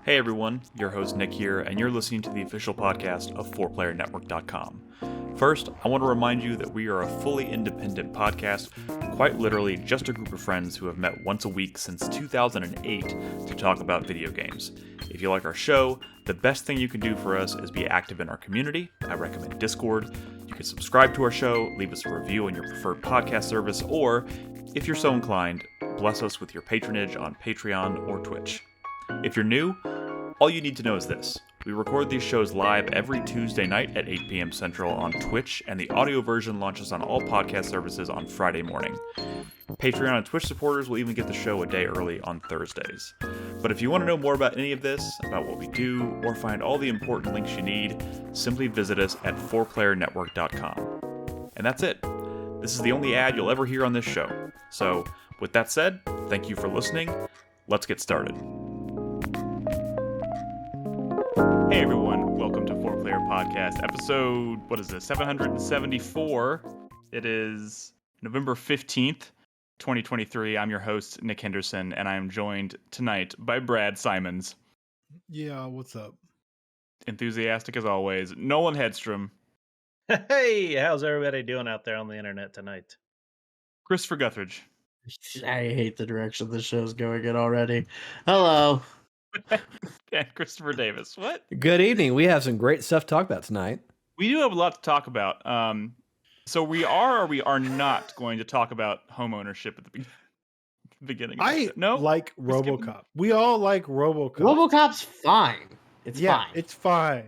Hey everyone, your host Nick here, and you're listening to the official podcast of 4PlayerNetwork.com. First, I want to remind you that we are a fully independent podcast, quite literally just a group of friends who have met once a week since 2008 to talk about video games. If you like our show, the best thing you can do for us is be active in our community. I recommend Discord. You can subscribe to our show, leave us a review on your preferred podcast service, or, if you're so inclined, bless us with your patronage on Patreon or Twitch. If you're new, all you need to know is this. We record these shows live every Tuesday night at 8 p.m. Central on Twitch, and the audio version launches on all podcast services on Friday morning. Patreon and Twitch supporters will even get the show a day early on Thursdays. But if you want to know more about any of this, about what we do, or find all the important links you need, simply visit us at 4playernetwork.com. And that's it. This is the only ad you'll ever hear on this show. So, with that said, thank you for listening. Let's get started. Hey everyone, welcome to 4Player Podcast, episode, 774. It is November 15th, 2023. I'm your host, Nick Henderson, and I am joined tonight by Brad Simons. Yeah, what's up? Enthusiastic as always, Nolan Hedstrom. Hey, how's everybody doing out there on the internet tonight? Christopher Guthridge. I hate the direction the show's going in already. Hello. And Christopher Davis. What? Good evening. We have some great stuff to talk about tonight. We do have a lot to talk about. So we are or we are not going to talk about home ownership at the beginning. No? Like RoboCop. We all like RoboCop. RoboCop's fine. It's fine. It's fine.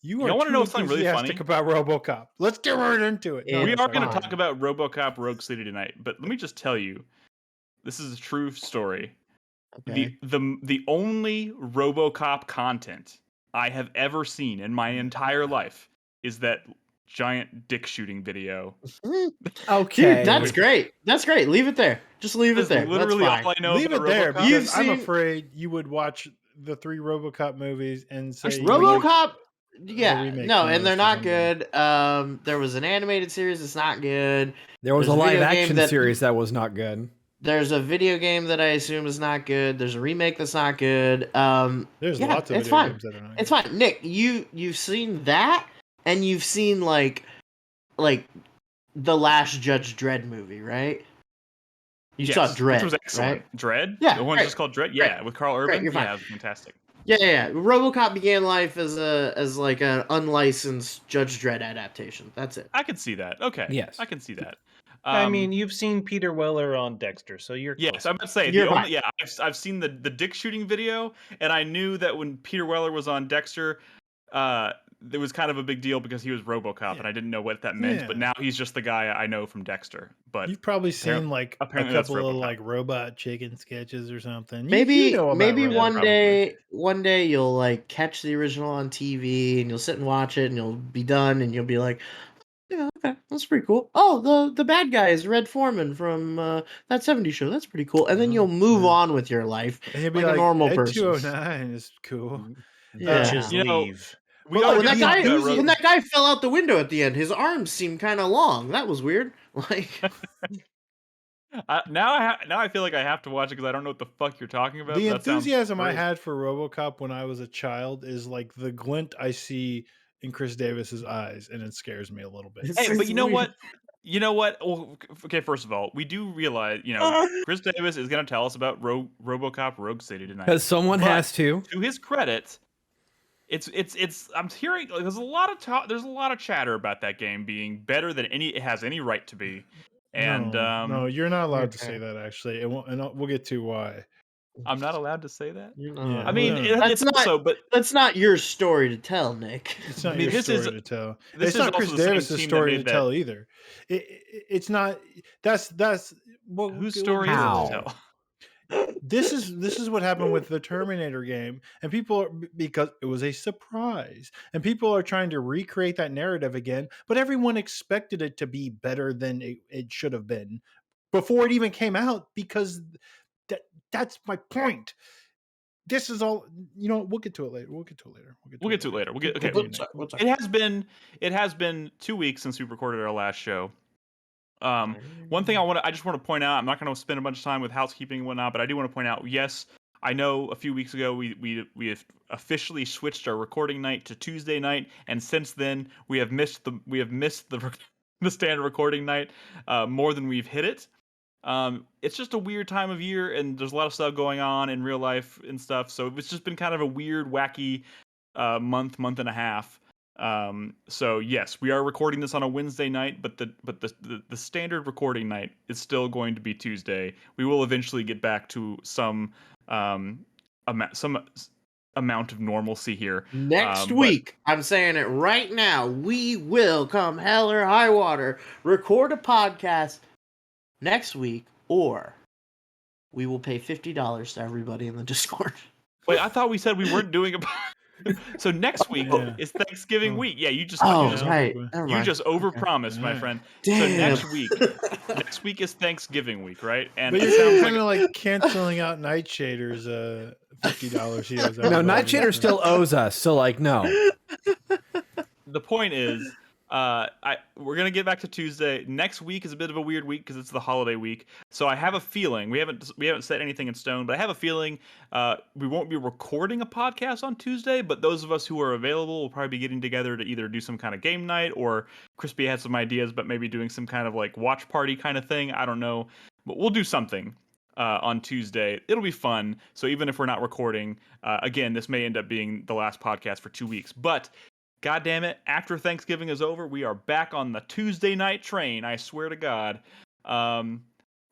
You want to know something really funny about RoboCop? Let's get right into it. We are going to talk about RoboCop Rogue City tonight, but let me just tell you, this is a true story. Okay. The only RoboCop content I have ever seen in my entire life is that giant dick shooting video. Okay. Dude, that's great. That's great. Leave it there. Just leave it there. Literally that's fine. all I know. Leave it there RoboCop. because I'm afraid you would watch the 3 RoboCop movies and say RoboCop. Yeah, remake no, and they're not something. good. There was an animated series that's not good. There was There's a a live video game action that- series that was not good. There's a video game that I assume is not good. There's a remake that's not good. There's yeah, lots of it's video fine. games that are not. It's fine. Nick, you've seen that, and you've seen like the last Judge Dredd movie, right? You saw Dredd, which was excellent. right? Dread? Yeah, The one great. just called Dread? Yeah, with Carl Urban? You're fine. Yeah, it was fantastic. Yeah. RoboCop began life as like an unlicensed Judge Dredd adaptation. That's it. I can see that. Okay. Yes. I can see that. I mean, you've seen Peter Weller on Dexter, so you're yes, close. I'm about to say You're fine. I've seen the dick shooting video, and I knew that when Peter Weller was on Dexter, there was kind of a big deal because he was RoboCop, and I didn't know what that meant. Yeah. But now he's just the guy I know from Dexter. But You've probably seen like a apparently that's couple of RoboCop. like robot chicken sketches or something. Maybe you know about maybe RoboCop. one day you'll like catch the original on TV and you'll sit and watch it and you'll be done and you'll be like, yeah, okay, that's pretty cool. Oh, the bad guy is Red Foreman from that '70s show. That's pretty cool. And then you'll move on with your life And you'll be like like, a normal Ed person. 209 is cool. Yeah. Bitches You know, leave. we Well, are when gonna that talk guy about when that guy fell out the window at the end, his arms seemed kind of long. That was weird. Like, now I feel like I have to watch it because I don't know what the fuck you're talking about. The That sounds enthusiasm I great. had for RoboCop when I was a child is like the glint I see in Chris Davis's eyes, and it scares me a little bit. It's- Hey, but you know weird. what? You know what? Well, okay, first of all, we do realize, Chris Davis is going to tell us about RoboCop Rogue City tonight. Because someone But has to. To his credit, it's I'm hearing like, there's a lot of there's a lot of chatter about that game being better than it has any right to be. And no, you're not allowed to Okay. say that. Actually, it won't, and we'll get to why. I'm not allowed to say that. Yeah. I mean, no. it's That's also, but that's not your story to tell, Nick. It's not I mean, your this story is- to tell. this It's is not also Chris the same Davis's team that story to made that- tell either. It's not. That's well, whose we'll story get is it How? to tell? this is what happened with the Terminator game, and people are, because it was a surprise, and people are trying to recreate that narrative again, but everyone expected it to be better than it should have been before it even came out, because that's my point. This is all, we'll get to it later. We'll get to it later. Okay. What's up? It has been 2 weeks since we recorded our last show. One thing I just want to point out, I'm not going to spend a bunch of time with housekeeping and whatnot, but I do want to point out, yes, I know a few weeks ago we have officially switched our recording night to Tuesday night, and since then we have missed the standard recording night more than we've hit it. It's just a weird time of year, and there's a lot of stuff going on in real life and stuff. So it's just been kind of a weird, wacky month and a half. So yes, we are recording this on a Wednesday night, but the standard recording night is still going to be Tuesday. We will eventually get back to some amount of normalcy here. Next week, I'm saying it right now, we will, come hell or high water, record a podcast next week, or we will pay $50 to everybody in the Discord. Wait, I thought we said we weren't doing a. So next week is Thanksgiving week. Yeah, you just right. You just overpromised, my friend. Damn. So next week is Thanksgiving week, right? And But it you're sounds kind of like canceling out Nightshader's $50 he owes. No, everybody. Nightshader still owes us. So like, no. the point is, we're gonna get back to Tuesday. Next week is a bit of a weird week because it's the holiday week. So I have a feeling we haven't set anything in stone, but I have a feeling we won't be recording a podcast on Tuesday. But those of us who are available will probably be getting together to either do some kind of game night, or Crispy had some ideas, but maybe doing some kind of like watch party kind of thing. I don't know, but we'll do something on Tuesday. It'll be fun. So even if we're not recording, again, this may end up being the last podcast for 2 weeks, but. God damn it! After Thanksgiving is over, we are back on the Tuesday night train. I swear to God.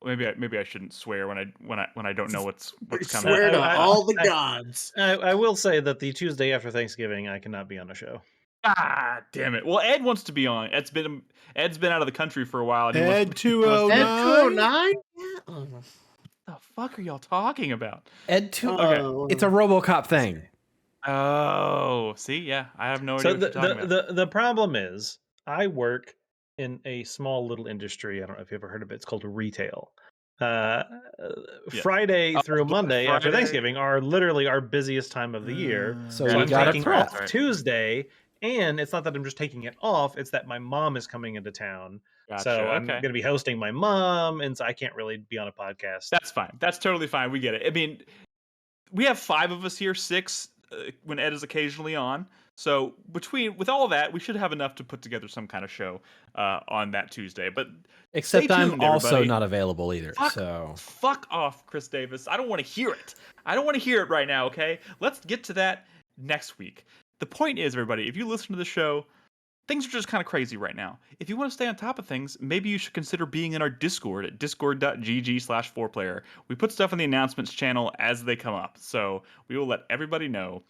Maybe I shouldn't swear when I don't know what's coming. Swear to all the gods. I will say that the Tuesday after Thanksgiving, I cannot be on a show. Ah, damn it! Well, Ed wants to be on. Ed's been out of the country for a while. And Ed 209. Ed 209? What the fuck are y'all talking about? Ed 2. Okay. It's a RoboCop thing. Oh, see, yeah, I have no idea So what you're talking about. the problem is, I work in a small little industry. I don't know if you ever heard of it. It's called retail. Friday through Monday after Friday. Thanksgiving are literally our busiest time of the year. So So you I'm got taking to prep. off Tuesday, and it's not that I'm just taking it off. It's that my mom is coming into town. Gotcha, So I'm okay. going to be hosting my mom, and so I can't really be on a podcast. That's fine. That's totally fine. We get it. I mean, we have 5 of us here, 6 when Ed is occasionally on. So with all of that, we should have enough to put together some kind of show on that Tuesday. But Except stay I'm tuned, also everybody. not available either. Fuck off, Chris Davis. I don't want to hear it. I don't want to hear it right now, okay? Let's get to that next week. The point is, everybody, if you listen to the show, things are just kind of crazy right now. If you want to stay on top of things, maybe you should consider being in our Discord at discord.gg/4player. We put stuff in the announcements channel as they come up, so we will let everybody know,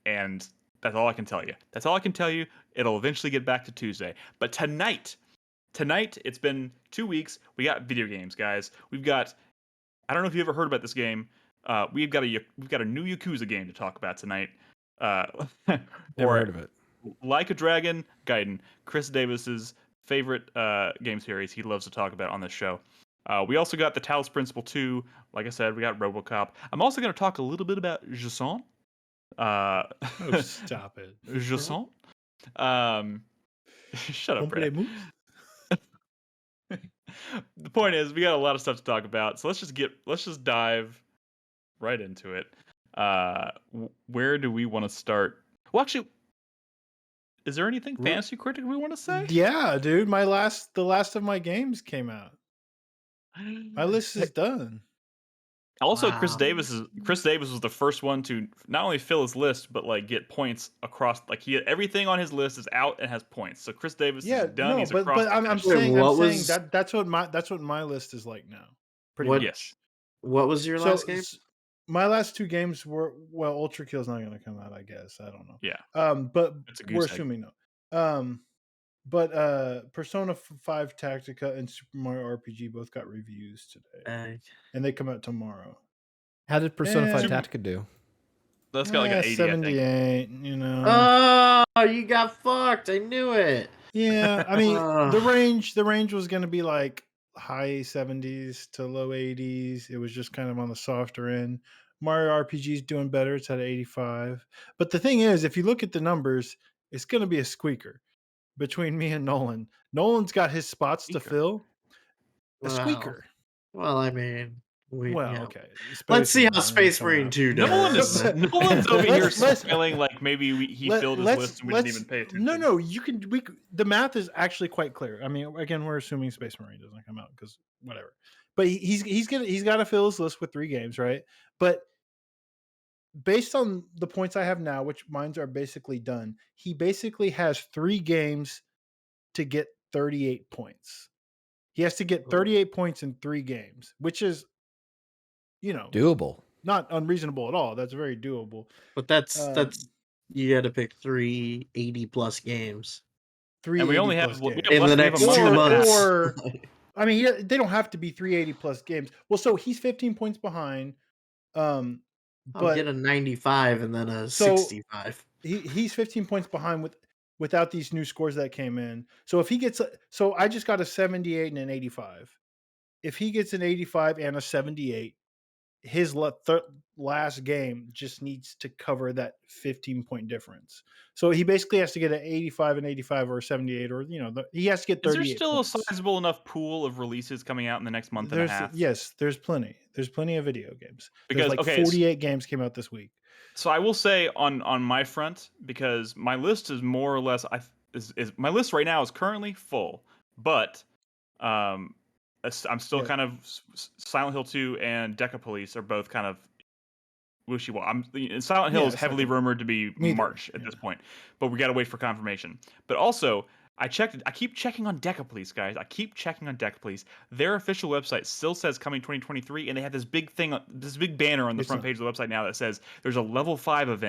and that's all I can tell you. That's all I can tell you. It'll eventually get back to Tuesday. But tonight, it's been 2 weeks. We got video games, guys. We've got, I don't know if you ever heard about this game. We've got a new Yakuza game to talk about tonight. Never heard of it. Like a Dragon Gaiden, Chris Davis's favorite game series he loves to talk about on this show. We also got the Talos Principle II. Like I said, we got RoboCop. I'm also going to talk a little bit about Jusant. Oh, stop it. Jusant. Shut up, Brad. The point is, we got a lot of stuff to talk about, so let's just dive right into it. Where do we want to start? Well, actually, is there anything fantasy critic we want to say? Yeah, dude. The last of my games came out. My list is done. Also, Wow. Chris Davis was the first one to not only fill his list, but like get points across. Like everything on his list is out and has points. So Chris Davis is done. No, He's but across. I'm the finish saying, line. that's what my list is like now. Pretty What- much. Yes. What was your last game? My last 2 games were Ultra Kill's not going to come out. I guess I don't know. Yeah. But It's a goose we're egg. assuming no. But Persona 5 Tactica and Super Mario RPG both got reviews today, and they come out tomorrow. How did Persona 5 Yeah. Tactica do? That's got like an 80, I think. 78. You know. Oh, you got fucked. I knew it. Yeah, I mean Ugh. the range was going to be like high 70s to low 80s. It was just kind of on the softer end. Mario RPG is doing better. It's at 85. But the thing is, if you look at the numbers, it's going to be a squeaker between me and Nolan. Nolan's got his spots to Squeaker. fill. A Wow. squeaker. Well, I mean, Well, Yeah. okay. Let's see how Marine Space coming Marine out. 2 Nolan does. is Nolan's over here Let's- smiling like maybe he filled his list and we didn't even pay attention. No, the math is actually quite clear. I mean, again, we're assuming Space Marine doesn't come out because whatever. But he's got to fill his list with 3 games, right? But based on the points I have now, which mines are basically done, he basically has 3 games to get 38 points. He has to get 38 points in 3 games, which is, Doable. not unreasonable at all. That's very doable. But that's Um, you got to pick 3 80+ games 3 And we only have plus we games. have in less the than a next month 2 and a half. months. Or I mean, they don't have to be 380 plus games. Well, so he's 15 points behind. I'll But get a 95 and then a So- 65. he's 15 points behind without these new scores that came in. So if he gets so I just got a 78 and an 85. If he gets an 85 and a 78, his last game just needs to cover that 15-point difference. So he basically has to get an 85 and 85 or a 78, or he has to get 38 Is there still points. a sizable enough pool of releases coming out in the next month and a half? Yes, there's plenty. There's plenty of video games. Because, There's like okay, 48 games came out this week. So I will say on my front, because my list is more or less my list right now is currently full, but I'm still Yeah. kind of Silent Hill 2 and Deca Police are both kind of wishy-washy. Silent Hill Yeah, is heavily Silent Hill. rumored to be Neither, March at yeah. this point, but we got to wait for confirmation. But also, I keep checking on Deca Police, guys. I keep checking on Deca Police. Their official website still says coming 2023, and they have this big banner on the front page of the website now that says there's a level 5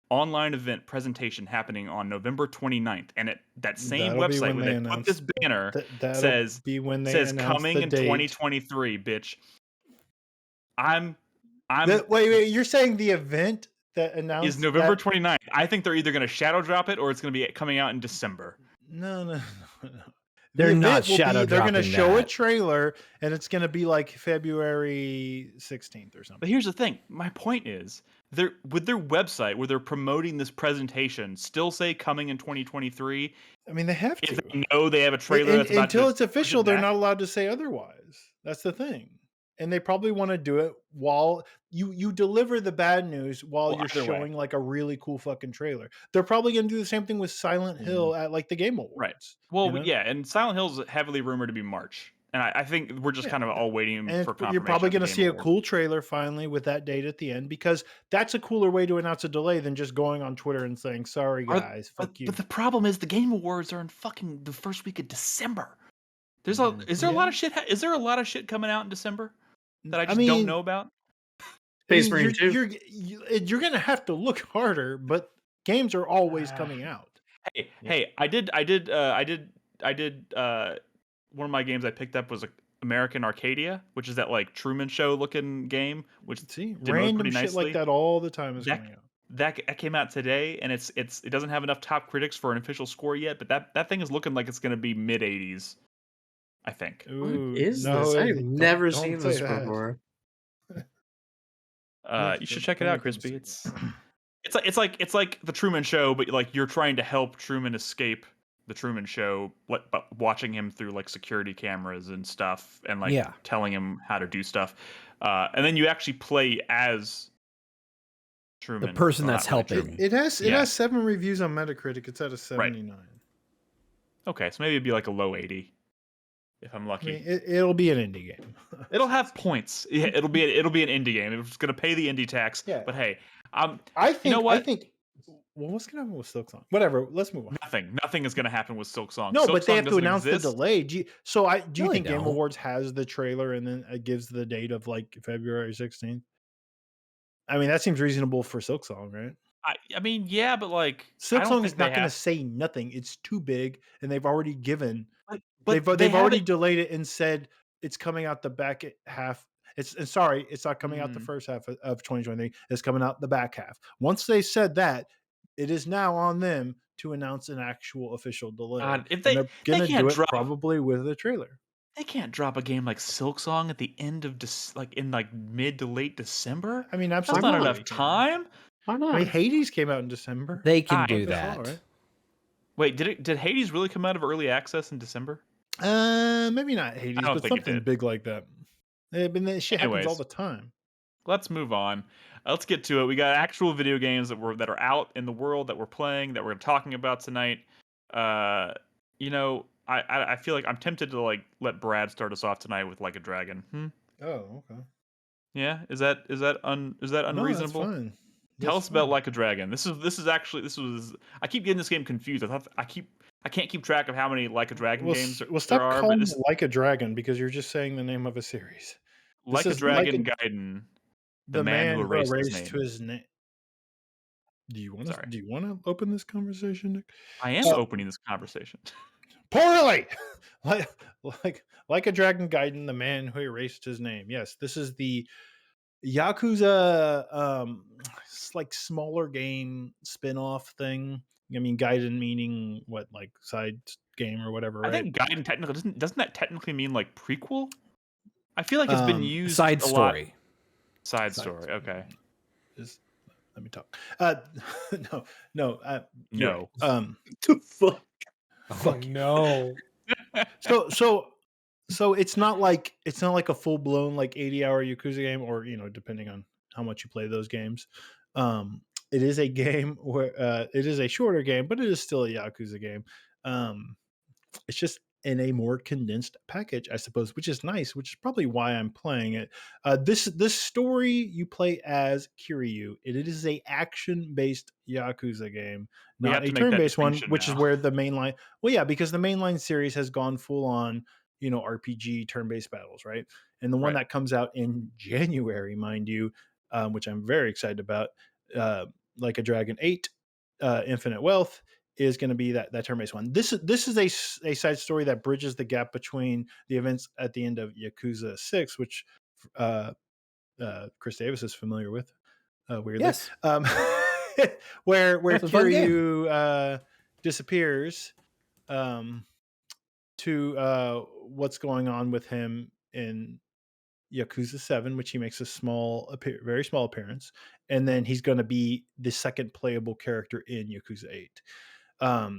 online event presentation happening on November 29th, and that same That'll be website when where they they put announce- this banner That'll says be when they says announce coming the in date. 2023, bitch. I'm Wait, you're saying the event that announced is November that? 29th. I think they're either going to shadow drop it or it's going to be coming out in December. No. They're The not event will shadow They're going to dropping show a that. trailer, and it's going to be like February 16th or But something. here's the thing. My point is, with their website where they're promoting this presentation, still say coming in 2023. I mean, they have If to. they know they have a trailer that's about Until to it's official, push it they're back. not allowed to say otherwise. That's the thing. And they probably want to do it while you deliver the bad news while Well, you're either way. showing like a really cool fucking trailer. They're probably going to do the same thing with Silent Hill at like the Game Awards. Right. Well, you know? yeah, and Silent Hill is heavily rumored to be March, and I think we're just kind of all waiting And for confirmation. you're probably going going to see a cool trailer finally with that date at the end, because that's a cooler way to announce a delay than just going on Twitter and saying, "Sorry guys, fuck you." But the problem is the Game Awards are in fucking the first week of December. Is there a lot of shit? Is there a lot of shit coming out in December that I just don't know about? Space Marine 2. You're going to have to look harder, but games are always coming out. Hey, I did. One of my games I picked up was American Arcadia, which is that like Truman Show looking game, which See, demoed random pretty shit nicely. like that all the time is coming out. That came out today, and it doesn't have enough top critics for an official score yet, but that thing is looking like it's going to be mid 80s, I think. Ooh, What is no, this? I've never don't seen say this that. before. You should check it out, Crispy. It's like the Truman Show, but like you're trying to help Truman escape the Truman Show, but watching him through like security cameras and stuff, and like telling him how to do stuff, and then you actually play as Truman, the person that's not really helping. Truman. It has 7 reviews on Metacritic. It's at a 79. Okay, so maybe it'd be like a low 80 if I'm I lucky. mean, it'll be an indie game. It'll have points. Yeah, it'll be an indie game. It's going to pay the indie tax. Yeah. But hey, I think. you know what? I think. Well, what's gonna happen with Silksong? Whatever. Let's move on. Nothing is going to happen with Silksong. No, Silksong but they have to doesn't announce exist. the delay. Do you No, think they Game don't. Awards has the trailer and then it gives the date of like February 16th? I mean, that seems reasonable for Silksong, right? I mean, yeah, but like I don't Silksong think is not they going to have- say nothing. It's too big, and they've already given. But They've already delayed it and said it's coming out the back half. It's not coming out the first half of 2023. It's coming out the back half. Once they said that, it is now on them to announce an actual official delay. God, if And they're going to can't do it drop- probably with a trailer. They can't drop a game like Silksong at the end of in mid to late December. I mean, That's absolutely. not enough time. Why not? I mean, Hades came out in December. They can I- do That's that. all right. Wait, did Hades really come out of early access in December? Maybe not Hades, I don't but think it something did. big like that. But that shit happens all Anyways, the time. let's move on. Let's get to it. We got actual video games that are out in the world that we're playing, that we're talking about tonight. I feel like I'm tempted to like let Brad start us off tonight with Like a Dragon. Oh, okay. Yeah, is that No, that's unreasonable? fine. Tell That's us about fine. Like a Dragon. This was. I keep getting this game confused. I can't keep track of how many Like a Dragon games Well, there stop are. But calling this it Like a Dragon because you're just saying the name of a series. This Like a is like Dragon Gaiden, the the man who man who erased his erased name. his name. Do you want Sorry, to open this conversation, Nick? I am opening this conversation. Poorly. like a Dragon Gaiden, the man who erased his name. Yes, this is the Yakuza it's like smaller game spin-off thing. I mean, Gaiden meaning what, like side game or whatever, right? I think Gaiden technically doesn't that technically mean like prequel? I feel like it's been used Side a lot. story. Side story. Okay. Let me talk. No, No. right. The fuck? Oh no. So it's not like a full blown like 80-hour Yakuza game, or depending on how much you play those games. It is a game where it is a shorter game, but it is still a Yakuza game. It's just in a more condensed package, I suppose, which is nice, which is probably why I'm playing it. This story, you play as Kiryu. It is a action-based Yakuza game, We have not to a make that turn-based one, distinction which is now. where the mainline. Well, yeah, because the mainline series has gone full on, RPG turn-based battles, right? And the one Right. that comes out in January, mind you, which I'm very excited about, Like a Dragon 8, Infinite Wealth, is going to be that turn-based one. This is a side story that bridges the gap between the events at the end of Yakuza 6, which Chris Davis is familiar with, weirdly. Yes. Where That's a fun game. Kiryu disappears to what's going on with him in Yakuza 7, which he makes a very small appearance, and then he's going to be the second playable character in Yakuza 8.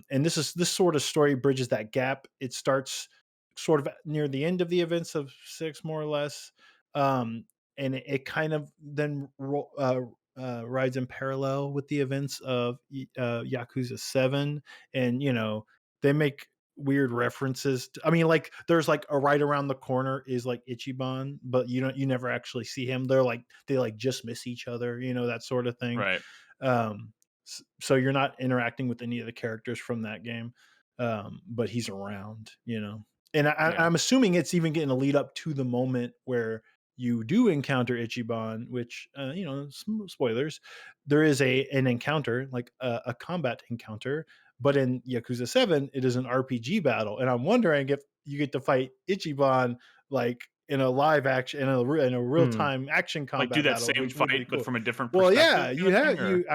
And this sort of story bridges that gap. It starts sort of near the end of the events of 6, more or less, and it kind of then rides in parallel with the events of Yakuza 7, and they make weird references I mean, like, there's like a right around the corner is like Ichiban, but you never actually see him. They like just miss each other, that sort of thing. Right. So you're not interacting with any of the characters from that game, but he's around, and I'm assuming it's even getting a lead up to the moment where you do encounter Ichiban, which spoilers, there is an encounter, like a combat encounter, but in Yakuza 7 it is an RPG battle, and I'm wondering if you get to fight Ichiban like in a live action, in a real time action Like do combat that battle, same which would be fight, cool. but from a different Well, perspective. yeah, kind you of have thing, or-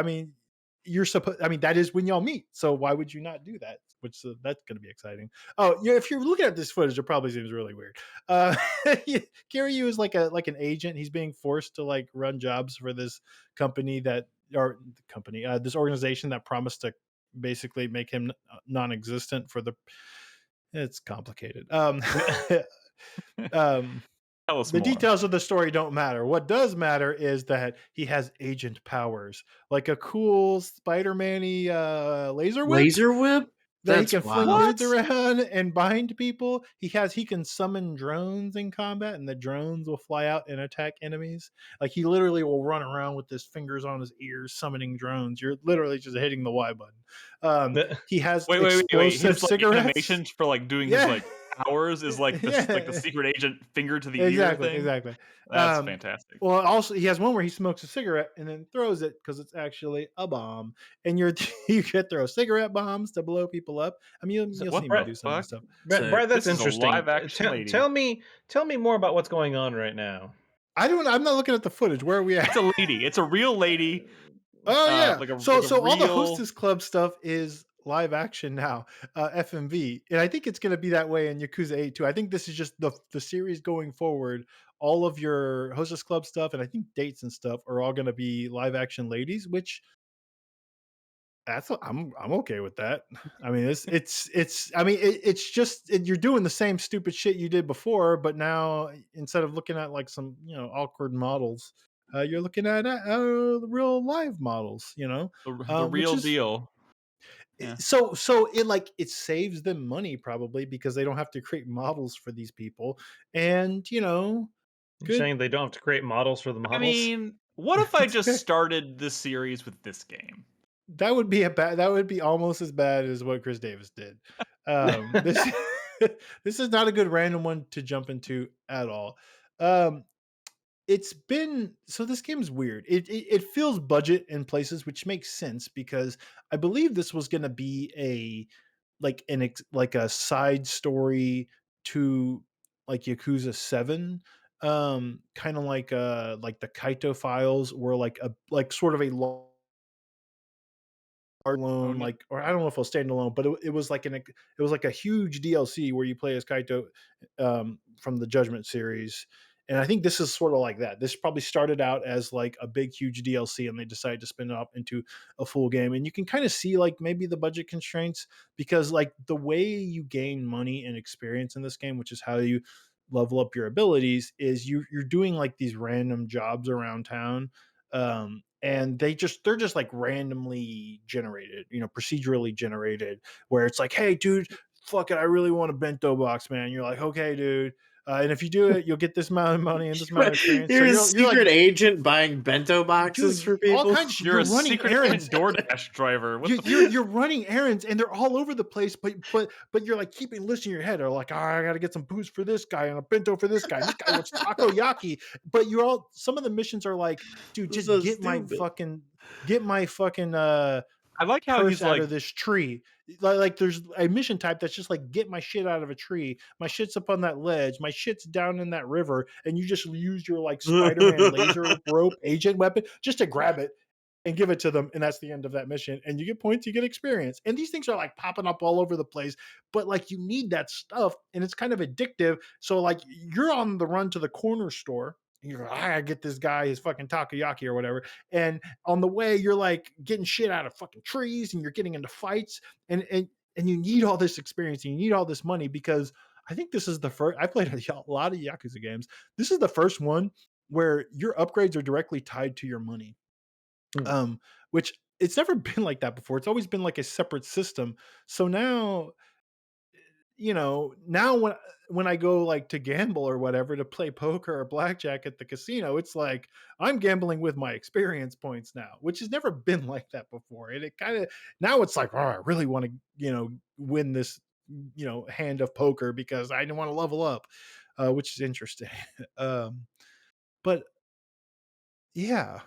I mean, that is when y'all meet. So why would you not do that? Which that's going to be exciting. Oh, yeah, if you're looking at this footage, it probably seems really weird. Kiryu is like an agent. He's being forced to like run jobs for this this organization that promised to basically make him non-existent for the. It's complicated. Tell us The more. details of the story don't matter. What does matter is that he has agent powers, like a cool Spider-Man-y laser whip Laser whip? that That's he can fling wild. dudes around and bind people. He can summon drones in combat, and the drones will fly out and attack enemies. Like, he literally will run around with his fingers on his ears summoning drones. You're literally just hitting the Y button. He has Wait. explosive His like cigarettes. animations for like doing his like powers is like this like the secret agent finger to the ear thing. Exactly. That's fantastic. Well, also he has one where he smokes a cigarette and then throws it because it's actually a bomb, and you could throw cigarette bombs to blow people up. I mean, you'll see me do some of this stuff. Brad, that's This is a interesting. live action lady. Tell me more about what's going on right now. I'm not looking at the footage. Where are we at? It's a lady. It's a real lady. Oh yeah. So all the real- Hostess Club stuff is live action now, FMV, and I think it's going to be that way in Yakuza 8 too. I think this is just the series going forward. All of your Hostess Club stuff and I think dates and stuff are all going to be live action ladies, which I'm okay with that. I mean, it's just you're doing the same stupid shit you did before, but now instead of looking at like some awkward models, you're looking at the real live models. The Which real is deal. Yeah. so it saves them money probably because they don't have to create models for these people, and You're good. saying they don't have to create models for the I models? mean, what if I just started the series with this game? That would be that would be almost as bad as what Chris Davis did. This this is not a good random one to jump into at all. Um, it's been so this game is weird. It feels budget in places, which makes sense because I believe this was going to be like a side story to like Yakuza 7, kind of like the Kaito files were like sort of a alone, Okay. like, or I don't know if it'll stand alone, but it was like it was like a huge DLC where you play as Kaito, from the Judgment series. And I think this is sort of like that. This probably started out as like a big, huge DLC, and they decided to spin it up into a full game. And you can kind of see like maybe the budget constraints because like the way you gain money and experience in this game, which is how you level up your abilities, is you're doing like these random jobs around town, and they're just like randomly generated, procedurally generated, where it's like, hey dude, fuck it, I really want a bento box, man. You're like, okay dude, and if you do it, you'll get this amount of money and this amount of experience. So You're a you're like, secret agent buying bento boxes dude, for all people. kinds of shit. You're You're a running secret errands. DoorDash driver. What the You're running errands and they're all over the place, but you're like keeping lists in your head. Or like, oh, I got to get some booze for this guy and a bento for this guy. And this guy wants takoyaki. But some of the missions are like, dude, just So get my stupid. fucking I like how purse he's out like, of this tree. Like there's a mission type that's just like, get my shit out of a tree. My shit's up on that ledge. My shit's down in that river. And you just use your like Spider-Man laser rope agent weapon just to grab it and give it to them, and that's the end of that mission. And you get points, you get experience, and these things are like popping up all over the place, but like you need that stuff, and it's kind of addictive. So like you're on the run to the corner store, and you're like, I gotta get this guy his fucking takoyaki or whatever, and on the way you're like getting shit out of fucking trees and you're getting into fights, and you need all this experience and you need all this money because I think this is the first. I played a lot of Yakuza games. This is the first one where your upgrades are directly tied to your money, um, which it's never been like that before. It's always been like a separate system. So now, now when I go like to gamble or whatever to play poker or blackjack at the casino, it's like I'm gambling with my experience points now, which has never been like that before. And it kind of now it's like, oh, I really want to, win this, hand of poker because I want to level up, which is interesting. But yeah,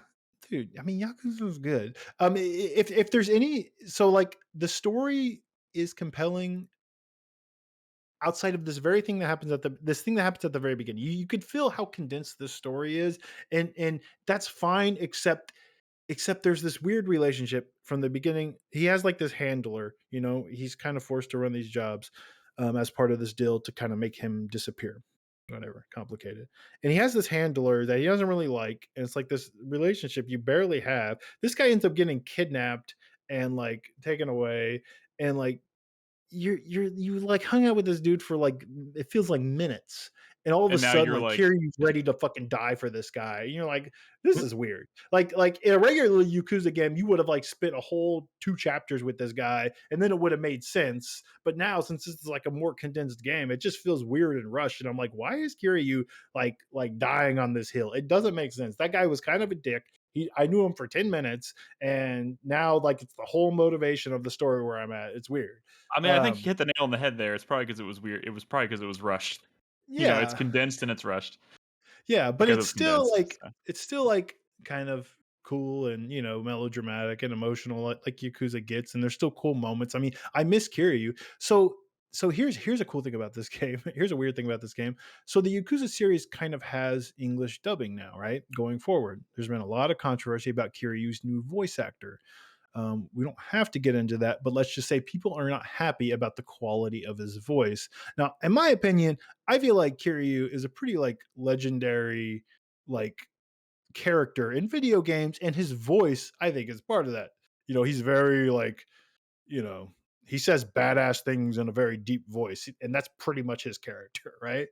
dude. I mean, Yakuza was good. If there's any, so like the story is compelling outside of this very thing that happens this thing that happens at the very beginning. You could feel how condensed this story is, and that's fine, except there's this weird relationship from the beginning. He has like this handler, he's kind of forced to run these jobs, as part of this deal to kind of make him disappear, whatever, complicated. And he has this handler that he doesn't really like, and it's like this relationship you barely have. This guy ends up getting kidnapped and like taken away, and like you like hung out with this dude for like, it feels like minutes, and all of a and now sudden you're like like, Kiryu's ready to fucking die for this guy, and you're like, this is weird. Like in a regular Yakuza game, you would have like spent a whole 2 chapters with this guy, and then it would have made sense. But now, since this is like a more condensed game, it just feels weird and rushed. And I'm like, why is Kiryu like dying on this hill? It doesn't make sense. That guy was kind of a dick. I knew him for 10 minutes, and now like it's the whole motivation of the story where I'm at. It's weird. I mean, I think you hit the nail on the head there. It's probably because it was weird. It was probably because it was rushed. It's Yeah. condensed and it's rushed Yeah, but because it's condensed. So. it's still like kind of cool and melodramatic and emotional, like Yakuza gets, and there's still cool moments. I mean, I miss Kiryu. So here's a cool thing about this game. Here's a weird thing about this game. So the Yakuza series kind of has English dubbing now, right? Going forward, there's been a lot of controversy about Kiryu's new voice actor. We don't have to get into that, but let's just say people are not happy about the quality of his voice. Now, in my opinion, I feel like Kiryu is a pretty like legendary like character in video games, and his voice, I think, is part of that. he's very like, he says badass things in a very deep voice, and that's pretty much his character, right?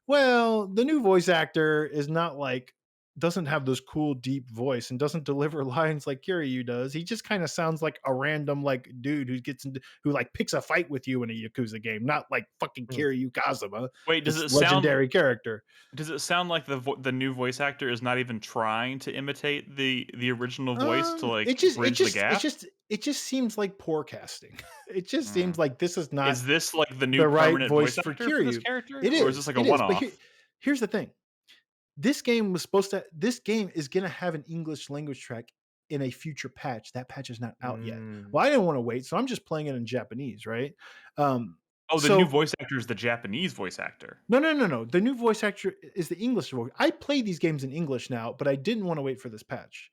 Well, the new voice actor is not like, doesn't have this cool deep voice and doesn't deliver lines like Kiryu does. He just kind of sounds like a random like dude who like picks a fight with you in a Yakuza game, not like fucking Kiryu Kazuma. Wait, does this it sound legendary character? Does it sound like the new voice actor is not even trying to imitate the original voice to like bridge the gap? It just seems like poor casting. It just seems Hmm. like this is not Is this like the new the right permanent voice voice for actor for this Kiryu. character, It or is. is this like a It is. one-off? But here's the thing. This game is going to have an English language track in a future patch. That patch is not out yet. Well, I didn't want to wait, so I'm just playing it in Japanese, right? Oh, the new voice actor is the Japanese voice actor. No. The new voice actor is the English voice. I play these games in English now, but I didn't want to wait for this patch.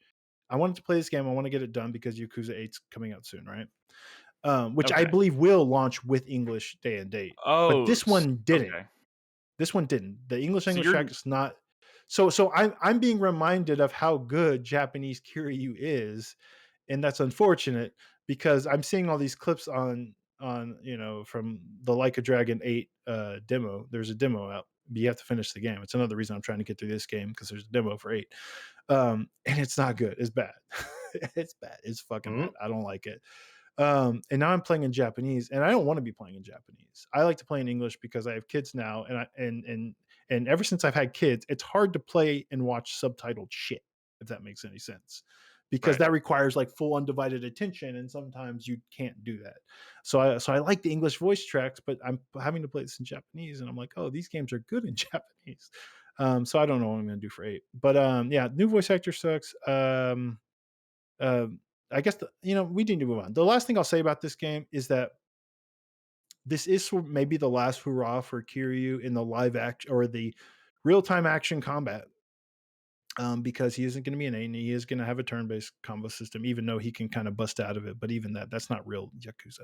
I wanted to play this game. I want to get it done because Yakuza 8's coming out soon, right? Which I believe will launch with English day and date. Oh, but this one didn't. Okay. This one didn't. The English language track is not. So I'm being reminded of how good Japanese Kiryu is, and that's unfortunate because I'm seeing all these clips on from the Like a Dragon 8 demo. There's a demo out, but you have to finish the game. It's another reason I'm trying to get through this game because there's a demo for 8. And it's not good. It's bad. It's bad. It's fucking bad. I don't like it. And now I'm playing in Japanese, and I don't want to be playing in Japanese. I like to play in English because I have kids now, and ever since I've had kids, it's hard to play and watch subtitled shit, if that makes any sense, because that requires like full undivided attention, and sometimes you can't do that. So I like the English voice tracks, but I'm having to play this in Japanese, and I'm like, oh, these games are good in Japanese. So I don't know what I'm going to do for 8, but yeah, new voice actor sucks. I guess we need to move on. The last thing I'll say about this game is that this is maybe the last hurrah for Kiryu in the live action or the real-time action combat, because he isn't going to be an 8, and he is going to have a turn-based combo system, even though he can kind of bust out of it. But even that's not real Yakuza.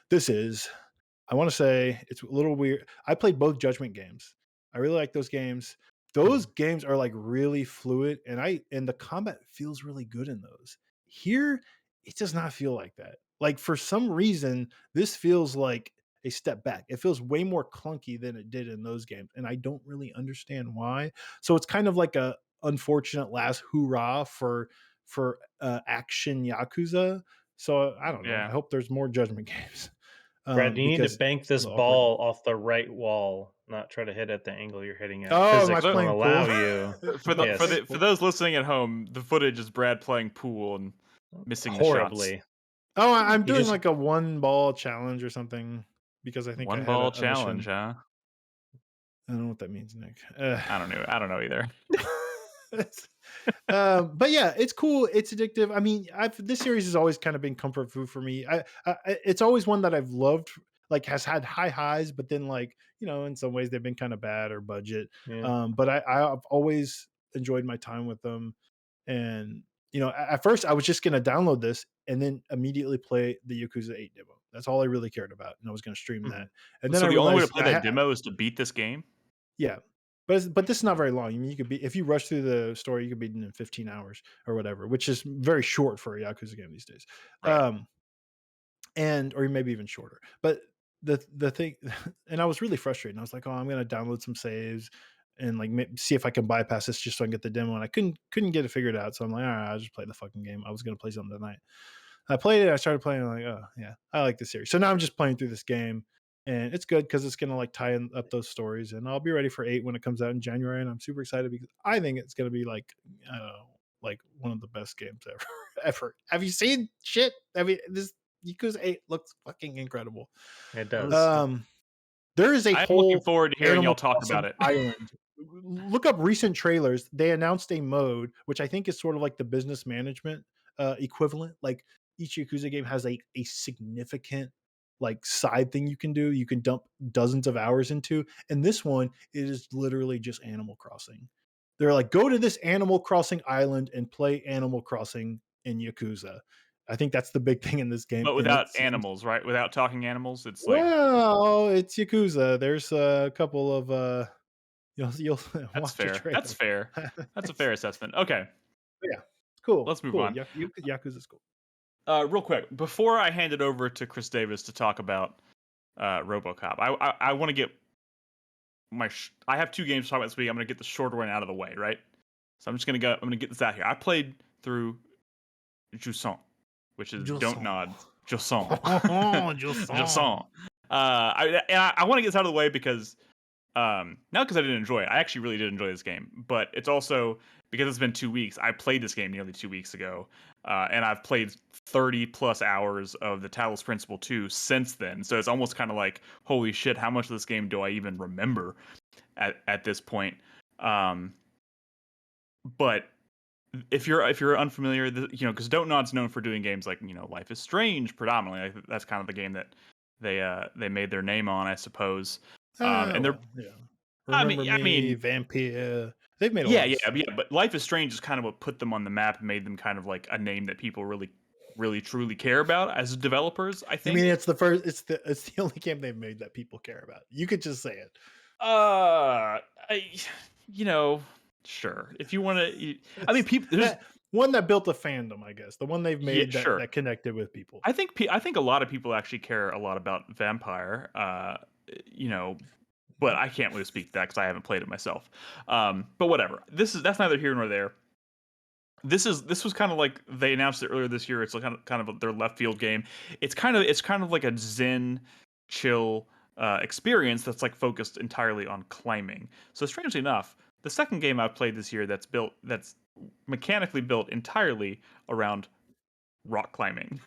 This is, I want to say, it's a little weird. I played both Judgment games. I really like those games. Those games are like really fluid, and the combat feels really good in those. Here, it does not feel like that. Like for some reason, this feels like a step back. It feels way more clunky than it did in those games, and I don't really understand why. So it's kind of like a unfortunate last hoorah for action Yakuza. So I don't know. I hope there's more Judgment games. Brad, you need to bank this ball off the right wall, not try to hit at the angle you're hitting at. Physics won't allow you. For those listening at home, the footage is Brad playing pool and missing horribly. the shots. Oh, I'm doing like a 1-ball challenge or something because I think 1-ball challenge, huh? I don't know what that means, Nick. I don't know either. But yeah, it's cool. It's addictive. I mean, this series has always kind of been comfort food for me. It's always one that I've loved, like has had high highs, but then like, in some ways they've been kind of bad or budget. Yeah. But I've always enjoyed my time with them. And, at first I was just going to download this and then immediately play the Yakuza 8 demo. That's all I really cared about. And I was going to stream that. And then so I the only way to realized play that demo is to beat this game? Yeah. But this is not very long. I mean, you could if you rush through the story, you could beat it in 15 hours or whatever, which is very short for a Yakuza game these days. Right. Or maybe even shorter. But the thing, and I was really frustrated. And I was like, oh, I'm going to download some saves and like see if I can bypass this just so I can get the demo. And I couldn't get it figured out. So I'm like, all right, I'll just play the fucking game. I was going to play something tonight. I played it. I started playing. I'm like, oh yeah, I like this series. So now I'm just playing through this game. And it's good because it's going to like tie up those stories, and I'll be ready for 8 when it comes out in January. And I'm super excited because I think it's going to be like, I don't know, like one of the best games ever. Have you seen shit? I mean, this Yakuza 8 looks fucking incredible. It does. There is a I'm whole looking forward to hearing y'all talk about it. Island. Look up recent trailers. They announced a mode, which I think is sort of like the business management equivalent. Like each Yakuza game has a significant like side thing you can do. You can dump dozens of hours into. And this one, it is literally just Animal Crossing. They're like, go to this Animal Crossing island and play Animal Crossing in Yakuza. I think that's the big thing in this game. But without animals, right? Without talking animals, it's like, well, it's Yakuza. There's a couple of you'll that's watch fair. That's fair. That's a fair assessment. Okay. Yeah, it's cool. Let's move on. Yakuza's cool. Real quick, before I hand it over to Chris Davis to talk about RoboCop, I want to get I have 2 games to talk about this week. I'm going to get the shorter one out of the way, right? So I'm going to get this out here. I played through Jusant, which is Don't Nod. Jusant. Jusant. I want to get this out of the way because not because I didn't enjoy it. I actually really did enjoy this game, but it's also because it's been 2 weeks. I played this game nearly 2 weeks ago, and I've played 30 plus hours of the Talos Principle II since then. So it's almost kind of like, holy shit, how much of this game do I even remember at this point? But if you're unfamiliar, because Don't Nod's known for doing games like Life is Strange predominantly. That's kind of the game that they made their name on, I suppose. And they're Remember Me, Vampire. They've made a lot of stuff. But Life is Strange is kind of what put them on the map and made them kind of like a name that people really, really, truly care about as developers. I think. I mean, it's the only game they've made that people care about. You could just say it. Sure. If you want to, I mean, people. There's one that built a fandom, I guess. The one they've made that connected with people. I think a lot of people actually care a lot about Vampire. But I can't really speak to that because I haven't played it myself. But whatever. That's neither here nor there. This was kind of like they announced it earlier this year. It's like kind of their left field game. It's kind of like a zen, chill experience that's like focused entirely on climbing. So strangely enough, the second game I've played this year that's mechanically built entirely around rock climbing.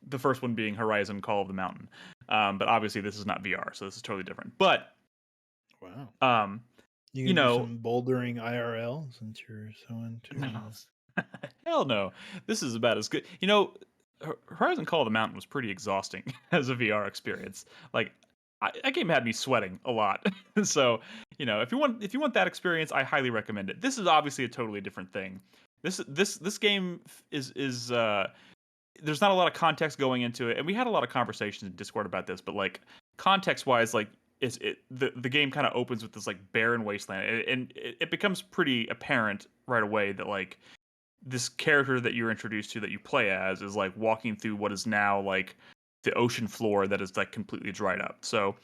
The first one being Horizon Call of the Mountain. But obviously this is not VR, so this is totally different. But wow. You know, do some bouldering IRL since you're so into no. Hell no. This is about as good. Horizon Call of the Mountain was pretty exhausting as a VR experience. Like that game had me sweating a lot. So, if you want that experience, I highly recommend it. This is obviously a totally different thing. This game is there's not a lot of context going into it, and we had a lot of conversations in Discord about this, but like context wise, like the game kind of opens with this like barren wasteland, and it becomes pretty apparent right away that like this character that you're introduced to that you play as is like walking through what is now like the ocean floor that is like completely dried up. So,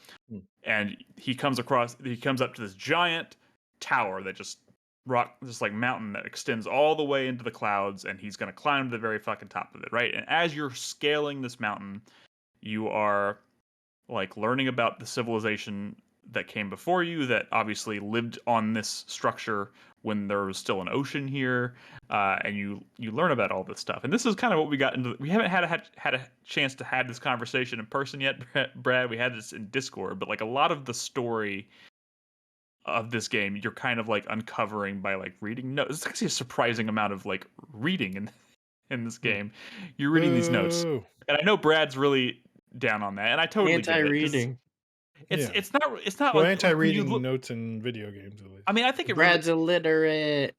and he comes up to this giant tower that just this like mountain that extends all the way into the clouds, and he's going to climb to the very fucking top of it, right? And as you're scaling this mountain, you are like learning about the civilization that came before you that obviously lived on this structure when there was still an ocean here, and you learn about all this stuff. And this is kind of what we got into. We haven't had a chance to have this conversation in person yet, Brad. We had this in Discord, but like a lot of the story of this game, you're kind of like uncovering by like reading notes. It's actually a surprising amount of like reading in this game. You're reading these notes, and I know Brad's really down on that, and I totally anti-reading. It's not well, like anti-reading notes in video games. At least. I mean, I think Brad's illiterate.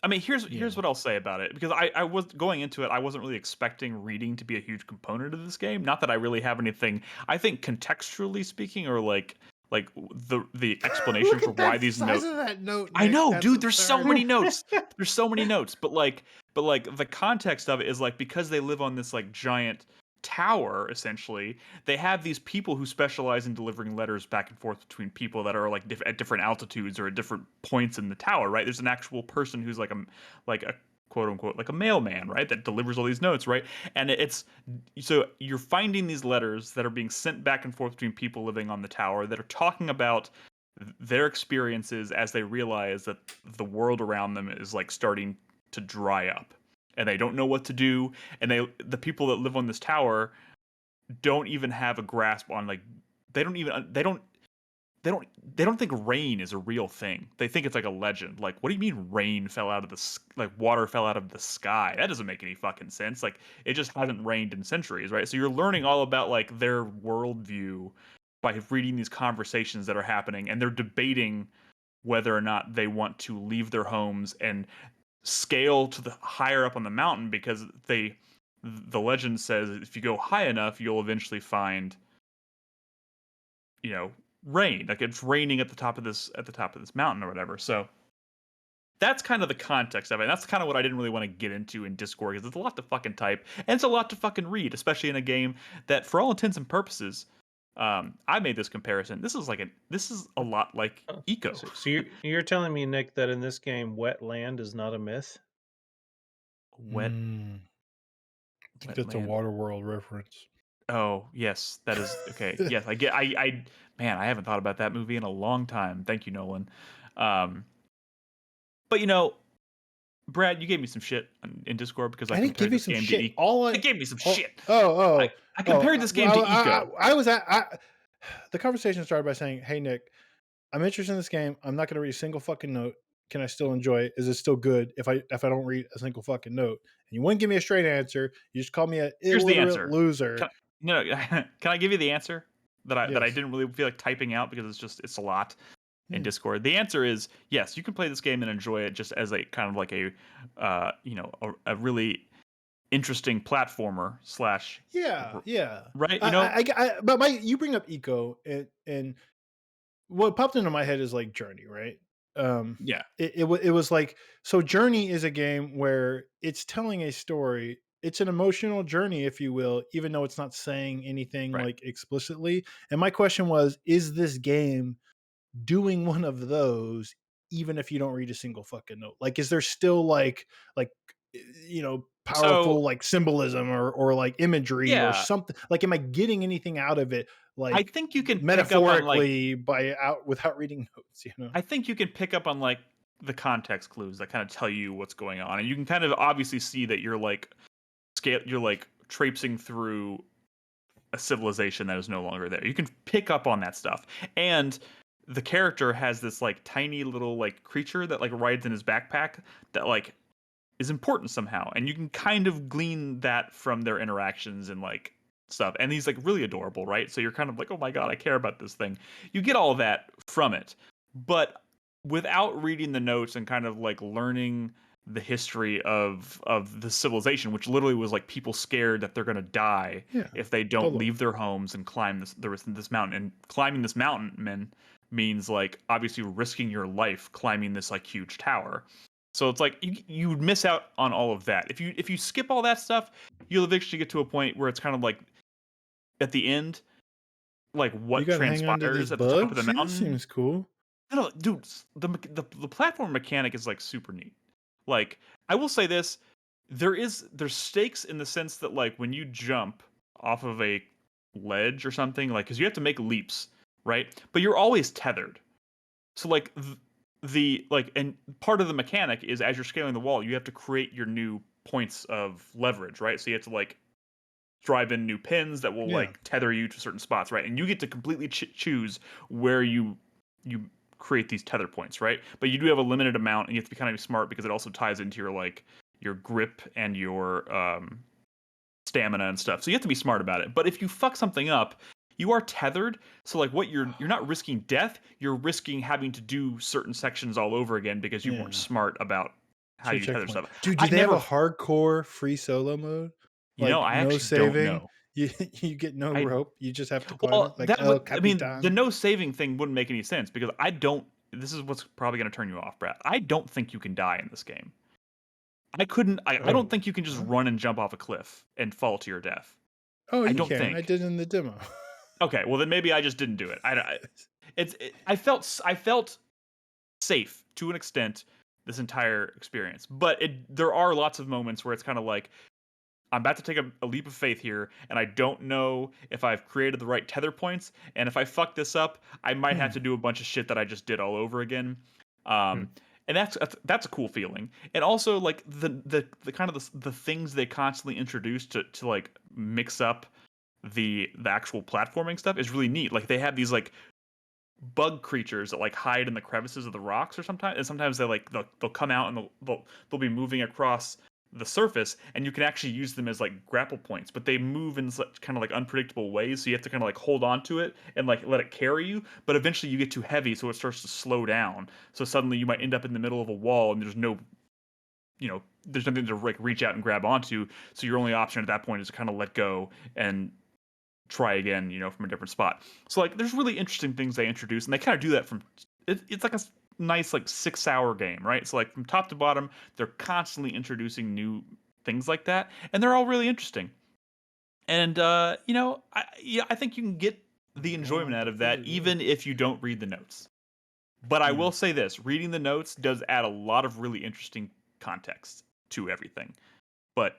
I mean, here's what I'll say about it, because I was going into it, I wasn't really expecting reading to be a huge component of this game. Not that I really have anything. I think contextually speaking, or like the explanation for why these notes. That note, I know, dude. There's so many notes. There's so many notes, but like the context of it is like because they live on this like giant tower, essentially they have these people who specialize in delivering letters back and forth between people that are like at different altitudes or at different points in the tower, right? There's an actual person who's like a quote unquote like a mailman, right, that delivers all these notes, right? And it's so you're finding these letters that are being sent back and forth between people living on the tower that are talking about their experiences as they realize that the world around them is like starting to dry up. And they don't know what to do, and the people that live on this tower don't even have a grasp on like they don't think rain is a real thing. They think it's like a legend. Like, what do you mean rain fell out of water fell out of the sky? That doesn't make any fucking sense. Like, it just hasn't rained in centuries, right? So you're learning all about like their worldview by reading these conversations that are happening, and they're debating whether or not they want to leave their homes and scale to the higher up on the mountain, because the legend says if you go high enough, you'll eventually find, rain. Like it's raining at the top of this mountain or whatever. So that's kind of the context of it. And that's kind of what I didn't really want to get into in Discord, because it's a lot to fucking type and it's a lot to fucking read, especially in a game that, for all intents and purposes, I made this comparison. This is a lot like Eco. So you're telling me, Nick, that in this game, wet land is not a myth? Wet. I think that's a Waterworld reference. Oh yes, that is okay. Yes, I get. Man, I haven't thought about that movie in a long time. Thank you, Nolan. But Brad, you gave me some shit in Discord because I didn't give you some shit. It gave me some shit. I compared this game to Eco. The conversation started by saying, "Hey Nick, I'm interested in this game. I'm not going to read a single fucking note. Can I still enjoy it? Is it still good if I don't read a single fucking note?" And you wouldn't give me a straight answer. You just called me an illiterate loser. Can I give you the answer that I didn't really feel like typing out because it's a lot in Discord? The answer is yes. You can play this game and enjoy it just as a kind of like a really interesting platformer / right. But you bring up Eco and what popped into my head is like Journey, right? It was like, so Journey is a game where it's telling a story. It's an emotional journey, if you will, even though it's not saying anything like explicitly. And my question was, is this game doing one of those even if you don't read a single fucking note? Like, is there still like powerful like symbolism or like imagery or something? Like, am I getting anything out of it? Like, I think you can metaphorically without reading notes. I think you can pick up on like the context clues that kind of tell you what's going on, and you can kind of obviously see that you're like traipsing through a civilization that is no longer there. You can pick up on that stuff, and the character has this like tiny little like creature that like rides in his backpack that like is important somehow, and you can kind of glean that from their interactions and like stuff. And he's like really adorable, right? So you're kind of like, oh my god, I care about this thing. You get all of that from it, but without reading the notes and kind of like learning the history of the civilization, which literally was like people scared that they're going to die if they don't leave their homes and climb this mountain. And climbing this mountain means like obviously risking your life climbing this like huge tower. So it's like you would miss out on all of that. If you skip all that stuff, you'll eventually get to a point where it's kind of like at the end, like what transpires at the top of the mountain. Seems cool. No, dude, the platform mechanic is like super neat. Like, I will say this, there's stakes in the sense that like when you jump off of a ledge or something, like, because you have to make leaps, right? But you're always tethered. So like and part of the mechanic is as you're scaling the wall, you have to create your new points of leverage, right? So you have to like drive in new pins that will like tether you to certain spots, right? And you get to completely choose where you create these tether points, right? But you do have a limited amount, and you have to be kind of smart because it also ties into your grip and your stamina and stuff. So you have to be smart about it. But if you fuck something up, you are tethered. So like what you're not risking death, you're risking having to do certain sections all over again because you weren't smart about how you tether stuff. Dude, do they have a hardcore free solo mode? Like, I actually don't know. You get no rope. You just have to climb it. Like, the no saving thing wouldn't make any sense because this is what's probably going to turn you off, Brad. I don't think you can die in this game. I don't think you can just run and jump off a cliff and fall to your death. Oh, I can. I did in the demo. Okay, well then maybe I just didn't do it. I felt safe to an extent this entire experience, but there are lots of moments where it's kind of like, I'm about to take a leap of faith here, and I don't know if I've created the right tether points, and if I fuck this up, I might have to do a bunch of shit that I just did all over again. And that's a cool feeling. And also like the kind of the things they constantly introduce to like mix up the actual platforming stuff is really neat. Like they have these like bug creatures that like hide in the crevices of the rocks, or sometimes they'll come out and they'll be moving across the surface, and you can actually use them as like grapple points, but they move in such kind of like unpredictable ways, so you have to kind of like hold on to it and like let it carry you, but eventually you get too heavy, so it starts to slow down, so suddenly you might end up in the middle of a wall and there's nothing to like reach out and grab onto, so your only option at that point is to kind of let go and try again, from a different spot. So like there's really interesting things they introduce, and they kind of do that from it's like nice like 6-hour game, right? So like from top to bottom, they're constantly introducing new things like that, and they're all really interesting. And I think you can get the enjoyment out of that even if you don't read the notes. But I will say this: reading the notes does add a lot of really interesting context to everything. But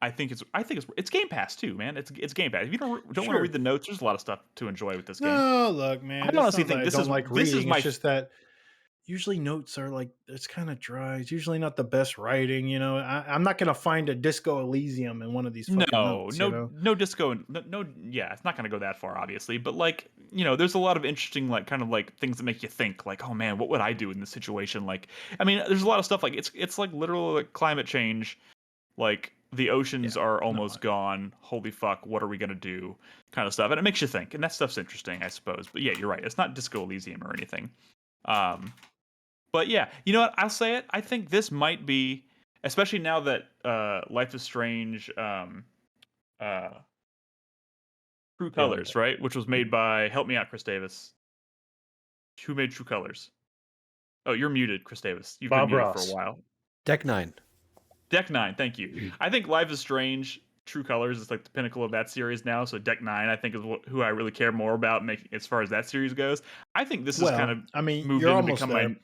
I think it's Game Pass too, man. It's Game Pass. If you don't want to read the notes, there's a lot of stuff to enjoy with this game. No, look, man. I honestly think this is like reading. It's just that usually notes are like, it's kind of dry. It's usually not the best writing. I'm not gonna find a Disco Elysium in one of these fucking notes. No disco. No, yeah, it's not gonna go that far, obviously. But like, there's a lot of interesting like kind of like things that make you think like, oh man, what would I do in this situation? Like, I mean, there's a lot of stuff like it's like literal like, climate change, like. The oceans are almost gone. Holy fuck, what are we going to do? Kind of stuff. And it makes you think. And that stuff's interesting, I suppose. But yeah, you're right. It's not Disco Elysium or anything. But yeah, you know what? I'll say it. I think this might be, especially now that Life is Strange True Colors, right? Which was made by, help me out, Chris Davis. Who made True Colors? Oh, you're muted, Chris Davis. You've been muted for a while. Deck 9. Deck 9, thank you. I think Life is Strange True Colors is like the pinnacle of that series now. So Deck 9, I think, is who I really care more about as far as that series goes. I think this is kind of moved you're in to almost become there. my...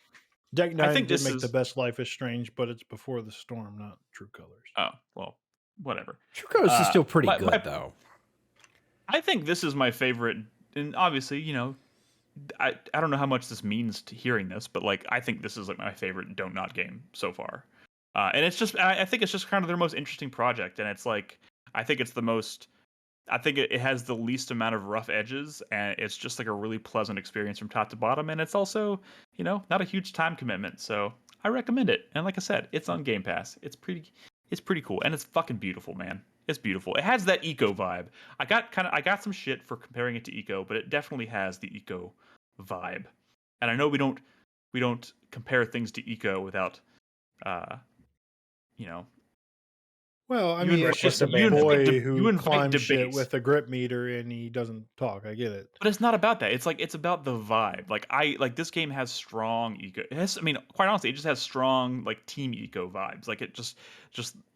Deck 9 did make the best Life is Strange, but it's Before the Storm, not True Colors. Oh, well, whatever. True Colors is still pretty good, though. I think this is my favorite, and obviously, I don't know how much this means to hearing this, but like I think this is like my favorite Don't Nod game so far. And it's just, I think it's just kind of their most interesting project. And it's like, I think it's the most, I think it has the least amount of rough edges. And it's just like a really pleasant experience from top to bottom. And it's also, not a huge time commitment. So I recommend it. And like I said, it's on Game Pass. It's pretty cool. And it's fucking beautiful, man. It's beautiful. It has that eco vibe. I got some shit for comparing it to eco, but it definitely has the eco vibe. And I know we don't compare things to eco without, Well, I mean, it's just a boy who climbs shit with a grip meter and he doesn't talk. I get it, but it's not about that. It's about the vibe. Like this game has strong eco. Quite honestly, it just has strong like team eco vibes. Like it just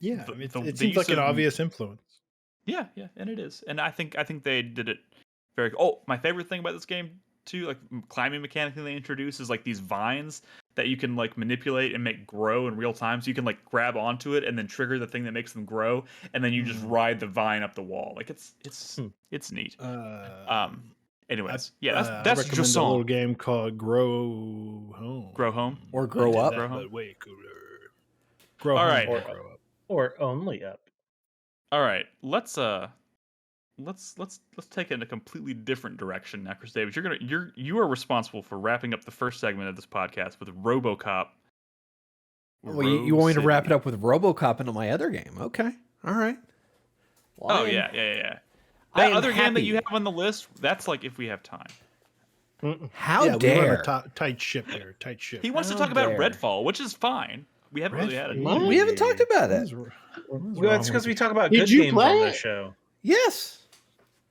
yeah. It seems like an obvious influence. Yeah, and it is. And I think they did it very. Oh, my favorite thing about this game too, like climbing mechanic thing they introduce is like these vines that you can like manipulate and make grow in real time. So you can like grab onto it and then trigger the thing that makes them grow, and then you just ride the vine up the wall. Like it's neat. Anyways, that's just a little game called Grow Home. Grow Home or Grow Up. Grow Home. But way cooler. Grow All Home right, or Grow Up, or Only Up. All right, let's take it in a completely different direction now, Chris Davis. You are responsible for wrapping up the first segment of this podcast with RoboCop. Well, you want me to wrap it up with RoboCop into my other game? Okay, all right. Well, yeah. That other game that you have on the list, that's like if we have time. How dare? We run a tight ship there. Tight ship. He wants to talk about Redfall, which is fine. We haven't really had it. We haven't talked about it. Well, it's because we talk about good games on this show. Yes.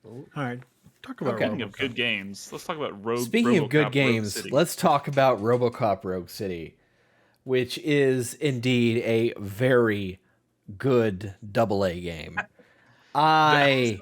All right. Talk about Speaking of good games, let's talk about Speaking of good games, let's talk about RoboCop Rogue City, which is indeed a very good AA game. Okay.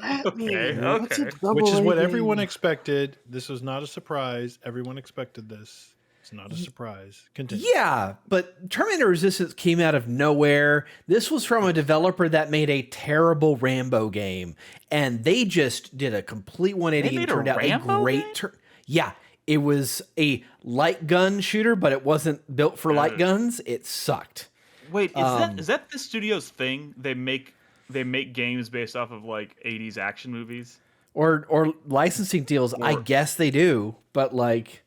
Which is what everyone expected. This was not a surprise. Everyone expected this. It's not a surprise. Continue. Yeah, but Terminator Resistance came out of nowhere. This was from a developer that made a terrible Rambo game, and they just did a complete 180 and turned out a great. Yeah, it was a light gun shooter, but it wasn't built for light guns. It sucked. Wait, is that the studio's thing? They make games based off of like 80s action movies or licensing deals. I guess they do, but like.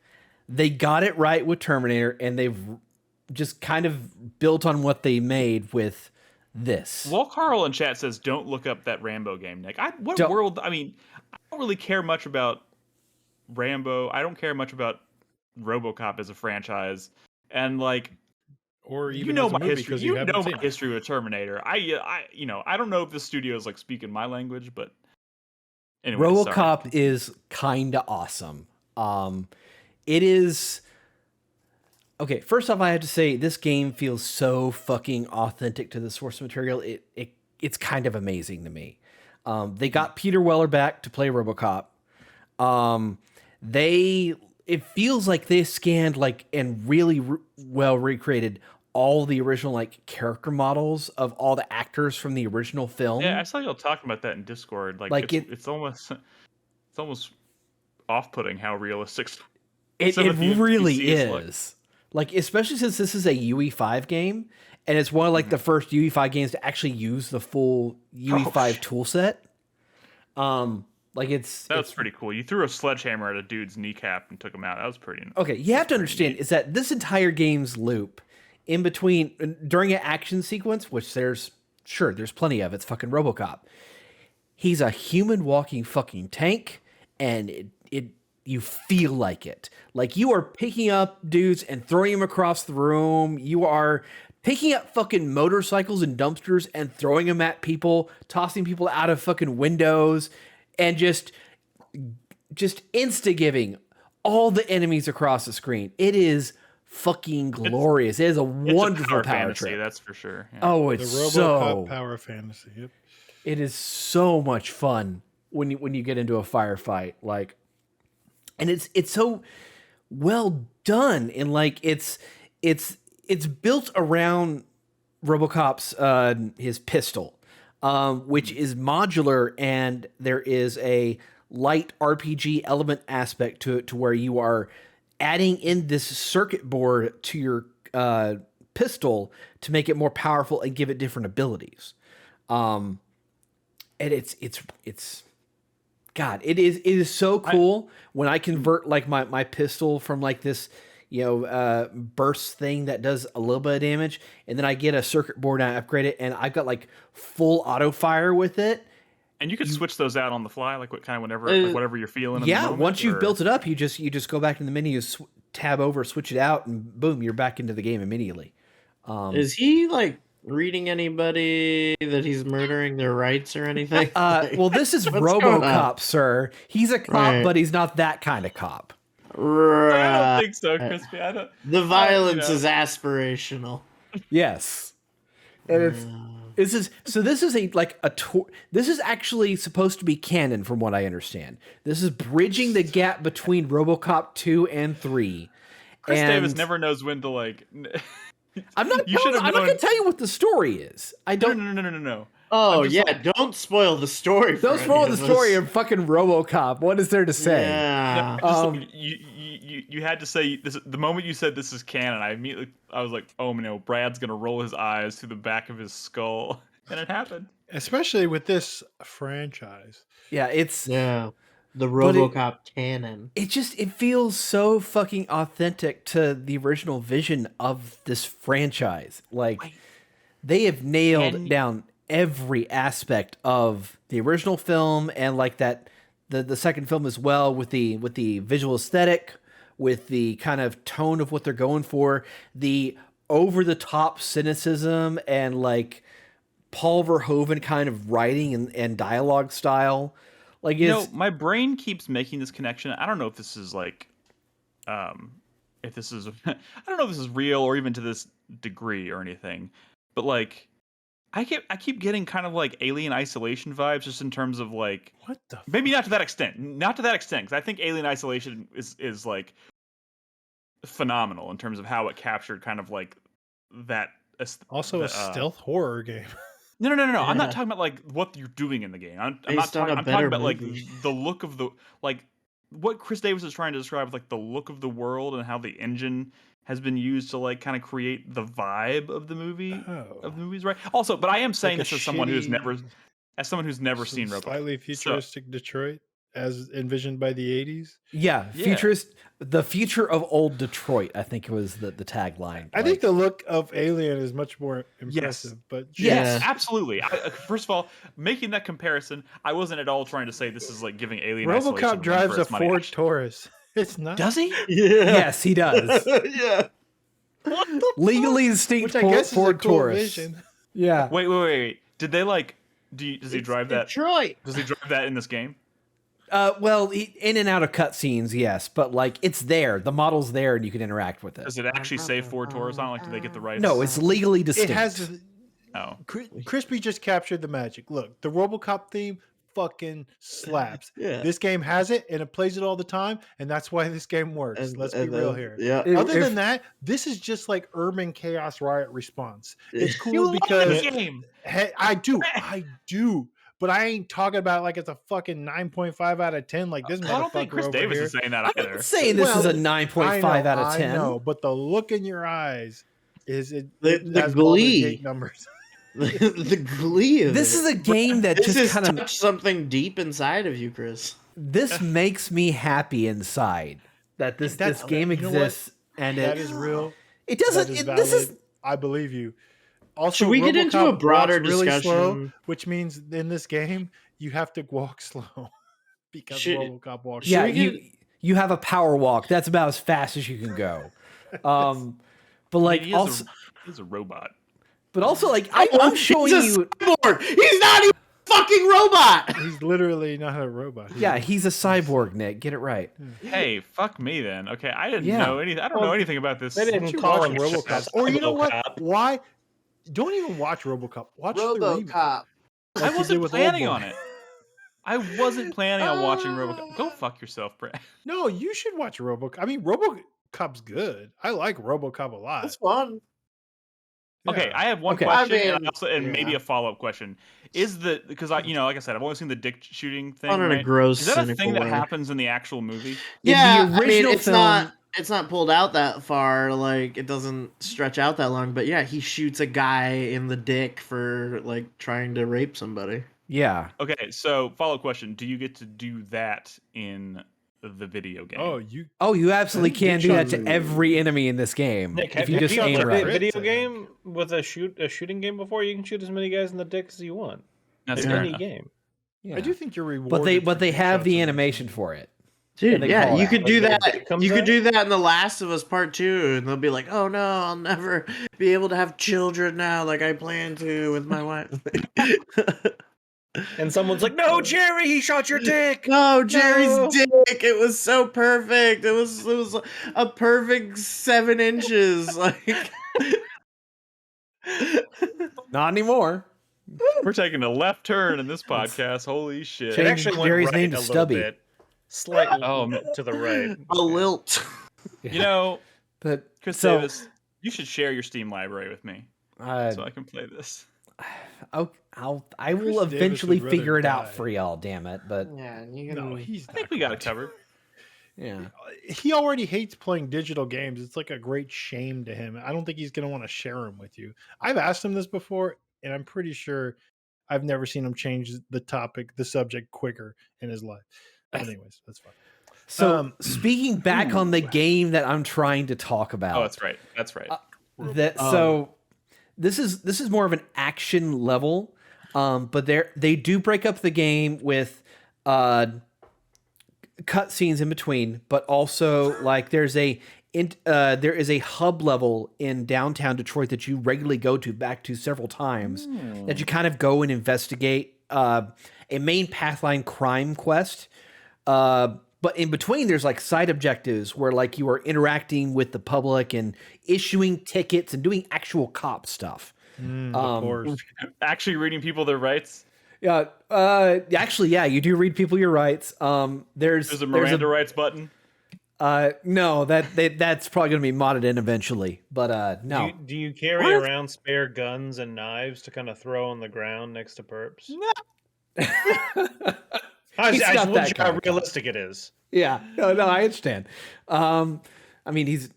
They got it right with Terminator, and they've just kind of built on what they made with this. Well, Carl in chat says, "Don't look up that Rambo game, Nick." I don't really care much about Rambo. I don't care much about RoboCop as a franchise, and like, or even my history. My history with Terminator. I don't know if the studio is like speaking my language, but anyway, RoboCop is kind of awesome. It is Okay, first off, I have to say this game feels so fucking authentic to the source material. It's kind of amazing to me. They got Peter Weller back to play RoboCop. It feels like they scanned like and really well recreated all the original like character models of all the actors from the original film. Yeah, I saw y'all talking about that in Discord. Like it's almost off-putting how realistic it really is. Like, especially since this is a UE5 game, and it's one of like the first UE5 games to actually use the full UE5 tool set. That's pretty cool. You threw a sledgehammer at a dude's kneecap and took him out. That was pretty. Okay, you have to understand is that this entire game's loop, in between during an action sequence, which there's plenty of. It's fucking RoboCop. He's a human walking fucking tank, and you feel like it. Like you are picking up dudes and throwing them across the room. You are picking up fucking motorcycles and dumpsters and throwing them at people, tossing people out of fucking windows, and just insta-giving all the enemies across the screen. It is fucking glorious. It is a wonderful power fantasy, trip. that's for sure. Yeah. Oh, it's the RoboCop so power fantasy. Yep. It is so much fun when you get into a firefight, like, and it's so well done, and like it's built around RoboCop's his pistol, which is modular, and there is a light RPG element aspect to it, to where you are adding in this circuit board to your pistol to make it more powerful and give it different abilities. And it's God, it is so cool when I convert like my pistol from like this, burst thing that does a little bit of damage, and then I get a circuit board and I upgrade it, and I've got like full auto fire with it. And you could switch those out on the fly, like whatever you're feeling. Yeah, in the moment, once you've built it up, you just go back in the menu, tab over, switch it out, and boom, you're back into the game immediately. Is he like reading anybody that he's murdering their rights or anything? Well, this is RoboCop, sir. He's a cop, but he's not that kind of cop. Right. I don't think so, Crispy. The violence is aspirational. Yes, and this is actually supposed to be canon, from what I understand. This is bridging the gap between RoboCop 2 and 3. Chris Davis never knows when to like. I'm not going to tell you what the story is. I don't. No. Oh yeah! Don't spoil the story. Don't spoil the story of fucking RoboCop. What is there to say? Yeah. You had to say this the moment you said this is canon. I was like, oh no, Brad's gonna roll his eyes through the back of his skull, and it happened. Especially with this franchise. Yeah, the RoboCop canon. It feels so fucking authentic to the original vision of this franchise. Like they have nailed down every aspect of the original film, and like that the second film as well, with the visual aesthetic, with the kind of tone of what they're going for, the over the top cynicism and like Paul Verhoeven kind of writing and dialogue style. Like, my brain keeps making this connection. I don't know if this is like, I don't know if this is real or even to this degree or anything, but like, I keep getting kind of like Alien Isolation vibes, just in terms of like, what the maybe not to that extent, because I think Alien Isolation is like phenomenal in terms of how it captured kind of like that. Also a stealth horror game. No. Yeah. I'm not talking about like what you're doing in the game. I'm talking about like the look of the, like what Chris Davis is trying to describe, like the look of the world and how the engine has been used to like kind of create the vibe of the movies, right? Also, but I am saying this as someone who's never seen RoboCop. Slightly futuristic Detroit as envisioned by the 80s. Yeah, the future of old Detroit, I think was the tagline. I think the look of Alien is much more impressive, but yes, absolutely. First of all, making that comparison, I wasn't at all trying to say this is like giving Alien Isolation. RoboCop drives a Ford Taurus. It's not. Does he? Yeah. Yes, he does. Yeah. Legally distinct Ford Taurus. Vision. Yeah. Wait. Did they like? Does he drive that? Detroit. Does he drive that in this game? Well, in and out of cutscenes, yes, but like it's there. The model's there, and you can interact with it. Does it actually say Ford Horizon? Like, do they get the rights? No, it's legally distinct. It has. Oh, Crispy just captured the magic. Look, the RoboCop theme fucking slaps. Yeah. This game has it, and it plays it all the time, and that's why this game works. Let's be real here. Yeah. Other than that, this is just like Urban Chaos Riot Response. It's cool you because love this game. Hey, I do. But I ain't talking about like it's a fucking 9.5 out of 10 like this motherfucker. I don't think Chris over Davis here. is saying that either. I'm saying this is a 9.5 out of 10. I know, but the look in your eyes is it The glee. numbers. The glee of This it. is a game that This just has kind of touched something deep inside of you, Chris. this makes me happy inside that this game you know what? exists and That is real. it doesn't. That is This is valid. I believe you. Also, Should we get into a RoboCop broader walks really slow, discussion? which means in this game you have to walk slow because Should- RoboCop walks. yeah. we get- You have a power walk. That's about as fast as you can go. But like He also, is a robot. but also like I'm showing He's a you. cyborg. He's not even a fucking robot. He's literally not a robot. Yeah, he's a cyborg, Nick. Get it right. Hey, fuck me then. Okay, I didn't Yeah. know anything. I don't know anything about this. They Why don't didn't you call watch him RoboCop? Or you know what? RoboCop. Why? Don't even watch RoboCop. Watch the remake. RoboCop. like I you did wasn't with planning Oldboy. on it. I wasn't planning on watching RoboCop. Go fuck yourself, Brad. No, you should watch RoboCop. I mean, RoboCop's good. I like RoboCop a lot. That's fun. Okay, Yeah. I have one Okay. question I mean, and maybe yeah. a follow up question. Is the because like I said, I've only seen the dick shooting thing. Fun in a Right? gross, Is that a cynical thing that way. happens in the actual movie? Yeah, the I mean, original it's film- not pulled out that far. Like, it doesn't stretch out that long. But yeah, he shoots a guy in the dick for like trying to rape somebody. Yeah. Okay, so follow up question: do you get to do that in the video game? Oh, you absolutely can do that to Dick every enemy in this game Nick, if you have just you aim played right. a video game with a shooting game before? You can shoot as many guys in the dick as you want. that's In fair any enough. game. Yeah. I do think you're rewarded. But they for have shots the in this animation game. for it. Dude, they yeah, call you it could out. do Like, that. it comes You could out? do that in The Last of Us Part 2, and they'll be like, "Oh no, I'll never be able to have children now, like I plan to with my wife." And someone's like, "No, Jerry, he shot your dick." No, Jerry's No. dick. It was so perfect. It was a perfect 7 inches. Like, Not anymore. We're taking a left turn in this podcast. Holy shit! It Change actually went Jerry's right name a to little Stubby. bit, slightly Oh, to the right. a lilt. You know, But Chris so Davis, you should share your Steam library with me so I can play this. I will Chris Davis eventually would rather figure it out die. for y'all. Damn it! But Yeah, you No, he's. I think we got it covered. yeah, He already hates playing digital games. It's like a great shame to him. I don't think he's going to want to share them with you. I've asked him this before, and I'm pretty sure I've never seen him change the subject quicker in his life. But anyways, that's fine. So speaking back on the game that I'm trying to talk about. Oh, that's right. That's right. So this is more of an action level, but they do break up the game with cutscenes in between, but also like there is a hub level in downtown Detroit that you regularly go back to several times that you kind of go and investigate a main pathline crime quest. But in between, there's like side objectives where like you are interacting with the public and issuing tickets and doing actual cop stuff. Of course. Actually, reading people their rights. Yeah. Actually, yeah, you do read people your rights. There's a Miranda rights button. No, that's probably going to be modded in eventually. But no. Do you carry around spare guns and knives to kind of throw on the ground next to perps? He's I not just that how kind of realistic it is. Yeah. No, I understand. I mean, he's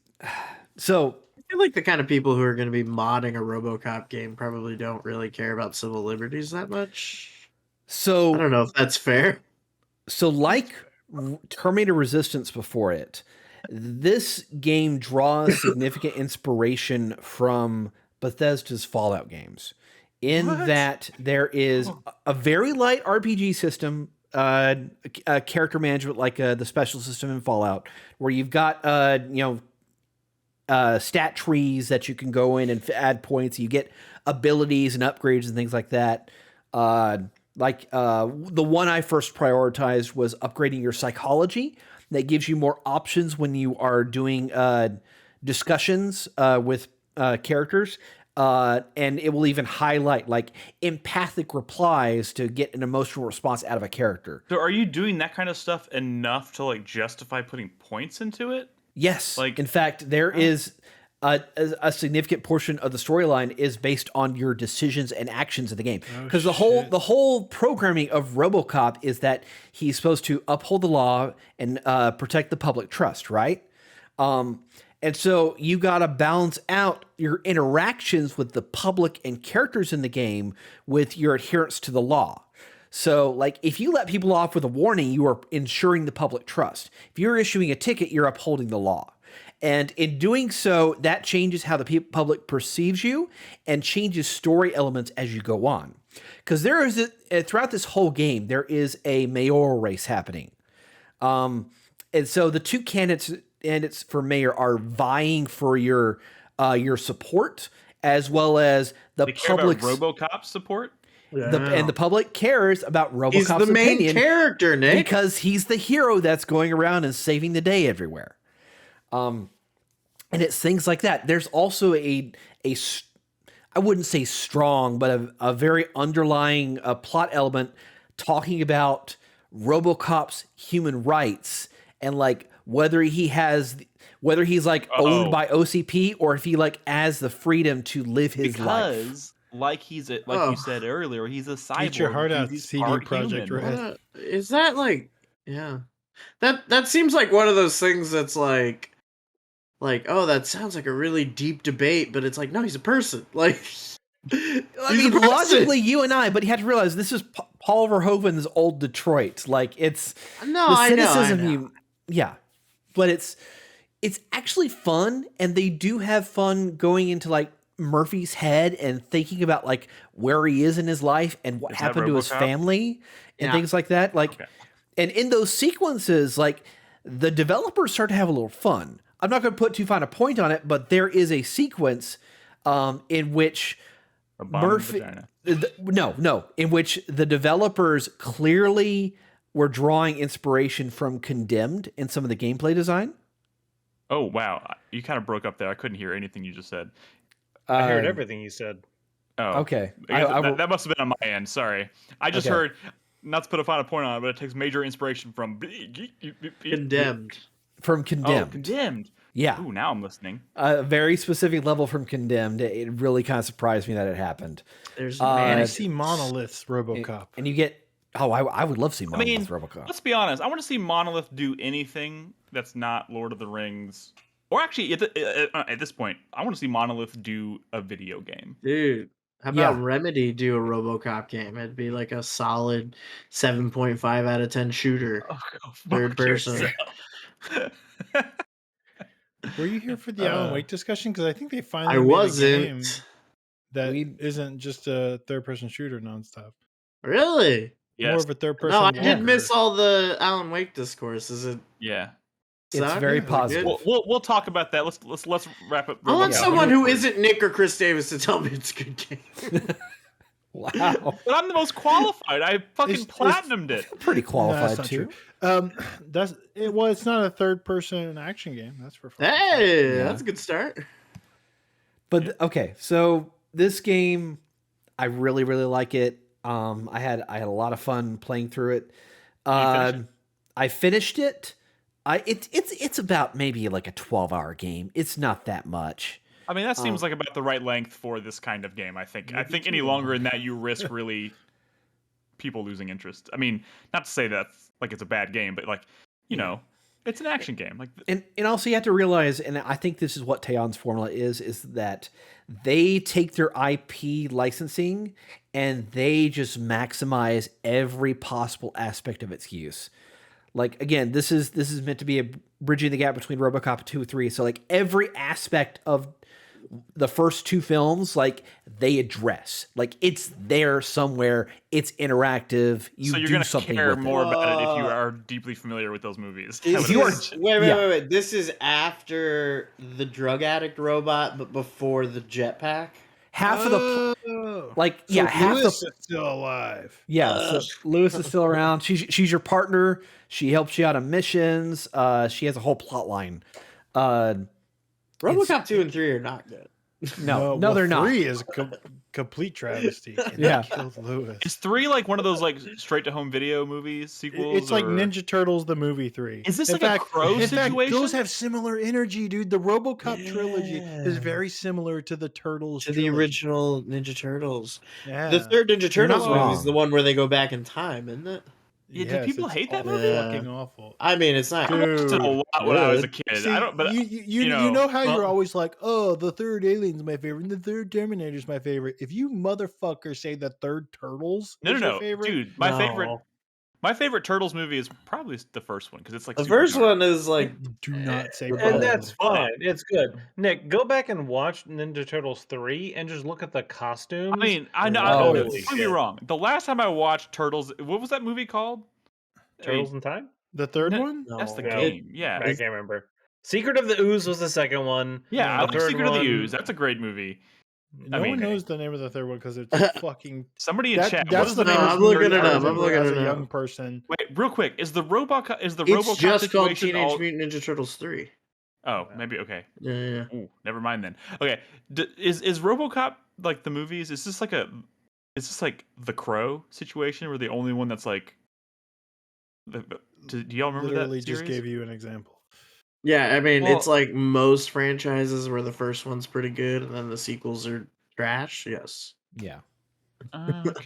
so. I feel like the kind of people who are going to be modding a RoboCop game probably don't really care about civil liberties that much. So I don't know if that's fair. So, like Terminator Resistance before it, this game draws significant inspiration from Bethesda's Fallout games, in that there is a very light RPG system, character management like the special system in Fallout, where you've got stat trees that you can go in and add points. You get abilities and upgrades and things like that. Like the one I first prioritized was upgrading your psychology. That gives you more options when you are doing discussions with characters. And it will even highlight like empathic replies to get an emotional response out of a character. So are you doing that kind of stuff enough to like justify putting points into it? Yes. Like, in fact, there is a significant portion of the storyline is based on your decisions and actions in the game. Because the whole programming of RoboCop is that he's supposed to uphold the law and protect the public trust, right? And so you got to balance out your interactions with the public and characters in the game with your adherence to the law. So, like, if you let people off with a warning, you are ensuring the public trust. If you're issuing a ticket, you're upholding the law. And in doing so, that changes how the public perceives you and changes story elements as you go on. Because there is, throughout this whole game, there is a mayoral race happening. And so the two candidates for mayor are vying for your support, as well as the public's RoboCop support. And the public cares about RoboCop's He's the main opinion character, Nick, because he's the hero that's going around and saving the day everywhere. And it's things like that. There's also I wouldn't say strong, but a very underlying plot element talking about RoboCop's human rights and like whether he's like owned by OCP or if he like has the freedom to live his life. Like you said earlier, he's a cyborg. Get your heart out, CD Projekt Red. Is that like, yeah, that seems like one of those things that's like, oh, that sounds like a really deep debate, but it's like, no, he's a person. Like, I mean, logically, you and I, but you have to realize this is Paul Verhoeven's old Detroit. Like, it's the cynicism. Yeah, but it's actually fun, and they do have fun going into like Murphy's head and thinking about like where he is in his life and what happened to his family and things like that. Like, and in those sequences, like the developers start to have a little fun. I'm not going to put too fine a point on it, but there is a sequence in which Murphy, in which the developers clearly were drawing inspiration from Condemned in some of the gameplay design. Oh, wow. You kind of broke up there. I couldn't hear anything you just said. I heard everything you said. Oh, okay. That must have been on my end. Sorry. I just heard, not to put a final point on it, but it takes major inspiration from Condemned. From Condemned. Oh, Condemned. Yeah. Ooh, now I'm listening. A very specific level from Condemned. It really kind of surprised me that it happened. There's fantasy monoliths, RoboCop. And you get... Oh, I would love to see Monolith RoboCop. Let's be honest. I want to see Monolith do anything that's not Lord of the Rings. Or actually, at this point, I want to see Monolith do a video game. Dude, how about Remedy do a RoboCop game? It'd be like a solid 7.5 out of 10 shooter. Third person. Were you here for the Alan Wake discussion? Because I think they finally made a game that isn't just a third-person shooter nonstop. Really? Yes. More of a third-person. No, I did miss all the Alan Wake discourse. Is it? Yeah. It's very positive. We'll talk about that. Let's wrap up. I want someone who isn't Nick or Chris Davis to tell me it's a good game. Wow. But I'm the most qualified. I fucking platinumed it. Pretty qualified too. It's not a third-person action game. That's for fun. Hey, that's a good start. But okay, so this game, I really, really like it. I had a lot of fun playing through it. I finished it. It's about maybe like a 12-hour game. It's not that much. I mean, that seems like about the right length for this kind of game, I think. I think any longer than that, you risk really people losing interest. I mean, not to say that like it's a bad game, but like, you know, it's an action game. Like, and also you have to realize, and I think this is what Teon's formula is that they take their IP licensing and they just maximize every possible aspect of its use. Like, again, this is meant to be a bridging the gap between RoboCop 2 and 3. So like every aspect of the first two films, like they address, like it's there somewhere. It's interactive. So you're going to care more about it if you are deeply familiar with those movies. Wait. This is after the drug addict robot, but before the jetpack. Half of the Like, so half Lewis is still alive. Yeah, so Lewis is still around. She's your partner. She helps you out on missions. She has a whole plot line. RoboCop 2 and 3 are not good. No, well, they're not. 3 is complete travesty. And Yeah. they killed Lewis. Is 3 like one of those like straight to home video movies sequels? It's like Ninja Turtles the movie 3. Is this in like fact, a Crow in situation? fact, those have similar energy, dude. The RoboCop trilogy is very similar to the Turtles To trilogy. the original Ninja Turtles. Yeah. The third Ninja Turtles not movie is wrong. the one where they go back in time, isn't it? Yeah, do Yes, people it's hate that awful, movie? Fucking awful. I mean, it's not. I watched it a lot when I was a kid. See, I don't, but you know how you're always like, oh, the third Alien's my favorite, and the third Terminator's my favorite. If you motherfucker say the third Turtles is your favorite, dude, my favorite Turtles movie is probably the first one because it's like The super first dark. one is like. do not say. And that's fine. It's good. Nick, go back and watch Ninja Turtles 3 and just look at the costumes. I mean, I know. Holy Don't get me wrong. The last time I watched Turtles, what was that movie called? Turtles in Time? The third one? That's the No. game. Yeah, I can't remember. Secret of the Ooze was the second one. yeah. I The like third Secret of the one- Ooze. That's a great movie. No one knows the name of the third one because it's fucking. Somebody in chat. What That's is the the name. name? I'm of looking the it third up. one? I'm looking as it a up. young person. Wait, real quick. Is the RoboCop It's situation just called Teenage all... Mutant Ninja Turtles 3. Oh, maybe okay. Yeah. Ooh, never mind then. Okay, is RoboCop like the movies? Is this like the Crow situation where the only one that's like? Do y'all remember Literally that? just gave you an example. Yeah, I mean, Well- it's like most franchises where the first one's pretty good and then the sequels are trash. Yes. Yeah. Okay.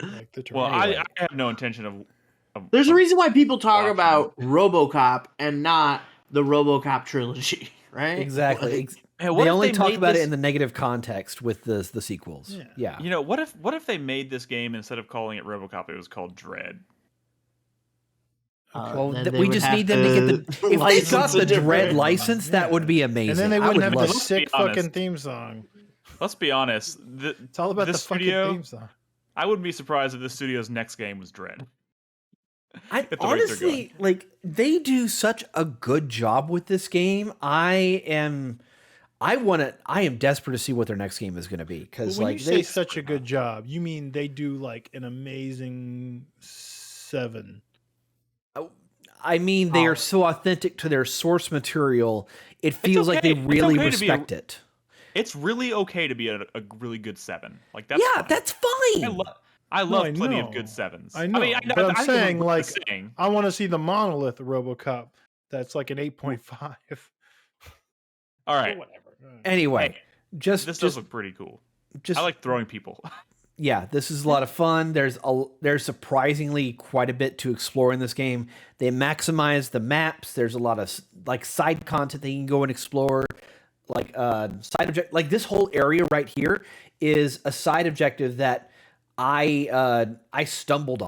Like the Well, Anyway. I have no intention of There's a reason why people talk watching about RoboCop and not the RoboCop trilogy, right? Exactly. Like, Man, what They if only talk made about this- it in the negative context with the sequels. Yeah. Yeah. You know, what if they made this game instead of calling it RoboCop, it was called Dread? Well, then they we would just have need them to get the. If they license got the a different- Dread license, that would be amazing. And then they I wouldn't would have love the it. sick Be honest. fucking theme song. Let's be honest. It's all about the this fucking studio, theme song. I wouldn't be surprised if this studio's next game was Dread. I at the rate they're honestly like they do such a good job with this game. I am desperate to see what their next game is going to be because When like you they say such a good job, you mean they do like an amazing 7. I mean they are so authentic to their source material. It feels like okay. they It's really okay to be a- respect it. It's really okay to be a really good 7. Like that's Yeah, fine. that's fine. I love I plenty of know. good 7s. I know, mean, but I'm I think saying what like I'm saying. I want to see the monolith RoboCop. That's like an 8.5. All right, Anyway, Hey, just this does look pretty cool. just I like throwing people. yeah, this is a lot of fun. There's surprisingly quite a bit to explore in this game. They maximize the maps. There's a lot of like side content that you can go and explore. Like side object, like this whole area right here is a side objective that I stumbled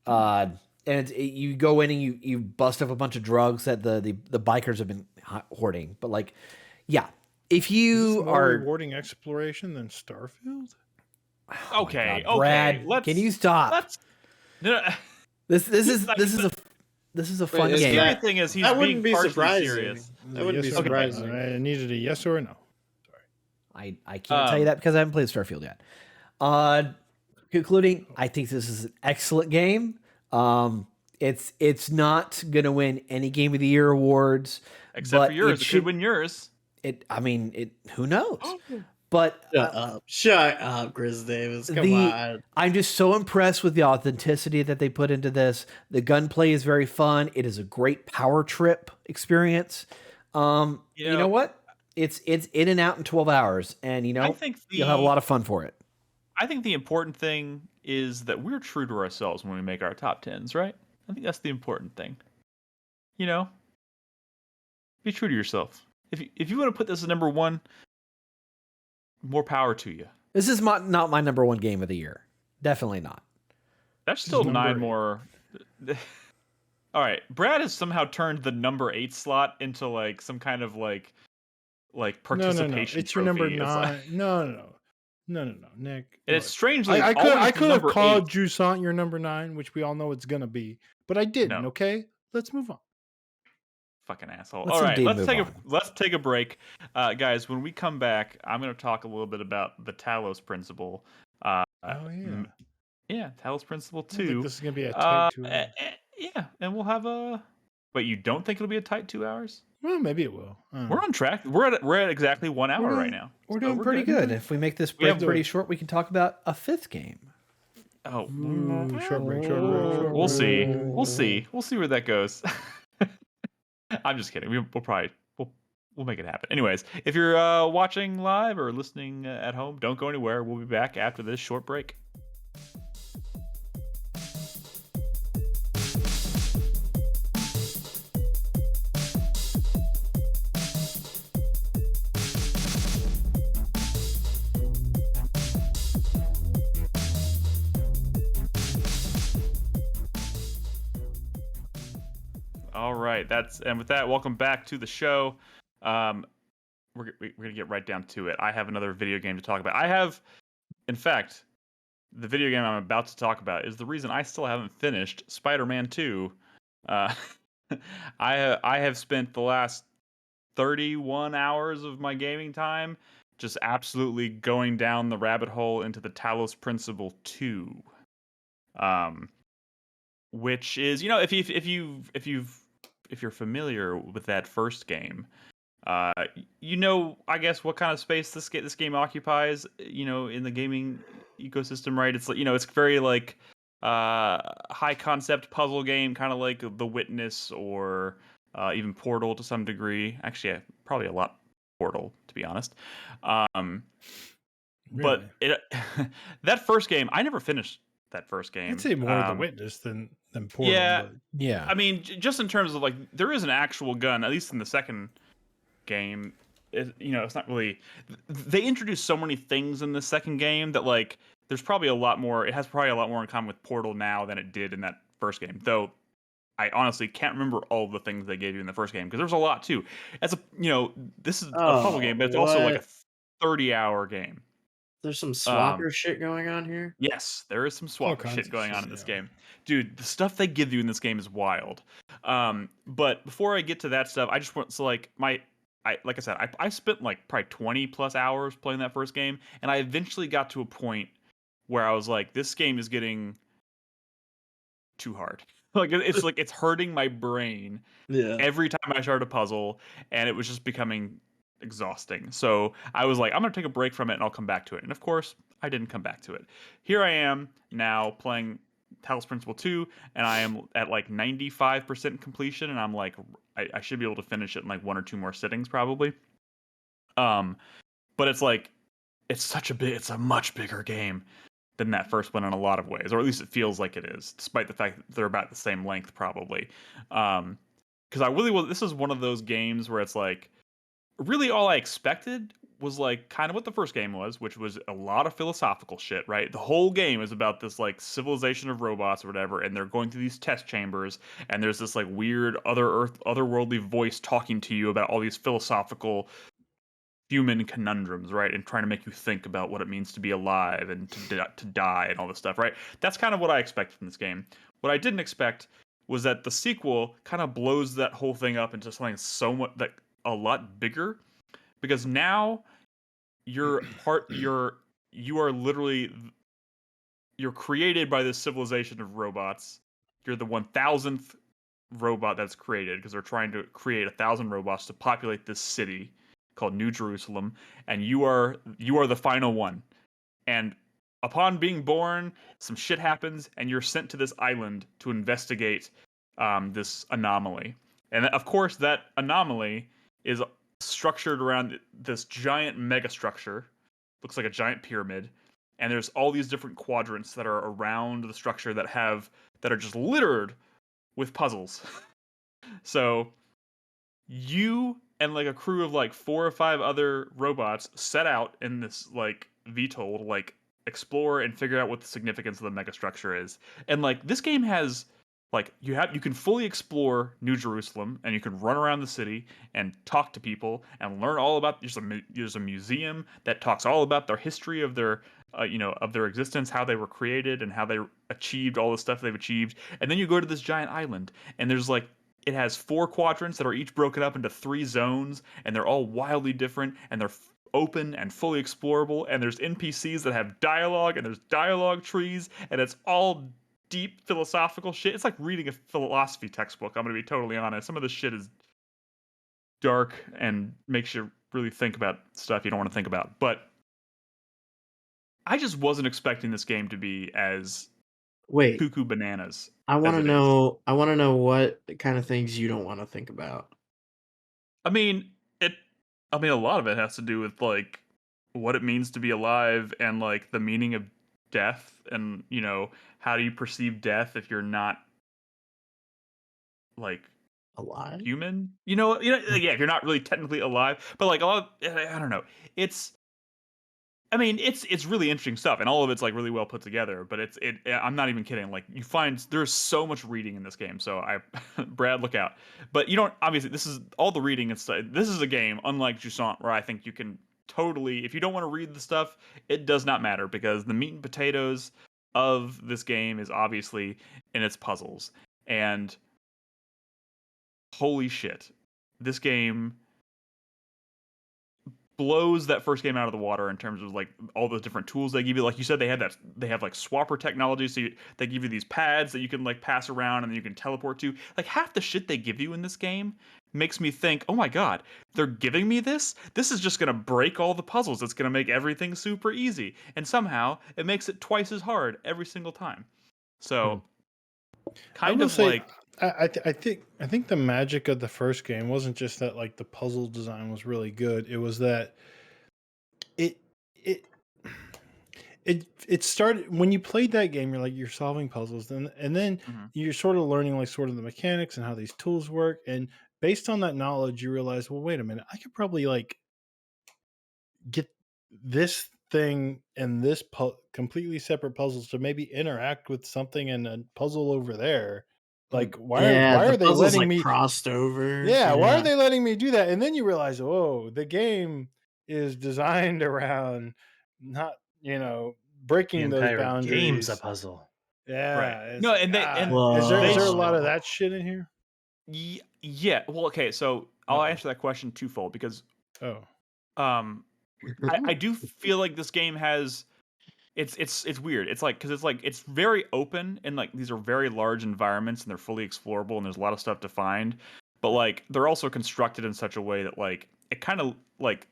on. And you go in and you bust up a bunch of drugs that the bikers have been hoarding. But like, yeah, if you more are rewarding exploration than Starfield. Okay, God, Brad, let's, can you stop? Let's, no, This is a fun is game. The thing is, he's that being wouldn't be partially surprising. serious. That wouldn't be Yes or no? surprising. I needed a yes or a no. I can't tell you that because I haven't played Starfield yet. Concluding, I think this is an excellent game. It's not gonna win any Game of the Year awards, Except but for yours, it should could win yours. Who knows? But Shut up, Chris Davis. Come on. I'm just so impressed with the authenticity that they put into this. The gunplay is very fun. It is a great power trip experience. You know what? It's in and out in 12 hours, and I think you'll have a lot of fun for it. I think the important thing is that we're true to ourselves when we make our top 10s, right? I think that's the important thing. You know, be true to yourself. If you want to put this as number 1, more power to you. This is not my number 1 game of the year. Definitely not. That's still number 9 8. more. All right, Brad has somehow turned the number 8 slot into like some kind of like participation. No. It's your number trophy. It's 9. like- No, Nick. and it's strangely, I always could have number called 8. Jusant your number 9, which we all know it's gonna be, but I didn't. No. Okay, let's move on. Fucking asshole. All right, let's take a break, guys. When we come back, I'm going to talk a little bit about the Talos Principle. Yeah, Talos Principle II. Like this is going to be a tight 2 hours. Yeah, and we'll have a. Wait, you don't think it'll be a tight 2 hours? Well, maybe it will. We're on track. We're at exactly 1 hour right now. We're doing pretty good. If we make this break pretty short, we can talk about a 5th game. Oh, short break. We'll see where that goes. I'm just kidding. We'll make it happen. Anyways, if you're watching live or listening at home, don't go anywhere. We'll be back after this short break. All right, and with that, welcome back to the show. We're gonna get right down to it. I have another video game to talk about. In fact, the video game I'm about to talk about is the reason I still haven't finished Spider-Man 2. I have spent the last 31 hours of my gaming time just absolutely going down the rabbit hole into the Talos Principle II. Which is, if you're familiar with that first game, I guess what kind of space this game occupies, in the gaming ecosystem, right? It's like, it's very like high concept puzzle game, kind of like The Witness or even Portal to some degree. Actually, probably a lot Portal, to be honest. Really? But that first game, I never finished that first game. I'd say more The Witness than Portal. Yeah, but... yeah. I mean, just in terms of like, there is an actual gun, at least in the second game. It's not really. They introduced so many things in the second game that like, there's probably a lot more. It has probably a lot more in common with Portal now than it did in that first game. Though, I honestly can't remember all the things they gave you in the first game because there's a lot too. This is a puzzle game, but it's also like a 30-hour game. There's some swapper shit going on here. Yes, there is some swapper shit going on in this game. Dude, the stuff they give you in this game is wild. But before I get to that stuff, I just want like I said, I spent like probably 20 plus hours playing that first game, and I eventually got to a point where I was like, this game is getting too hard. Like it's hurting my brain every time I start a puzzle, and it was just becoming exhausting. So I was like, I'm gonna take a break from it and I'll come back to it. And of course, I didn't come back to it. Here I am now playing Talos Principle 2, and I am at like 95% completion, and I'm like, I should be able to finish it in like 1 or 2 more sittings probably. But it's like, it's a much bigger game than that first one in a lot of ways, or at least it feels like it is, despite the fact that they're about the same length probably. Because this is one of those games where it's like, really all I expected was like kind of what the first game was, which was a lot of philosophical shit, right? The whole game is about this like civilization of robots or whatever, and they're going through these test chambers, and there's this like weird otherworldly voice talking to you about all these philosophical human conundrums, right? And trying to make you think about what it means to be alive and to die and all this stuff, right? That's kind of what I expected from this game. What I didn't expect was that the sequel kind of blows that whole thing up into something a lot bigger, because now you're created by this civilization of robots. You're the 1000th robot that's created, because they're trying to create 1,000 robots to populate this city called New Jerusalem, and you are the final one. And upon being born, some shit happens, and you're sent to this island to investigate this anomaly. And of course, that anomaly is structured around this giant megastructure. Looks like a giant pyramid. And there's all these different quadrants that are around the structure that are just littered with puzzles. So you and like a crew of like 4 or 5 other robots set out in this like VTOL to like explore and figure out what the significance of the megastructure is. And like, this game has like, you can fully explore New Jerusalem, and you can run around the city and talk to people and learn all about. There's a museum that talks all about their history of their of their existence, how they were created, and how they achieved all the stuff they've achieved. And then you go to this giant island, and there's like it has 4 quadrants that are each broken up into 3 zones, and they're all wildly different, and they're open and fully explorable, and there's NPCs that have dialogue, and there's dialogue trees, and it's all deep philosophical shit. It's like reading a philosophy textbook. I'm going to be totally honest. Some of this shit is dark and makes you really think about stuff you don't want to think about. But I just wasn't expecting this game to be as cuckoo bananas. I want to know. I want to know what kind of things you don't want to think about. I mean, a lot of it has to do with like what it means to be alive and like the meaning of death, and you know, how do you perceive death if you're not like alive, human? You know, yeah, if you're not really technically alive, but like a lot of, I don't know. It's really interesting stuff, and all of it's like really well put together. But I'm not even kidding. Like you find there's so much reading in this game. So Brad, look out. But you don't obviously. This is all the reading and stuff. This is a game unlike Jusant, where I think you can totally, if you don't want to read the stuff, it does not matter, because the meat and potatoes of this game is obviously in its puzzles. And holy shit, this game blows that first game out of the water in terms of like all the different tools they give you. Like you said, they have like swapper technology, so they give you these pads that you can like pass around and then you can teleport to. Like half the shit they give you in this game makes me think, oh my god, they're giving me this? This is just gonna break all the puzzles. It's gonna make everything super easy, and somehow it makes it twice as hard every single time. So kind of like I think the magic of the first game wasn't just that like the puzzle design was really good. It was that it started when you played that game. You're solving puzzles, and then you're sort of learning like sort of the mechanics and how these tools work. And based on that knowledge, you realize, well, wait a minute, I could probably like get this thing and this completely separate puzzles to maybe interact with something in a puzzle over there. Like why are they letting me crossed over? Yeah, why are they letting me do that? And then you realize, oh, the game is designed around not, breaking those boundaries. Game's a puzzle. Yeah. Right. No, and is there a lot of that shit in here? Yeah. Well, okay, so I'll answer that question twofold, because I do feel like this game has it's weird. It's like, because it's very open, and like these are very large environments and they're fully explorable and there's a lot of stuff to find, but like they're also constructed in such a way that like it kind of like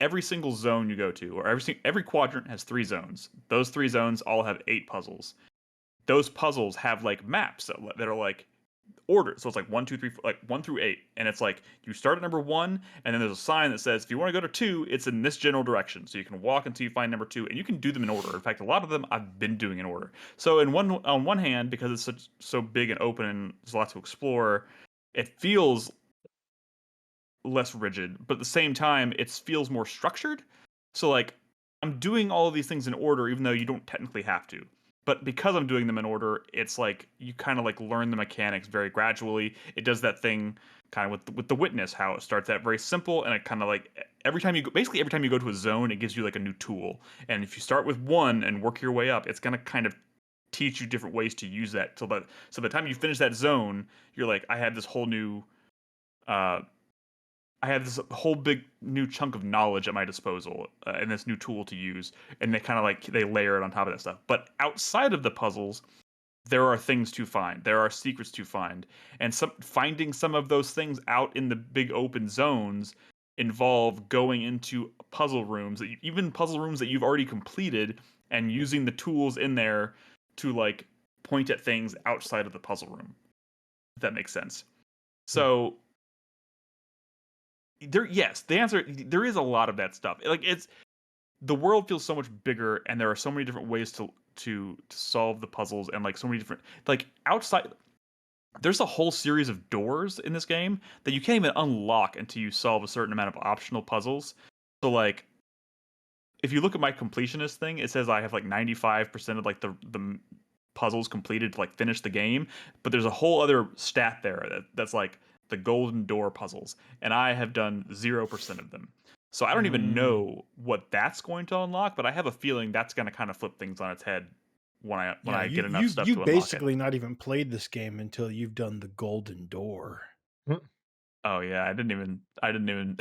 every single zone you go to, or every quadrant has 3 zones. Those 3 zones all have 8 puzzles. Those puzzles have like maps that are like ordered. So it's like 1, 2, 3, like 1 through 8, and it's like you start at number 1, and then there's a sign that says if you want to go to 2, it's in this general direction. So you can walk until you find number 2, and you can do them in order. In fact, a lot of them I've been doing in order. So on one hand, because it's so big and open and there's a lot to explore, it feels less rigid, but at the same time it feels more structured. So like I'm doing all of these things in order, even though you don't technically have to. But because I'm doing them in order, it's like you kind of like learn the mechanics very gradually. It does that thing kind of with the witness, how it starts out very simple, and it kind of like every time you go to a zone, it gives you like a new tool. And if you start with 1 and work your way up, it's gonna kind of teach you different ways to use that. So by the time you finish that zone, you're like, I have this whole new I have this whole big new chunk of knowledge at my disposal, and this new tool to use, and they layer it on top of that stuff. But outside of the puzzles, there are things to find. There are secrets to find, and finding some of those things out in the big open zones involve going into puzzle rooms that you've already completed, and using the tools in there to like point at things outside of the puzzle room. If that makes sense. So. There is a lot of that stuff. Like the world feels so much bigger, and there are so many different ways to solve the puzzles, and like so many different like outside. There's a whole series of doors in this game that you can't even unlock until you solve a certain amount of optional puzzles. So like, if you look at my completionist thing, it says I have like 95% of like the puzzles completed to like finish the game, but there's a whole other stat there that's like the golden door puzzles, and I have done 0% of them. So I don't even know what that's going to unlock, but I have a feeling that's going to kind of flip things on its head when I get enough stuff you to unlock basically not even played this game until you've done the golden door. Oh yeah, I didn't even.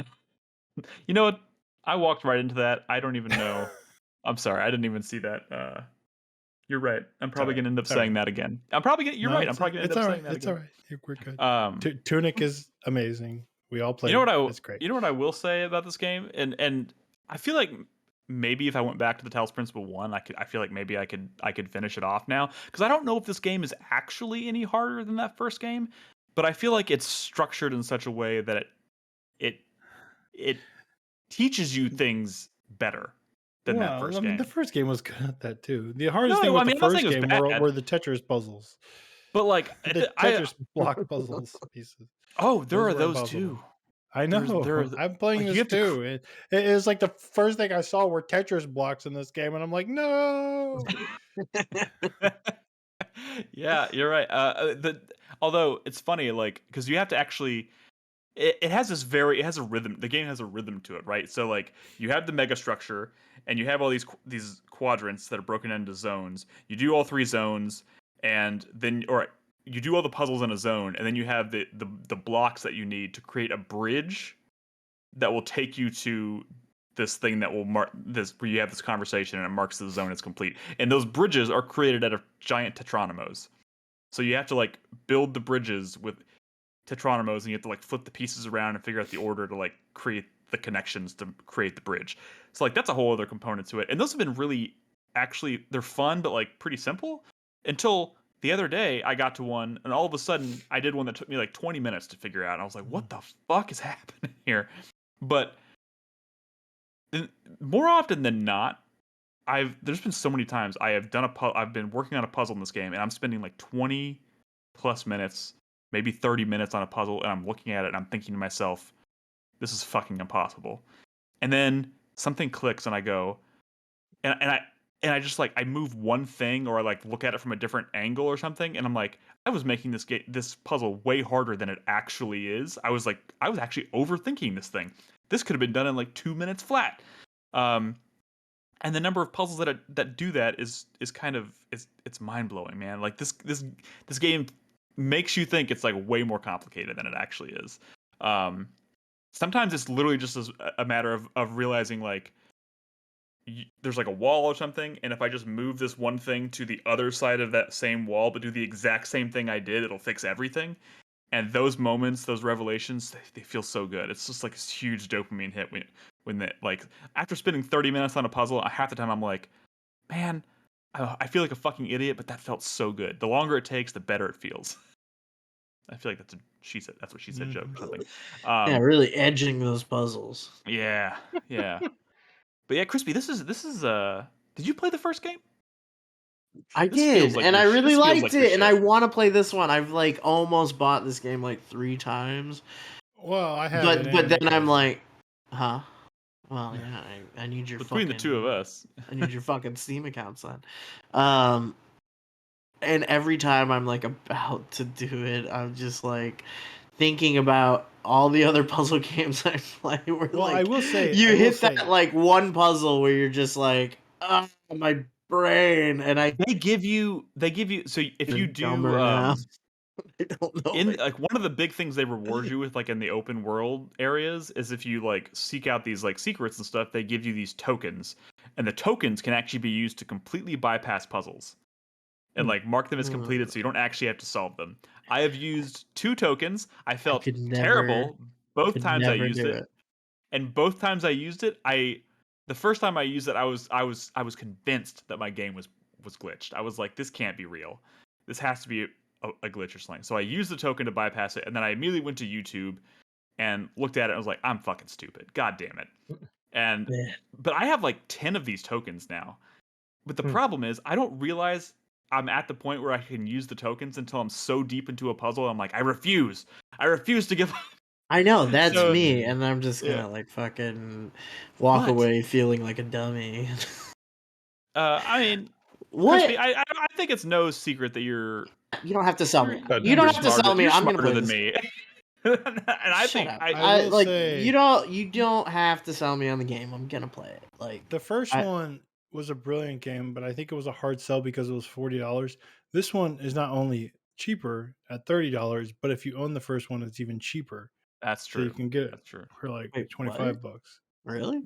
You know what? I walked right into that. I don't even know. I'm sorry, I didn't even see that. You're right. I'm probably gonna end up saying that again. I'm probably gonna. You're right. I'm probably gonna end up saying that again. It's all right. We're good. Tunic is amazing. We all play. It's great. You know what I will say about this game, and I feel like maybe if I went back to the Talos Principle 1, I feel like maybe I could finish it off now, because I don't know if this game is actually any harder than that first game, but I feel like it's structured in such a way that it teaches you things better than that first game. The first game was good at that too. The hardest thing with the first game were the Tetris puzzles. But like the Tetris block puzzles pieces. Oh, there are those too. I know. I'm playing this too. It is like the first thing I saw were Tetris blocks in this game, and I'm like, no. Yeah, you're right. Although it's funny, like, because you have to actually. It has a rhythm. The game has a rhythm to it, right? So like you have the mega structure, and you have all these quadrants that are broken into zones. You do all 3 zones, and then you do all the puzzles in a zone, and then you have the blocks that you need to create a bridge that will take you to this thing that will mark this, where you have this conversation and it marks the zone as complete. And those bridges are created out of giant tetranamos. So you have to like build the bridges with tetranamos, and you have to like flip the pieces around and figure out the order to like create the connections to create the bridge. So like that's a whole other component to it. And those have been really, actually, they're fun, but like pretty simple, until the other day I got to one, and all of a sudden I did one that took me like 20 minutes to figure out. And I was like, what the fuck is happening here? But more often than not, there's been so many times I've been working on a puzzle in this game, and I'm spending like 20 plus minutes, maybe 30 minutes on a puzzle, and I'm looking at it and I'm thinking to myself, this is fucking impossible. And then something clicks and I go, and I just like, I move one thing, or I like look at it from a different angle or something, and I'm like, I was making this puzzle way harder than it actually is. I was actually overthinking this thing. This could have been done in like 2 minutes flat. And the number of puzzles that do that is kind of, it's mind blowing, man. Like this game makes you think it's like way more complicated than it actually is. Sometimes it's literally just a matter of realizing like there's like a wall or something, and if I just move this one thing to the other side of that same wall but do the exact same thing I did, it'll fix everything. And those moments, those revelations, they feel so good. It's just like this huge dopamine hit when that, like, after spending 30 minutes on a puzzle, half the time I'm like, man, I feel like a fucking idiot, but that felt so good. The longer it takes, the better it feels. I feel like that's what she said joke or something. Yeah, really edging those puzzles. Yeah. But yeah, Crispy, this is did you play the first game? I did, and I really liked it, and I want to play this one. I've like almost bought this game like 3 times. Well, I have, but then I'm like, huh? Well, yeah, I need your between the two of us. I need your fucking Steam account, son. And every time I'm like about to do it, I'm just like thinking about all the other puzzle games I play. Where, like, I will say you hit that like one puzzle where you're just like, oh, my brain, and they give you. So if you do, I don't know. Like one of the big things they reward you with, like in the open world areas, is if you like seek out these like secrets and stuff, they give you these tokens, and the tokens can actually be used to completely bypass puzzles and like mark them as completed, so you don't actually have to solve them. I have used 2 tokens. I felt terrible both times I used it. And both times I used it, the first time I used it, I was convinced that my game was glitched. I was like, this can't be real. This has to be a glitch or something. So I used the token to bypass it, and then I immediately went to YouTube and looked at it and was like, I'm fucking stupid. God damn it. But I have like 10 of these tokens now. But the problem is, I don't realize I'm at the point where I can use the tokens until I'm so deep into a puzzle. I'm like, I refuse to give up. I know, that's me, and I'm just gonna like fucking walk away feeling like a dummy. I mean, what? Crispy, I think it's no secret that you don't have to sell me. You don't have to sell me. I'm gonna play than this. me. And I think I will say, you don't have to sell me on the game. I'm gonna play it. Like the first one was a brilliant game, but I think it was a hard sell because it was $40. This one is not only cheaper at $30, but if you own the first one, it's even cheaper. That's So you true. can get it That's true. for like Wait, 25 what? bucks. Really?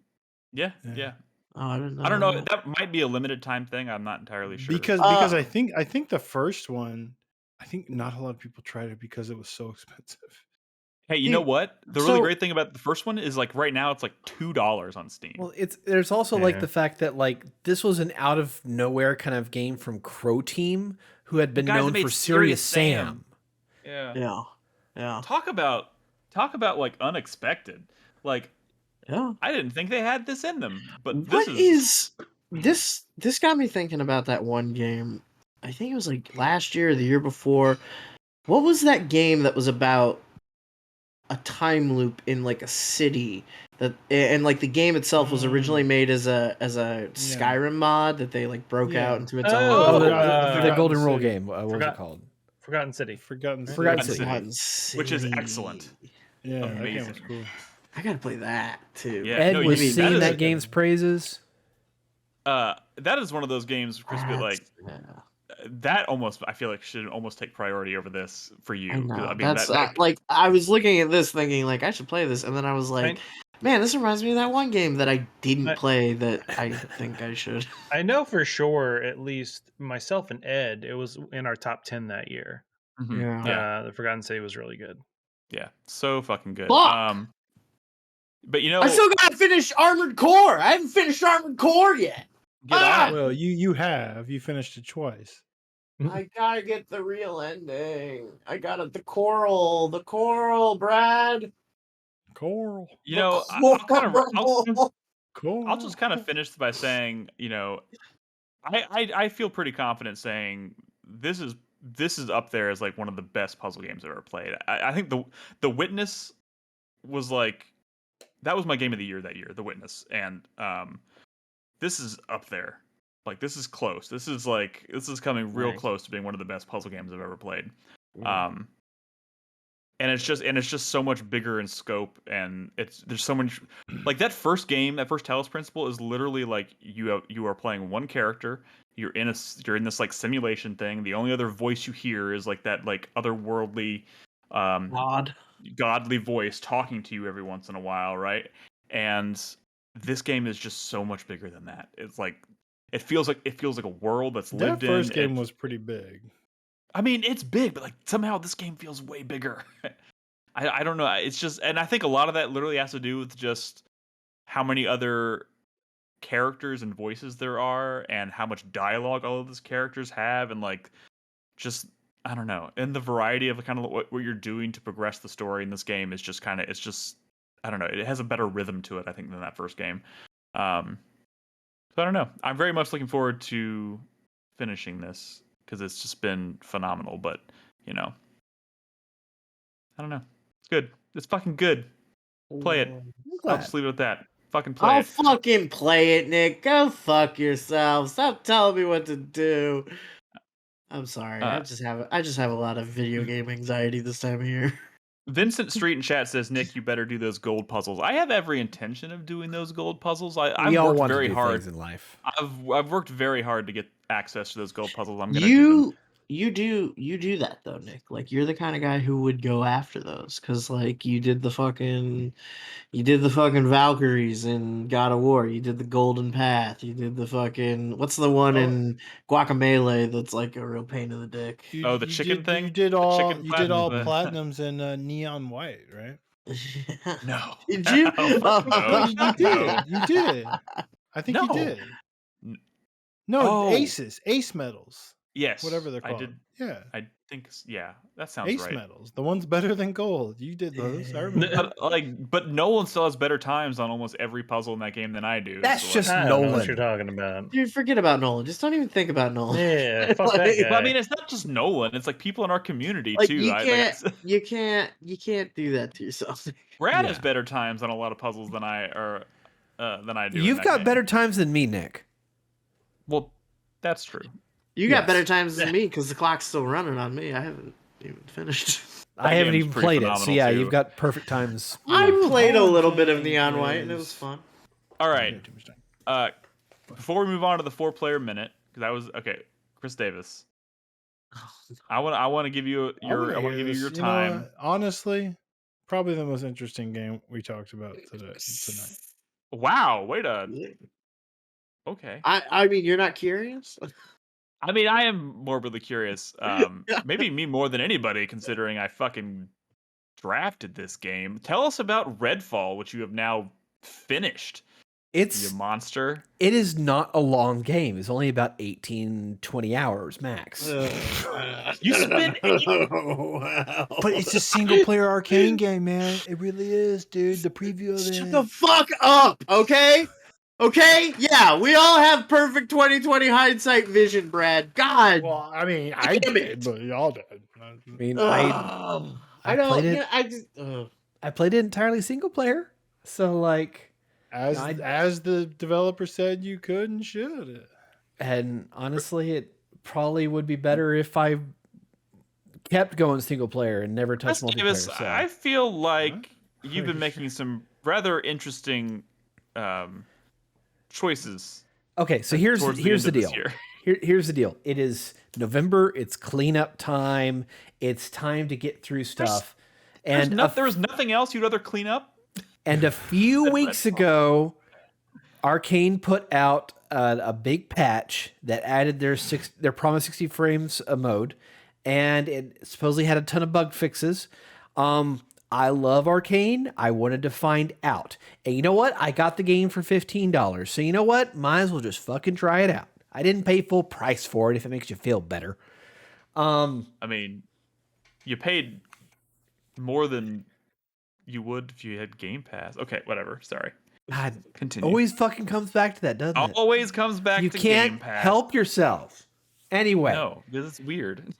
Yeah. Yeah. Oh, I didn't know. I don't know. That might be a limited time thing. I'm not entirely sure. Because I think the first one, I think not a lot of people tried it because it was so expensive. Hey, you know what? The really great thing about the first one is like right now it's like $2 on Steam. Well, there's also like the fact that like this was an out of nowhere kind of game from Crow Team, who had been known for Serious Sam. Yeah. Yeah. Talk about like unexpected. Like, yeah, I didn't think they had this in them, but this got me thinking about that one game. I think it was like last year or the year before. What was that game that was about a time loop in like a city and like the game itself was originally made as a Skyrim mod that they like broke out into its own. The Golden Rule game. What was it called? Forgotten City. Forgotten City, which is excellent. Yeah, amazing. That game was cool. I gotta play that too. Yeah, Ed was singing that game's praises. That is one of those games, Chris. Like that almost, I feel like should almost take priority over this for you. I know. Like I was looking at this thinking like I should play this, and then I was like, man, this reminds me of that one game that I didn't play that I think I should. I know for sure, at least myself and Ed, it was in our top 10 that year. Mm-hmm. Yeah. The Forgotten City was really good. Yeah, so fucking good. Fuck! But you know, I still gotta finish Armored Core. I haven't finished Armored Core yet. Well, you have. You finished it twice. I gotta get the real ending. I got the coral, Brad. Coral. You know, I'll just kind of finish by saying, you know, I feel pretty confident saying this is up there as like one of the best puzzle games I've ever played. I think the Witness was like, that was my game of the year that year, The Witness, and this is up there. Like, this is close. This is coming real close to being one of the best puzzle games I've ever played. And it's just so much bigger in scope, and there's so much, like that first Talos Principle is literally like you are playing one character. You're in this like simulation thing. The only other voice you hear is like that like otherworldly, godly voice talking to you every once in a while, right? And this game is just so much bigger than that. It's like it feels like a world that's lived in. That first game was pretty big. I mean, it's big, but like somehow this game feels way bigger. I don't know. It's just, and I think a lot of that literally has to do with just how many other characters and voices there are, and how much dialogue all of those characters have, and like just, I don't know, and the variety of kind of what you're doing to progress the story in this game is just kind of, it's just, I don't know, it has a better rhythm to it, I think, than that first game. So I don't know. I'm very much looking forward to finishing this because it's just been phenomenal. But you know, I don't know. It's good. It's fucking good. Play it. I'll just leave it at that. Fucking play it. Fucking play it, Nick. Go fuck yourself. Stop telling me what to do. I'm sorry. I just have a lot of video game anxiety this time of year. Vincent Street in chat says, Nick, you better do those gold puzzles. I have every intention of doing those gold puzzles. I've worked very hard in life. I've worked very hard to get access to those gold puzzles. I'm gonna You do that though, Nick. Like you're the kind of guy who would go after those because like you did the fucking Valkyries in God of War. You did the Golden Path. You did the fucking what's the one in Guacamelee that's like a real pain in the dick. The chicken thing. You did all platinums in Neon White, right? No. Did you? You did. You did. I think you did. No, ace medals. Yes, whatever they're called. I did. Yeah, I think. Yeah, that sounds ace right. medals, the ones better than gold. You did those. I remember. But Nolan still has better times on almost every puzzle in that game than I do. That's just I Nolan. don't know what you're talking about. Dude, forget about Nolan. Just don't even think about Nolan. Yeah, fuck that guy. Well, I mean, it's not just Nolan. It's like people in our community like, too. You can't do that to yourself. Brad has better times on a lot of puzzles than I do. You've got better times than me, Nick. Well, that's true. You got better times than me because the clock's still running on me. I haven't even finished. I haven't even played it, so yeah, you've got perfect times. I played a little bit of Neon White and it was fun. All right, before we move on to the 4-player minute, because that was okay. Chris Davis, I want to give you your time. Honestly, probably the most interesting game we talked about tonight. Wow, okay. I mean, you're not curious? I mean, I am morbidly curious. Maybe me more than anybody, considering I fucking drafted this game. Tell us about Redfall, which you have now finished. You monster. It is not a long game. It's only about 18, 20 hours max. You spent wow. But it's a single player arcane game, man. It really is, dude. The preview of it. Shut the fuck up, okay? Okay? Yeah, we all have perfect 2020 hindsight vision, Brad. God. Well, I mean, I did, but y'all did. I mean, I don't. played it. Yeah, I played it entirely single player. So like, as the developer said, you could and should. And honestly, it probably would be better if I kept going single player and never touched multiplayer. Davis, so. I feel like you've been making some rather interesting choices. Okay, so here's the deal. Here's the deal. It is November. It's cleanup time. It's time to get through stuff. There was nothing else you'd rather clean up. And a few weeks ago, Arcane put out a big patch that added their promised 60 frames mode, and it supposedly had a ton of bug fixes. I love Arcane. I wanted to find out. And you know what? I got the game for $15. So you know what? Might as well just fucking try it out. I didn't pay full price for it if it makes you feel better. I mean, you paid more than you would if you had Game Pass. Okay, whatever. Sorry. God, continue. Always fucking comes back to that, doesn't it? Always comes back to Game Pass. You can't help yourself. Anyway. No, because it's weird.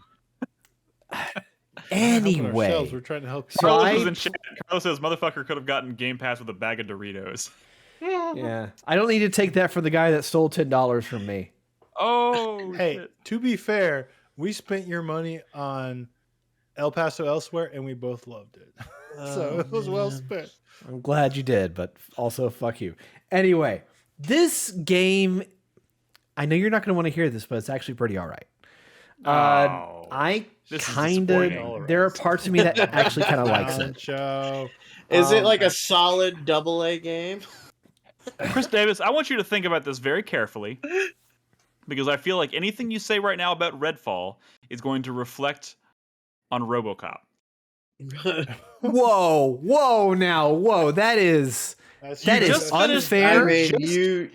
Anyway, we're trying to help. So Carlos was in chat. Carlos says, "Motherfucker could have gotten Game Pass with a bag of Doritos." Yeah, I don't need to take that for the guy that stole $10 from me. Oh, hey, shit. To be fair, we spent your money on El Paso Elsewhere, and we both loved it, so it was well spent. I'm glad you did, but also fuck you. Anyway, this game, I know you're not going to want to hear this, but it's actually pretty all right. There are parts of me that actually kind of likes it. Is it like a solid AA game? Chris Davis, I want you to think about this very carefully, because I feel like anything you say right now about Redfall is going to reflect on RoboCop. Whoa! That is unfair. I mean,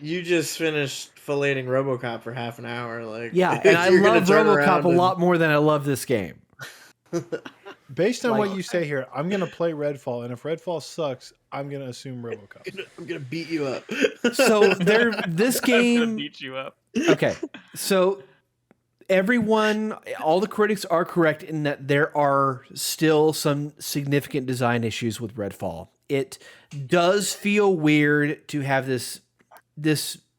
you just finished filleting RoboCop for half an hour, like yeah, and I love RoboCop a lot more than I love this game. Based on what you say here, I'm gonna play Redfall, and if Redfall sucks, I'm gonna assume RoboCop. I'm gonna beat you up. So this game I'm gonna beat you up. Okay, so all the critics are correct in that there are still some significant design issues with Redfall. It does feel weird to have this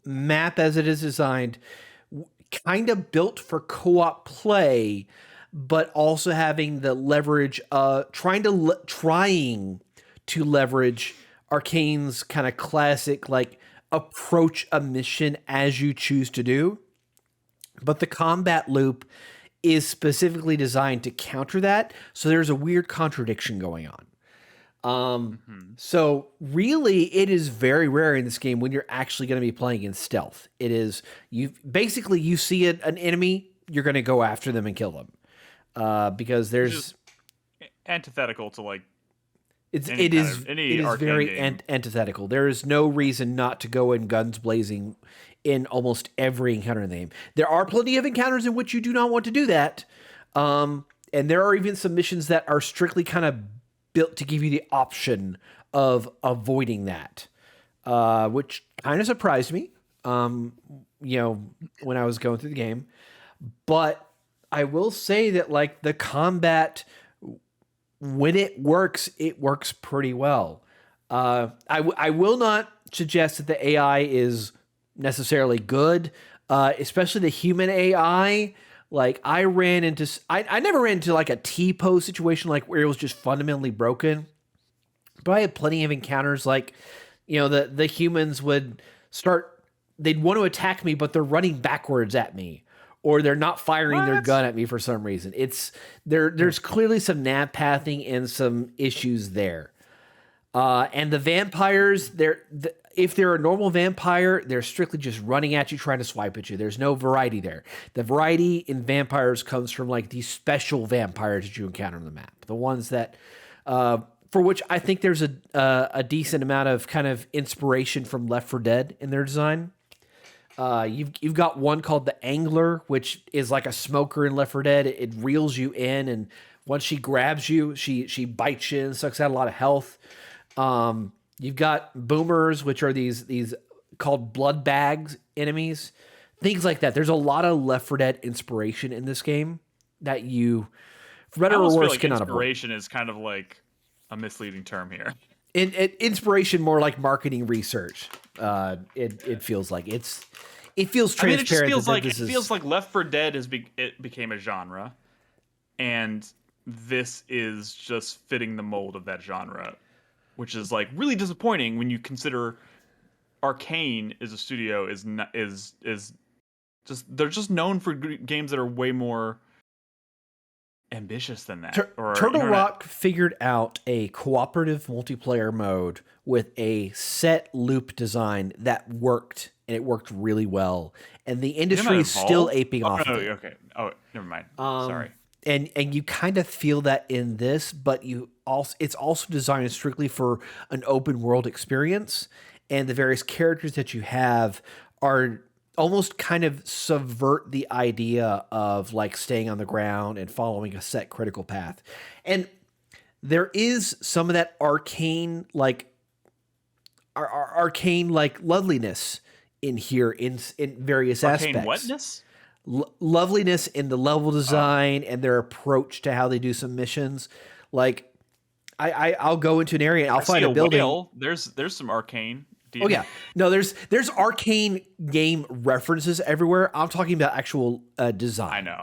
map as it is designed, kind of built for co-op play, but also having the leverage, trying to leverage Arcane's kind of classic, like, approach a mission as you choose to do. But the combat loop is specifically designed to counter that, so there's a weird contradiction going on. So really, it is very rare in this game when you're actually going to be playing in stealth. It is, you see an enemy, you're going to go after them and kill them. Because there's antithetical to like it is very antithetical. There is no reason not to go in guns blazing in almost every encounter in the game. There are plenty of encounters in which you do not want to do that, and there are even some missions that are strictly kind of built to give you the option of avoiding that, which kind of surprised me. When I was going through the game, but I will say that, like, the combat, when it works pretty well. I will not suggest that the AI is necessarily good, especially the human AI. Like, I never ran into like a T-pose situation, like where it was just fundamentally broken. But I had plenty of encounters, like, the humans would start they'd want to attack me, but they're running backwards at me, or they're not firing their gun at me for some reason. There's clearly some nav pathing and some issues there. And the vampires, if they're a normal vampire, they're strictly just running at you, trying to swipe at you. There's no variety there. The variety in vampires comes from like these special vampires that you encounter on the map. The ones that, for which I think there's a decent amount of kind of inspiration from Left 4 Dead in their design. You've got one called the Angler, which is like a smoker in Left 4 Dead. It reels you in, and once she grabs you, she bites you and sucks out a lot of health. You've got boomers, which are these called blood bags enemies, things like that. There's a lot of Left 4 Dead inspiration in this game that you, for better or worse, cannot avoid. Inspiration is kind of like a misleading term here. Inspiration, more like marketing research. It feels like it feels transparent. It feels like Left 4 Dead it became a genre, and this is just fitting the mold of that genre, which is like really disappointing when you consider Arcane as a studio is just they're just known for games that are way more ambitious than that. Turtle Rock figured out a cooperative multiplayer mode with a set loop design that worked, and it worked really well. And the industry is still aping off of it. Okay. Oh, never mind. Sorry. And you kind of feel that in this, but it's also designed strictly for an open world experience, and the various characters that you have are almost kind of subvert the idea of like staying on the ground and following a set critical path. And there is some of that arcane like loveliness in here in various aspects. Arcane whatness? Loveliness in the level design and their approach to how they do some missions. Like I'll go into an area and I'll find a building. Whale. There's some arcane. Oh yeah, no, there's arcane game references everywhere. I'm talking about actual design. I know.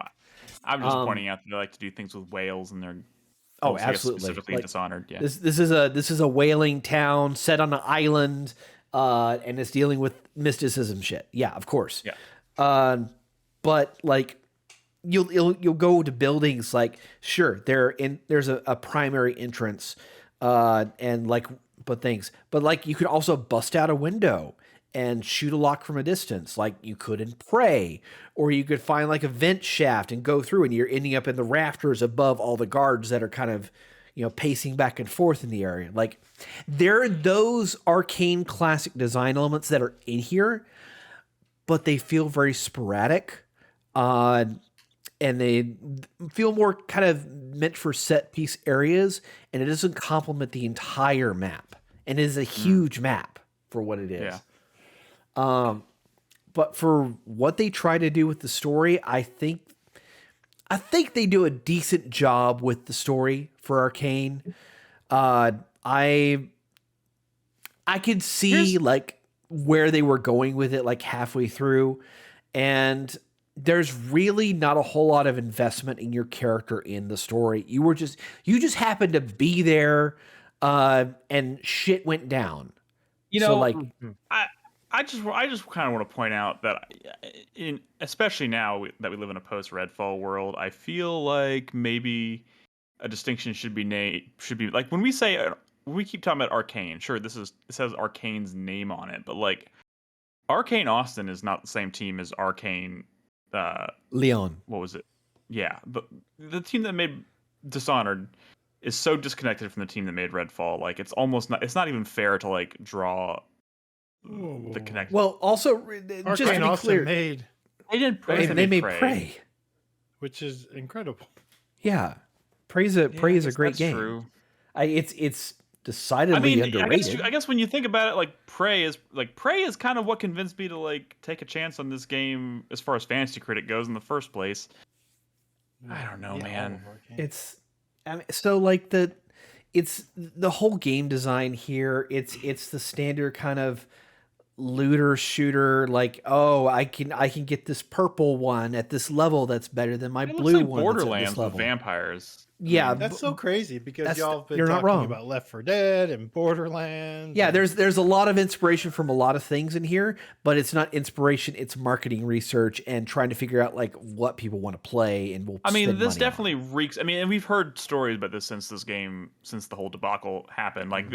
I'm just pointing out that they like to do things with whales, and they're absolutely specifically like, Dishonored. Yeah, this is a whaling town set on an island, and it's dealing with mysticism shit. Yeah, of course. Yeah. But like you'll go to buildings, like sure there's a primary entrance, and like. But like you could also bust out a window and shoot a lock from a distance, like you could in Prey, or you could find like a vent shaft and go through, and you're ending up in the rafters above all the guards that are kind of, pacing back and forth in the area. Like there are those arcane classic design elements that are in here, but they feel very sporadic, and they feel more kind of meant for set piece areas, and it doesn't complement the entire map. And it is a huge map for what it is. Yeah. But for what they try to do with the story, I think they do a decent job with the story for Arcane. I could see like where they were going with it, like halfway through, and there's really not a whole lot of investment in your character in the story. You just happened to be there. And shit went down. I just kind of want to point out that especially now that we live in a post Redfall world, I feel like maybe a distinction should be like when we keep talking about Arcane. Sure, it says Arcane's name on it, but like Arcane Austin is not the same team as Arcane Leon. What was it? Yeah, but the team that made Dishonored is so disconnected from the team that made Redfall. Like it's not even fair to like draw the connection. Well, also just to be clear, they made Prey, which is incredible. Yeah, Prey is a great game. True. It's decidedly underrated. I guess when you think about it, like Prey is kind of what convinced me to like take a chance on this game as far as fantasy critic goes in the first place. I don't know, man. So like it's the whole game design here. It's the standard kind of looter shooter, like, oh, I can get this purple one at this level that's better than my blue one. Borderlands with vampires. Yeah, that's so crazy because y'all have been you're not talking wrong. about Left 4 Dead and Borderlands. Yeah, there's a lot of inspiration from a lot of things in here, but it's not inspiration, it's marketing research and trying to figure out like what people want to play and will. I mean, this definitely reeks. I mean, and we've heard stories about this since the whole debacle happened. Like,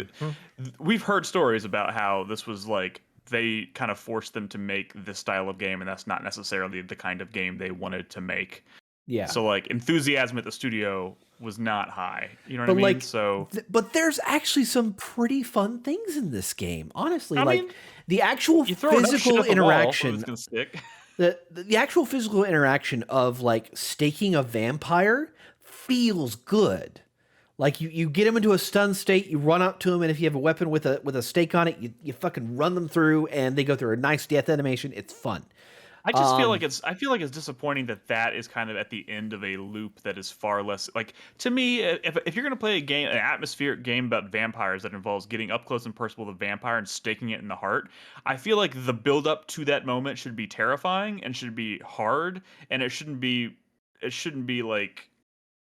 we've heard stories about how this was like they kind of forced them to make this style of game, and that's not necessarily the kind of game they wanted to make. Yeah. So like enthusiasm at the studio was not high. You know what I mean? Like, so but there's actually some pretty fun things in this game. Honestly, I mean, the actual physical interaction. The actual physical interaction of like staking a vampire feels good. Like you get him into a stun state, you run up to him, and if you have a weapon with a stake on it, you fucking run them through, and they go through a nice death animation. It's fun. I just feel like it's disappointing that is kind of at the end of a loop that is far less like, to me, if you're going to play an atmospheric game about vampires that involves getting up close and personal with a vampire and staking it in the heart, I feel like the build up to that moment should be terrifying and should be hard, and it shouldn't be like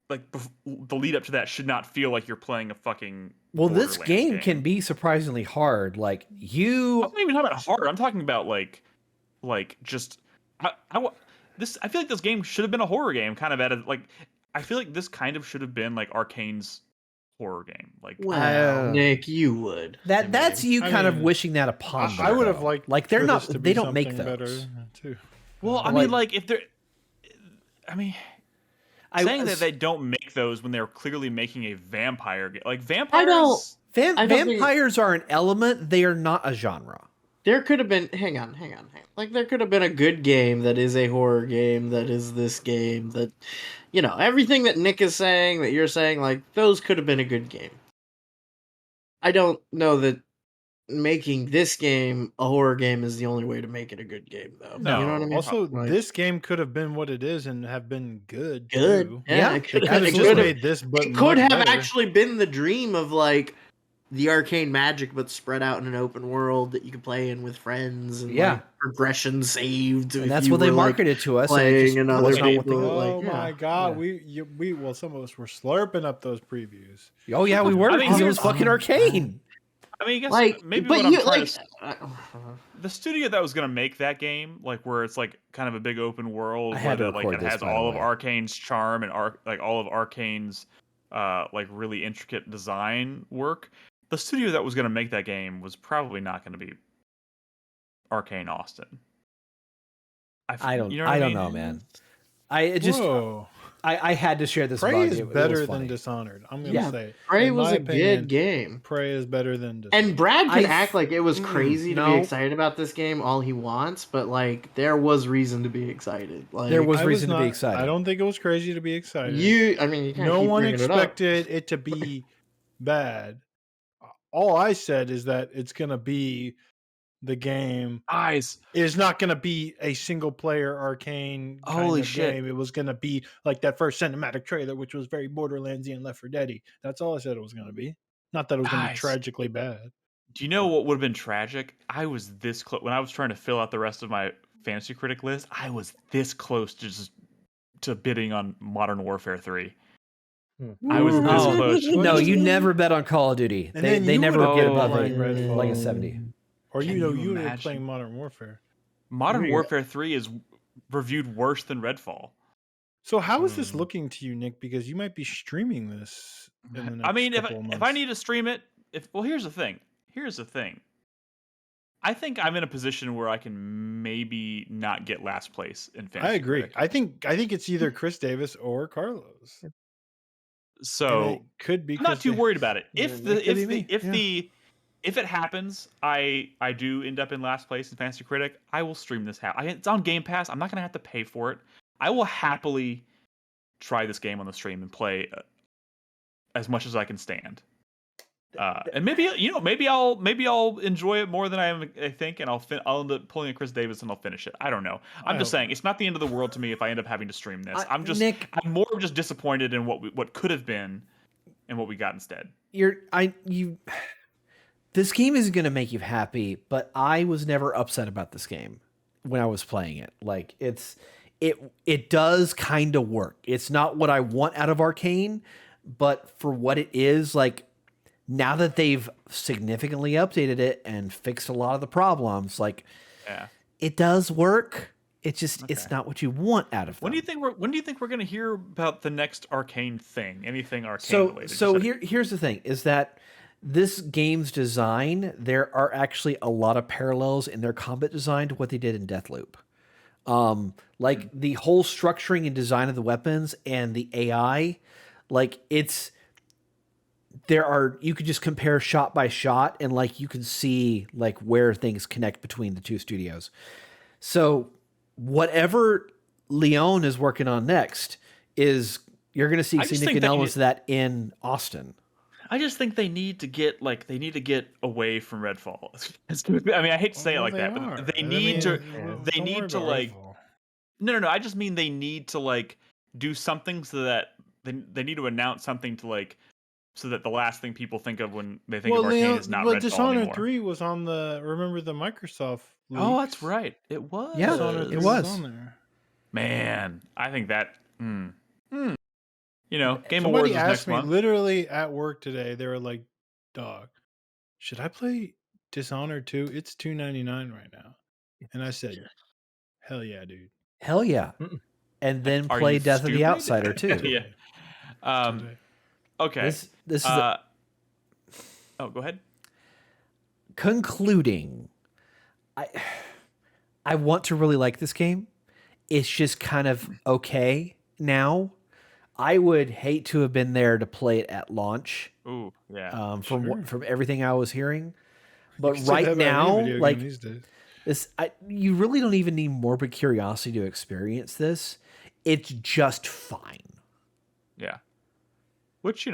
the lead up to that should not feel like you're playing a fuking this game can be surprisingly hard. Like I'm not even talking about hard. I'm talking about like just I feel like this game should have been a horror game, kind of I feel like this kind of should have been like Arcane's horror game. Like, wow, Nick, you would. That's you kind of wishing that upon them. I would have liked like they're not they don't make those. Better too. Well, I mean, like if they're, I mean, saying that they don't make those when they're clearly making a vampire game, like vampires. Vampires are an element. They are not a genre. There could have been, hang on. Like, there could have been a good game that is a horror game, that is this game, that, everything that Nick is saying, that you're saying, like, those could have been a good game. I don't know that making this game a horror game is the only way to make it a good game, though. No. You know what I mean? Also, this game could have been what it is and have been good. Too. Yeah, it could have made this, but it could have better. actually been the dream of, like, the Arcane magic, but spread out in an open world that you could play in with friends, and like, progression saved. And that's what they marketed to us. Playing and other people. Oh my god, we some of us were slurping up those previews. Oh yeah, we were. Because it was fucking Arcane. I mean, I guess like, maybe but what you I'm trying like to, the studio that was going to make that game, like where it's like kind of a big open world, like it has all of Arcane's charm and like all of Arcane's like really intricate design work. The studio that was going to make that game was probably not going to be Arcane Austin. I don't know, man. I had to share this. Prey is better than Dishonored. I'm gonna say Prey was a good game. Prey is better than Dishonored. And Brad can act like it was crazy to be excited about this game all he wants, but like there was reason to be excited. Like there was reason to be excited. I don't think it was crazy to be excited. No one expected it to be bad. All I said is that it's gonna be the game. It's not going to be a single player Arcane kind of game. It was going to be like that first cinematic trailer, which was very Borderlandsy and Left 4 Dead-y. That's all I said it was going to be. Not that it was going to be tragically bad. Do you know what would have been tragic? I was this close when I was trying to fill out the rest of my Fantasy Critic list. I was this close to bidding on Modern Warfare 3. I was this close. No, you never bet on Call of Duty. They never get above like a 70. Or you were playing Modern Warfare. Modern Warfare 3 is reviewed worse than Redfall. So how is this looking to you, Nick? Because you might be streaming this in the next couple of months. If I need to stream it, here's the thing. I think I'm in a position where I can maybe not get last place in Fantasy. I agree. Critic. I think it's either Chris Davis or Carlos. So it could be. I'm not too worried about it. If it happens, I do end up in last place in Fantasy Critic, I will stream this. It's on Game Pass. I'm not going to have to pay for it. I will happily try this game on the stream and play as much as I can stand. And maybe I'll enjoy it more than I think, and I'll end up pulling a Chris Davis and I'll finish it. I don't know. I'm just saying it's not the end of the world to me if I end up having to stream this. I'm more just disappointed in what could have been and what we got instead. This game isn't going to make you happy, but I was never upset about this game when I was playing it. Like it does kind of work. It's not what I want out of Arcane, but for what it is, like now that they've significantly updated it and fixed a lot of the problems, like it does work. It's just it's not what you want out of them. When do you think we're going to hear about the next Arcane thing? Anything Arcane related? So here's the thing: is that this game's design, there are actually a lot of parallels in their combat design to what they did in Deathloop. Like the whole structuring and design of the weapons and the AI, like you could just compare shot by shot and like you can see like where things connect between the two studios. So whatever Leon is working on next is you're going to see significant elements of that in Austin. I just think they need to get away from Redfall. I mean, I hate to say it like that, but they need to like. No. I just mean they need to like do something so that they need to announce something to like so that the last thing people think of when they think of Arcane is not Redfall Dishonored anymore. 3 was on the Microsoft leaks? Oh, that's right. It was. Yeah, Dishonored it was. on there. Man, I think that. You know, Game Somebody Awards is asked next me month. literally at work today. They were like, "Dog, should I play Dishonored 2? It's $2.99 right now." And I said, "Hell yeah, dude. Hell yeah." And then Are play you Death of the stupid? Outsider too. Yeah. Okay. This is oh, go ahead. Concluding. I want to really like this game. It's just kind of okay now. I would hate to have been there to play it at launch. Ooh, yeah. From everything I was hearing, but right now, like you really don't even need morbid curiosity to experience this. It's just fine. Yeah. Which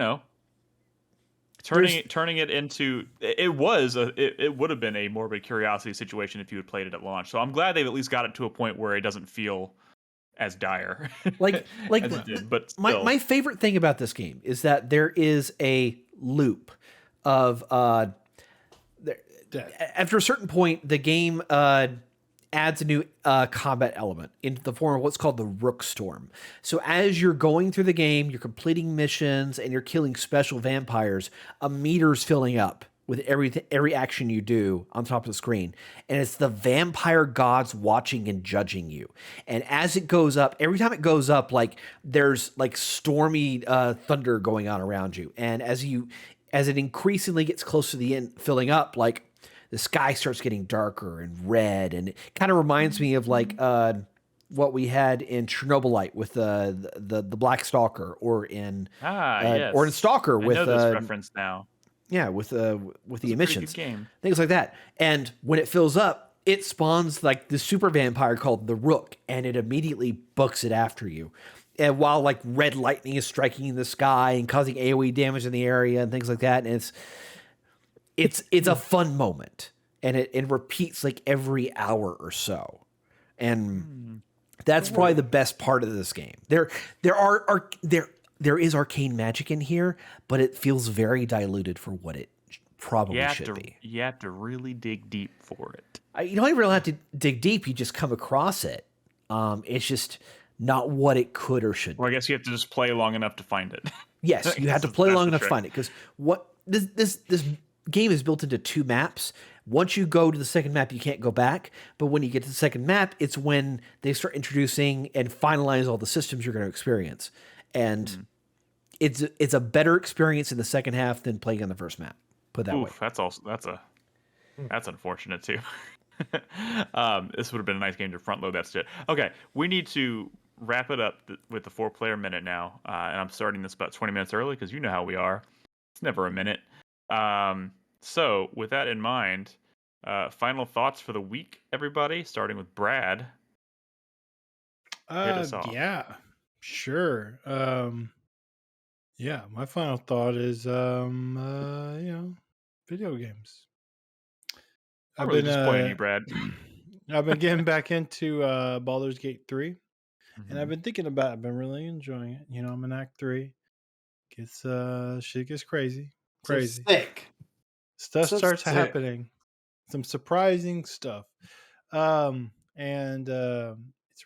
turning it into it would have been a morbid curiosity situation if you had played it at launch. So I'm glad they've at least got it to a point where it doesn't feel as dire like as it did, but my favorite thing about this game is that there is a loop of after a certain point the game adds a new combat element into the form of what's called the Rook Storm. So as you're going through the game, you're completing missions and you're killing special vampires, a meter's filling up with every action you do on top of the screen. And it's the vampire gods watching and judging you. And as it goes up, every time it goes up, like there's like stormy thunder going on around you. And as it increasingly gets close to the end, filling up, like the sky starts getting darker and red. And it kind of reminds me of like what we had in Chernobylite with the Black Stalker, or in Stalker with I know this reference now. Yeah, with the emissions, game. Things like that. And when it fills up, it spawns like the super vampire called the Rook, and it immediately books it after you. And while like red lightning is striking in the sky and causing AoE damage in the area and things like that, and it's a fun moment, and it repeats like every hour or so, and that's probably the best part of this game. There is arcane magic in here, but it feels very diluted for what it probably should be. You have to really dig deep for it. You don't even really have to dig deep. You just come across it. It's just not what it could or should be. Well, I guess you have to just play long enough to find it. Yes, you have to play long enough to find it. Because what this game is built into 2 maps. Once you go to the second map, you can't go back. But when you get to the second map, it's when they start introducing and finalize all the systems you're going to experience. And it's a better experience in the second half than playing on the first map. Put that way. That's unfortunate too. This would have been a nice game to front load that shit. Okay, we need to wrap it up with the 4-player minute now, and I'm starting this about 20 minutes early because you know how we are. It's never a minute. So with that in mind, final thoughts for the week, everybody. Starting with Brad. Hit us off. Yeah, sure. Yeah, my final thought is, video games. I'm really disappointed in you, Brad. I've been getting back into Baldur's Gate 3, and I've been thinking about it. I've been really enjoying it. You know, I'm in Act 3. Shit gets crazy. So sick. Stuff starts happening. Some surprising stuff. It's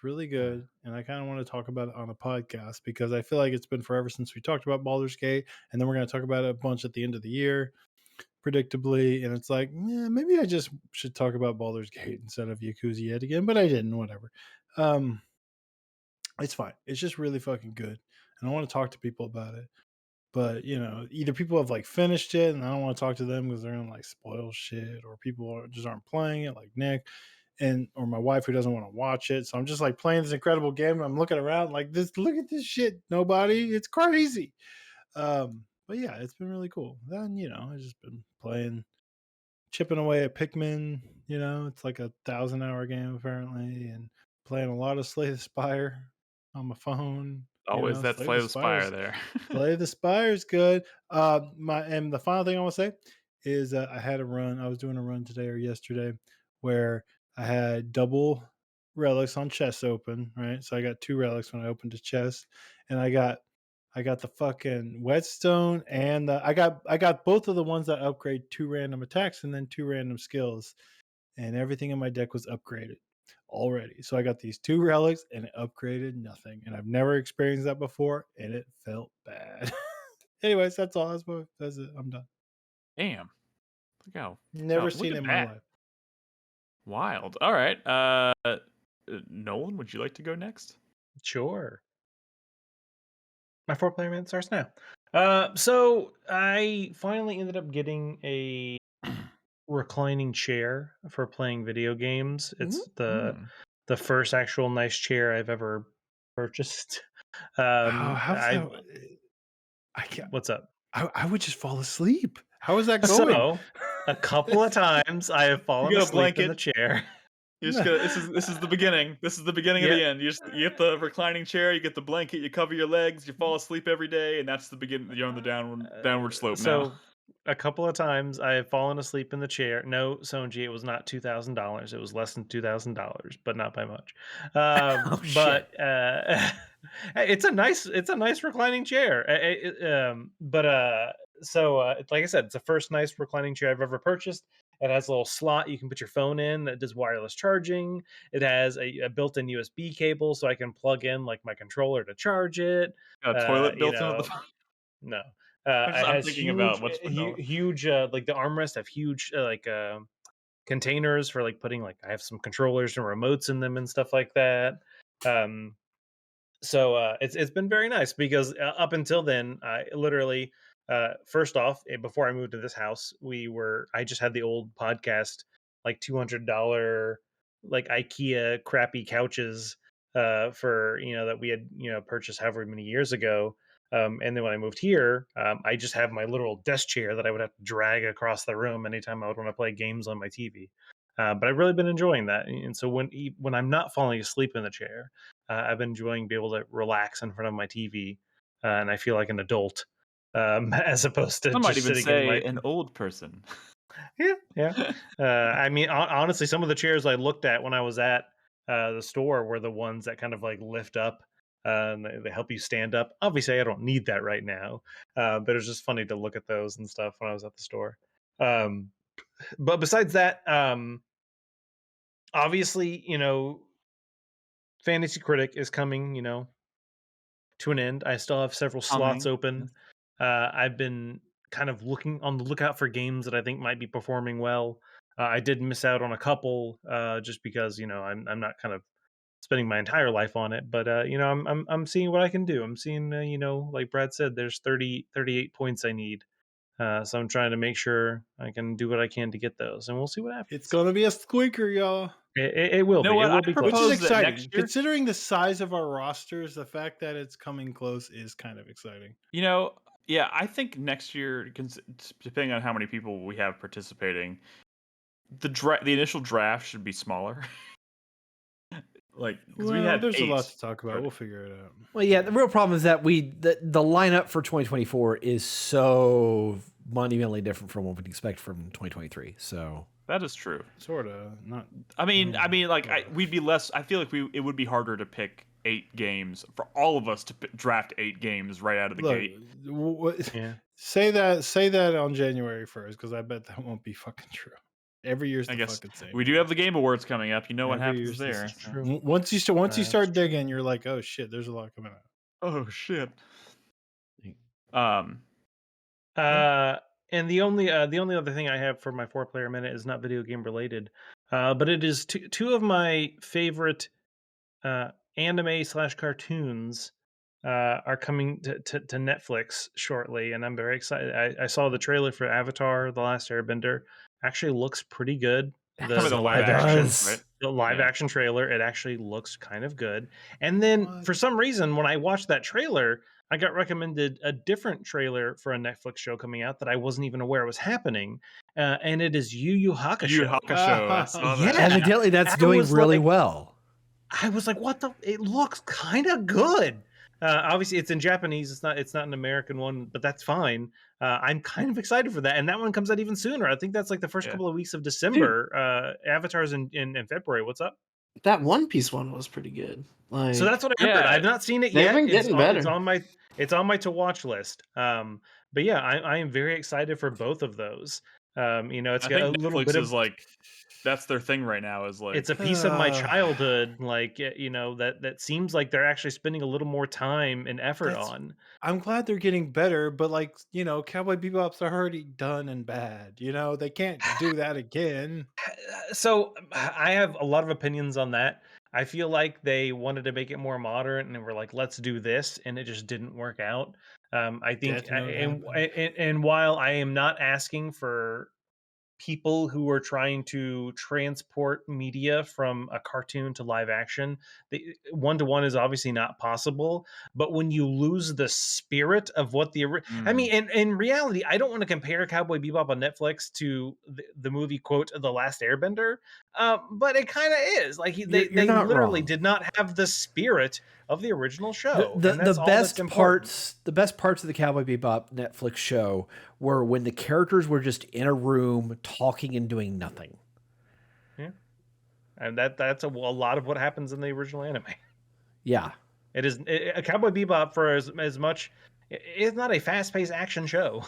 really good. And I kind of want to talk about it on a podcast because I feel like it's been forever since we talked about Baldur's Gate. And then we're going to talk about it a bunch at the end of the year, predictably. And it's like, yeah, maybe I just should talk about Baldur's Gate instead of Yakuza yet again, but I didn't, whatever. It's fine. It's just really fucking good. And I want to talk to people about it. But, either people have like finished it and I don't want to talk to them because they're going to like spoil shit, or people just aren't playing it, like Nick, or my wife who doesn't want to watch it. So I'm just like playing this incredible game and I'm looking around like this, look at this shit. Nobody, it's crazy. But yeah, it's been really cool. Then, I've just been chipping away at Pikmin. It's like 1,000-hour game apparently, and playing a lot of Slay the Spire on my phone. Always that Slay the Spire there. Slay the Spire is good. And the final thing I want to say is I had a run. I was doing a run today or yesterday where I had double relics on chests open, right? So I got 2 relics when I opened a chest, and I got the fucking whetstone, and I got both of the ones that upgrade 2 random attacks and then 2 random skills, and everything in my deck was upgraded already. So I got these 2 relics and it upgraded nothing, and I've never experienced that before, and it felt bad. Anyways, that's all. That's it. I'm done. Damn. Look how never seen it in my life. Wild. All right. Nolan, would you like to go next? Sure. My 4-player minute starts now. So I finally ended up getting a reclining chair for playing video games. It's the first actual nice chair I've ever purchased. I can't. What's up? I would just fall asleep. How is that going? So, a couple of times I have fallen asleep in the chair. You just this is the beginning. This is the beginning of the end. You get the reclining chair, you get the blanket, you cover your legs, you fall asleep every day, and that's the beginning. You're on the downward slope now. So a couple of times I have fallen asleep in the chair. No, Sonji, it was not $2,000. It was less than $2,000, but not by much. But it's a nice reclining chair. So like I said, it's the first nice reclining chair I've ever purchased. It has a little slot you can put your phone in that does wireless charging. It has a built-in USB cable, so I can plug in like my controller to charge it. Got a toilet built into the phone? No. I'm thinking about what's huge like the armrests have huge containers for like putting like I have some controllers and remotes in them and stuff like that. So it's been very nice because up until then I literally first off, before I moved to this house, I just had the old podcast, like $200 like IKEA crappy couches for that we had purchased however many years ago. And then when I moved here, I just have my literal desk chair that I would have to drag across the room anytime I would want to play games on my TV. But I've really been enjoying that. And so when I'm not falling asleep in the chair, I've been enjoying being able to relax in front of my TV, and I feel like an adult. As opposed to I might even say an old person. Yeah. I mean, honestly, some of the chairs I looked at when I was at the store were the ones that kind of like lift up and they help you stand up. Obviously, I don't need that right now, but it was just funny to look at those and stuff when I was at the store. But besides that, obviously, Fantasy Critic is coming, to an end. I still have several slots open. I've been kind of looking on the lookout for games that I think might be performing well. I did miss out on a couple just because I'm not kind of spending my entire life on it, but I'm seeing what I can do. I'm seeing like Brad said, there's 38 points I need. So I'm trying to make sure I can do what I can to get those, and we'll see what happens. It's gonna be a squeaker, y'all. It will be. It will be close. Which is exciting. Considering the size of our rosters, the fact that it's coming close is kind of exciting. Yeah, I think next year, depending on how many people we have participating, the initial draft should be smaller. There's a lot to talk about. We'll figure it out. Well, yeah, the real problem is that the lineup for 2024 is so monumentally different from what we'd expect from 2023. So that is true. Sort of. Not. We'd be less. I feel like it would be harder to pick 8 games for all of us to draft 8 games right out of the gate. Yeah. Say that on January 1st, because I bet that won't be fucking true. Every year's I the guess fucking same. we do have the Game Awards coming up. You know what Every happens year's there. this is so- True. Once you That's start digging, you're like, oh shit, there's a lot coming out. Oh shit. And the only other thing I have for my 4-player minute is not video game related, but it is two of my favorite anime / cartoons are coming to Netflix shortly, and I'm very excited. I saw the trailer for Avatar: The Last Airbender. Actually, looks pretty good. The live action, right? The live Yeah. action trailer, it actually looks kind of good. And then for some reason, when I watched that trailer, I got recommended a different trailer for a Netflix show coming out that I wasn't even aware was happening. And it is Yu Yu Hakusho. Yu Yu Hakusho. I saw that. Yeah. Evidently, that's I doing was really like- well. I was like, what the? It looks kind of good. Obviously, it's in Japanese. It's not an American one, but that's fine. I'm kind of excited for that, and that one comes out even sooner. I think that's like the first Yeah. couple of weeks of December. Avatar's in February. What's up? That One Piece one was pretty good. Like, So that's what I heard. Yeah. I've not seen it They've yet. been getting better. It's on my to watch list. But yeah, I am very excited for both of those. It's I got a think little Netflix bit is of like that's their thing right now. Is like it's a piece of my childhood, that seems like they're actually spending a little more time and effort That's- on. I'm glad they're getting better, but Cowboy Bebop's already done and bad. They can't do that again. So I have a lot of opinions on that. I feel like they wanted to make it more modern, and they were like, "Let's do this," and it just didn't work out. I think, Death Note and while I am not asking for people who are trying to transport media from a cartoon to live action, the one-to-one is obviously not possible, but when you lose the spirit of what I mean, in reality, I don't want to compare Cowboy Bebop on Netflix to the movie, quote, The Last Airbender, but it kind of is like they not literally wrong. did not have the spirit of the original show. The and that's all best that's important. the best parts of the Cowboy Bebop Netflix show were when the characters were just in a room talking and doing nothing. And that's a lot of what happens in the original anime. Yeah. It is a Cowboy Bebop for as much. It's not a fast-paced action show.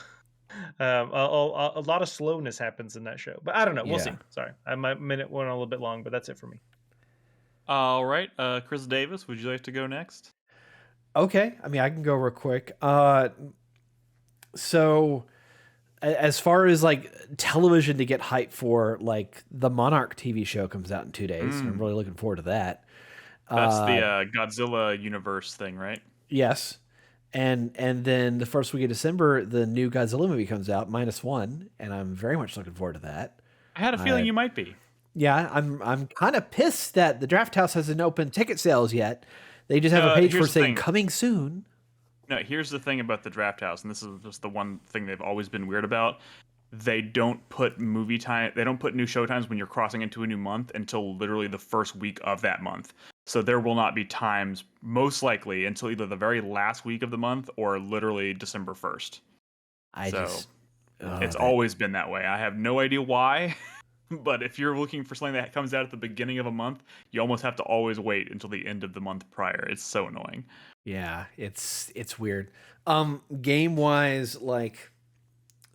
A lot of slowness happens in that show, but I don't know. We'll see. Yeah. Sorry, my minute went a little bit long, but that's it for me. all right. Chris Davis, would you like to go next? Okay. I mean, I can go real quick. So as far as like television to get hyped for, like the Monarch TV show comes out in 2 days. And I'm really looking forward to that. That's the Godzilla universe thing, right? Yes. And then the first week of December, the new Godzilla movie comes out, -1, and I'm very much looking forward to that. I had a feeling you might be. Yeah, I'm kind of pissed that the Draft House hasn't opened ticket sales yet. They just have a page for here's the saying thing. coming soon. No, here's the thing about the Draft House, and this is just the one thing they've always been weird about. They don't put movie time. They don't put new show times when you're crossing into a new month until literally the first week of that month. So there will not be times, most likely, until either the very last week of the month or literally December 1st. It's always been that way. I have no idea why, but if you're looking for something that comes out at the beginning of a month, you almost have to always wait until the end of the month prior. It's so annoying. Yeah, it's weird. Game wise, like,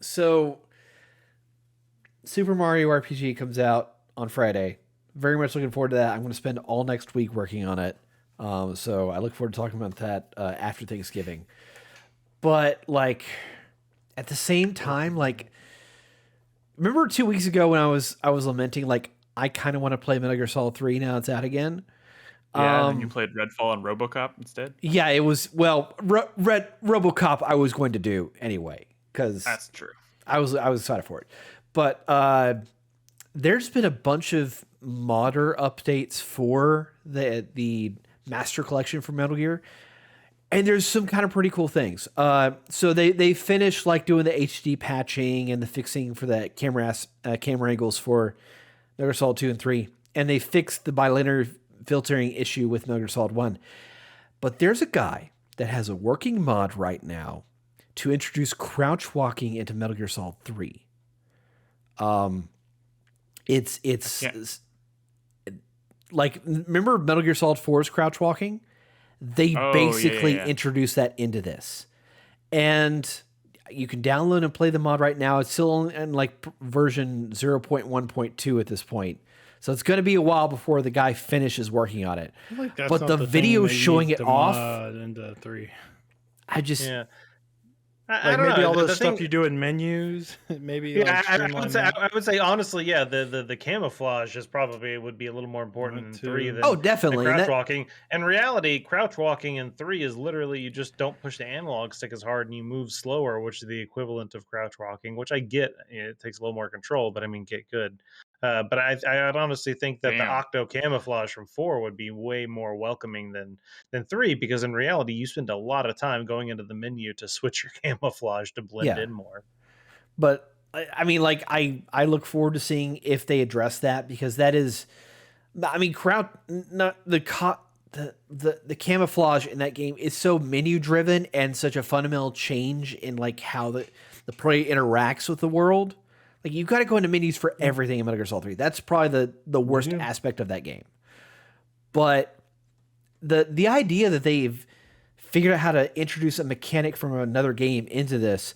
so Super Mario RPG comes out on Friday. Very much looking forward to that. I'm going to spend all next week working on it. So I look forward to talking about that after Thanksgiving. But like at the same time, like, remember 2 weeks ago when I was lamenting, like, I kind of want to play Metal Gear Solid 3 now it's out again. Yeah, and then you played Redfall and RoboCop instead? Yeah, it was, well, RoboCop I was going to do anyway, because that's true. I was excited for it. But there's been a bunch of modder updates for the Master Collection for Metal Gear, and there's some kind of pretty cool things. So they finished like doing the HD patching and the fixing for the camera angles for Metal Gear Solid 2 and 3, and they fixed the bilinear filtering issue with Metal Gear Solid 1. But there's a guy that has a working mod right now to introduce crouch walking into Metal Gear Solid 3. It's like, remember Metal Gear Solid 4's crouch walking? They basically introduced that into this. And you can download and play the mod right now. It's still in like version 0.1.2 at this point. So it's going to be a while before the guy finishes working on it. I feel like that's but not the video thing they showing used it to off, mod into 3. I just Yeah. I don't maybe know. all The the stuff thing- you do in menus, maybe Yeah, like streamline that. I would say honestly, yeah, the camouflage is probably would be a little more important in 3 than definitely. the And crouch that- walking. In reality, crouch walking in 3 is literally you just don't push the analog stick as hard and you move slower, which is the equivalent of crouch walking. Which I get, it takes a little more control, but I mean, get good. But I'd honestly think that the octo camouflage from 4 would be way more welcoming than 3, because in reality, you spend a lot of time going into the menu to switch your camouflage to blend in more. But I mean, like I look forward to seeing if they address that, because that is, I mean, not the camouflage in that game is so menu driven and such a fundamental change in like how the prey interacts with the world. Like you've got to go into menus for everything in Metal Gear Solid 3. That's probably the worst aspect of that game. But the idea that they've figured out how to introduce a mechanic from another game into this,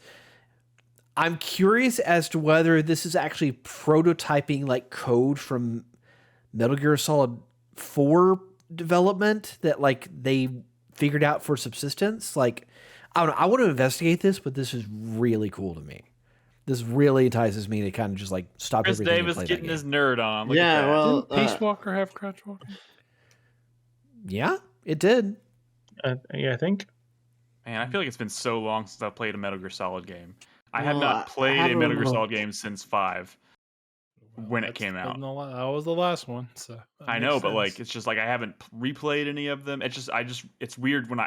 I'm curious as to whether this is actually prototyping like code from Metal Gear Solid 4 development that like they figured out for subsistence. Like, I don't know. I want to investigate this, but this is really cool to me. This really entices me to kind of just like stop Chris everything Davis and play getting that his game. nerd on. Look Yeah, at that. well, Didn't Peace Walker have crouch walking? Yeah, it did. Yeah, I think. Man, I feel like it's been so long since I've played a Metal Gear Solid game. I have Well, not I played a Metal Gear don't know. Solid game since 5 when it That's came out. been the that was the last one, so that I makes know, but sense. like it's just like I haven't replayed any of them. It's just it's weird when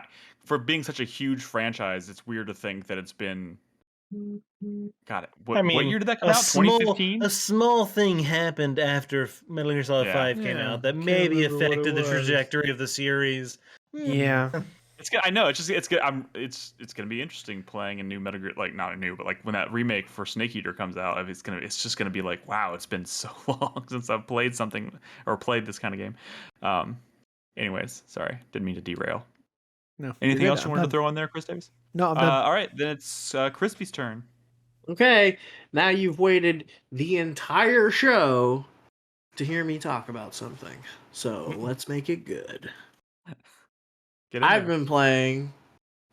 for being such a huge franchise, it's weird to think that it's been. Got it. What year did that come out? 2015. A small thing happened after Metal Gear Solid 5 came Yeah, out that can't maybe remember what affected it the was. trajectory of the series. Yeah. It's good. I know. It's just it's good. It's gonna be interesting playing a new Metal Gear, like not a new, but like when that remake for Snake Eater comes out, it's just gonna be like, wow, it's been so long since I've played something or played this kind of game. Anyways, sorry, didn't mean to derail. No. Anything else you wanted to throw in there, Chris Davis? No, I'm done. All right, then it's Crispy's turn. Okay, now you've waited the entire show to hear me talk about something. So let's make it good. Get in I've there. been playing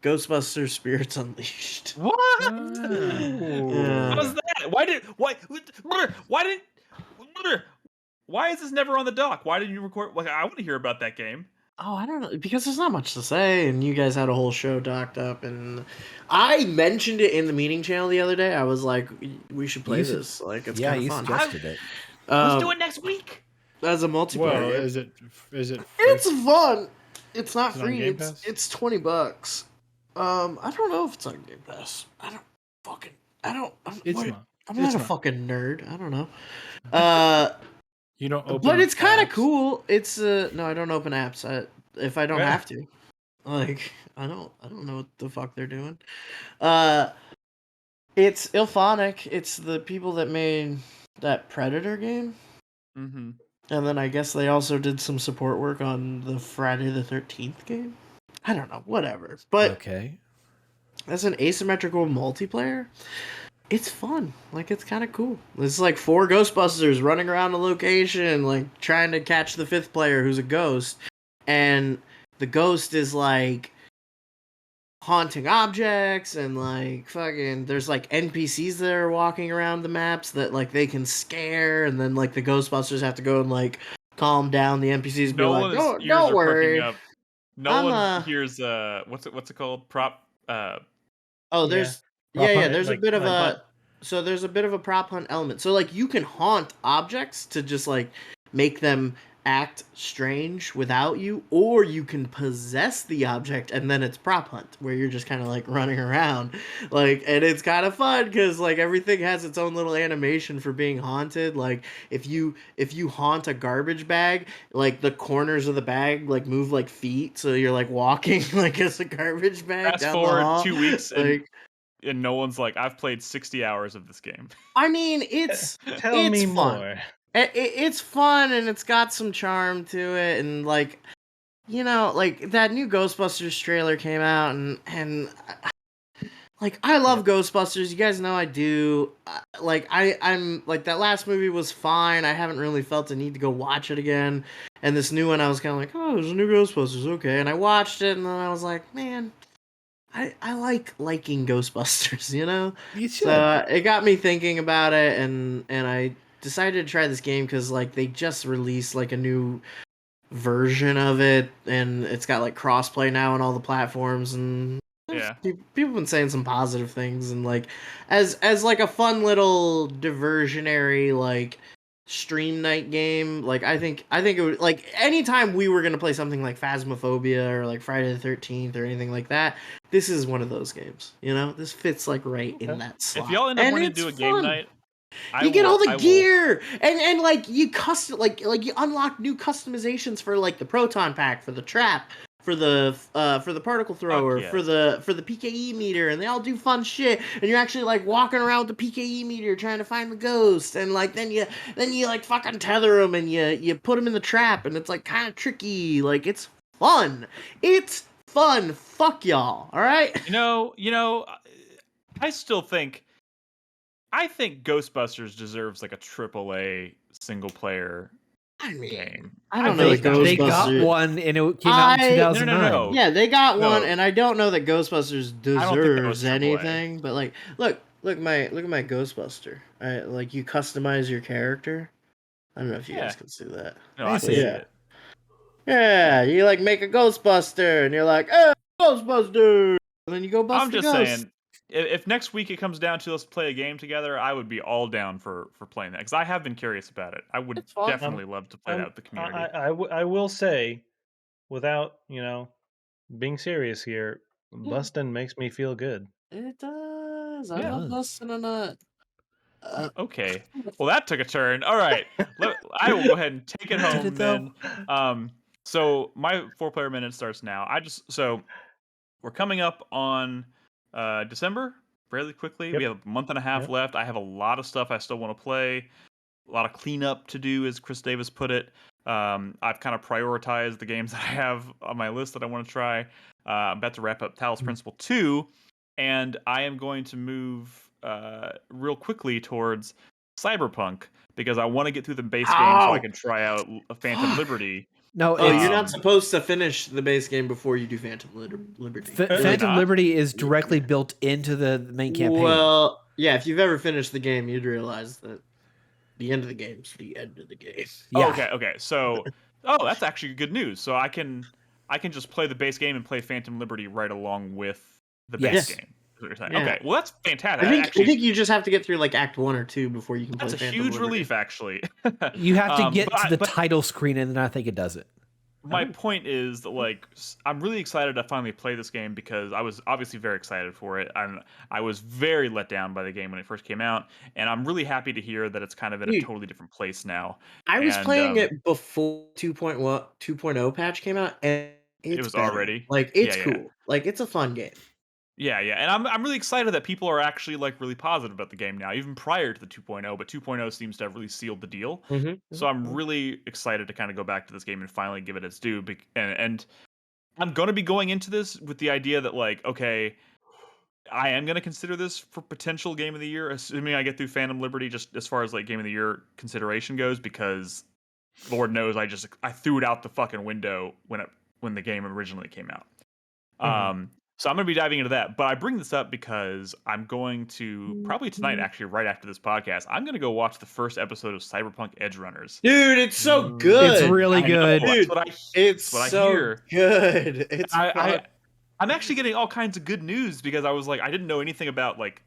Ghostbusters Spirits Unleashed. What? Yeah. How's that? Why is this never on the dock? Why didn't you record? Like, I want to hear about that game. Oh, I don't know, because there's not much to say, and you guys had a whole show docked up, and I mentioned it in the meeting channel the other day. I was like, we should play this. Like, it's kind of fun. Suggested it. Let's do it next week. As a multiplayer Well, game. is it? Free? It's fun. It's not Is it on free. Game Pass? It's $20. I don't know if it's on Game Pass. I'm It's not. I'm It's not a not. fucking nerd. I don't know. You don't open. But it's kind of apps. cool. It's no, I don't open apps. If I don't Yeah. have to. Like, I don't know what the fuck they're doing. It's Ilphonic. It's the people that made that Predator game. Mm-hmm. And then I guess they also did some support work on the Friday the 13th game. I don't know, whatever. But Okay. as an asymmetrical multiplayer, it's fun. Like, it's kind of cool. It's like 4 Ghostbusters running around a location, like trying to catch the 5th player who's a ghost. And the ghost is like haunting objects, and like fucking there's like NPCs that are walking around the maps that like they can scare, and then like the Ghostbusters have to go and like calm down the NPCs and be like, no, don't worry. Up. No one hears what's it called? Prop Oh, there's Prop hunt, there's like- a bit of like a hunt. so there's a bit of a prop hunt element. So like you can haunt objects to just like make them act strange without you, or you can possess the object and then it's prop hunt where you're just kind of like running around, like, and it's kind of fun because like everything has its own little animation for being haunted. Like if you haunt a garbage bag, like the corners of the bag like move like feet, so you're like walking like as a garbage bag. fast down the forward hall. 2 weeks Like, and no one's like, I've played 60 hours of this game. I mean, it's Tell me fun. more. It's fun and it's got some charm to it, and like like that new Ghostbusters trailer came out, and like I love Ghostbusters. You guys know I do. I'm like that last movie was fine. I haven't really felt the need to go watch it again. And this new one, I was kind of like, oh, there's a new Ghostbusters, okay. And I watched it, and then I was like, man, I like liking Ghostbusters, You should. So it got me thinking about it, and I decided to try this game because like they just released like a new version of it, and it's got like crossplay now on all the platforms, and Yeah. people have been saying some positive things, and like as like a fun little diversionary like stream night game. Like I think it would, like anytime we were gonna play something like Phasmophobia or like Friday the 13th or anything like that, this is one of those games. This fits like right in that slot. If y'all end up And wanting to it's do a game fun. night, You get all the gear, and like you custom like you unlock new customizations for like the proton pack, for the trap, for the particle thrower, yeah. for the PKE meter, and they all do fun shit. And you're actually like walking around with the PKE meter trying to find the ghost, and like then you like fucking tether them, and you put them in the trap, and it's like kind of tricky. Like it's fun. It's fun. Fuck y'all. All right. I still think. I think Ghostbusters deserves like a AAA single player game. I don't know that Ghostbusters. They got one, and it came out in 2009. No. Yeah, they got one, and I don't know that Ghostbusters deserves that anything. But like, look at my Ghostbuster. Like you customize your character. I don't know if you guys can see that. No, I see it. Yeah, you like make a Ghostbuster, and you're like, oh, Ghostbuster, and then you go bust. I'm just saying. If next week it comes down to let's play a game together, I would be all down for playing that because I have been curious about it. I would definitely love to play that with the community. I will say, without being serious here, busting makes me feel good. It does. I love busting a nut. Okay, well that took a turn. All right, I will go ahead and take it home then. So my 4-player minute starts now. So we're coming up on December fairly quickly. We have a month and a half left. I have a lot of stuff I still want to play, a lot of cleanup to do, as Chris Davis put it. I've kind of prioritized the games that I have on my list that I want to try. I'm about to wrap up Talos Principle II, and I am going to move real quickly towards Cyberpunk because I want to get through the base game so I can try out Phantom Liberty. No, you're not supposed to finish the base game before you do Phantom Liberty. Phantom Liberty is directly built into the main campaign. Well, yeah, if you've ever finished the game, you'd realize that the end of the game is the end of the game. Yeah. Okay. So, that's actually good news. So I can just play the base game and play Phantom Liberty right along with the base game. Is what you're saying. Okay, well that's fantastic. I think you just have to get through like Act 1 or 2 before you can play Phantom Liberty. That's a huge relief, actually. You have to get to the title screen, and then I think it does it. My point is that, like, I'm really excited to finally play this game because I was obviously very excited for it. I was very let down by the game when it first came out, and I'm really happy to hear that it's kind of in a totally different place now. I was playing it before 2.0 patch came out, and it was better. Already like it's cool. Like it's a fun game. Yeah, and I'm really excited that people are actually like really positive about the game now, even prior to the 2.0. But 2.0 seems to have really sealed the deal. So I'm really excited to kind of go back to this game and finally give it its due. And I'm going to be going into this with the idea that, like, okay, I am going to consider this for potential game of the year, assuming I get through Phantom Liberty, just as far as like game of the year consideration goes, because Lord knows I threw it out the fucking window when the game originally came out. So I'm going to be diving into that, but I bring this up because I'm going to, probably tonight, actually, right after this podcast, I'm going to go watch the first episode of Cyberpunk Edge Runners. Dude, it's so good. It's really good. Dude, it's what I hear. Good. It's I'm actually getting all kinds of good news because I was like, I didn't know anything about, like,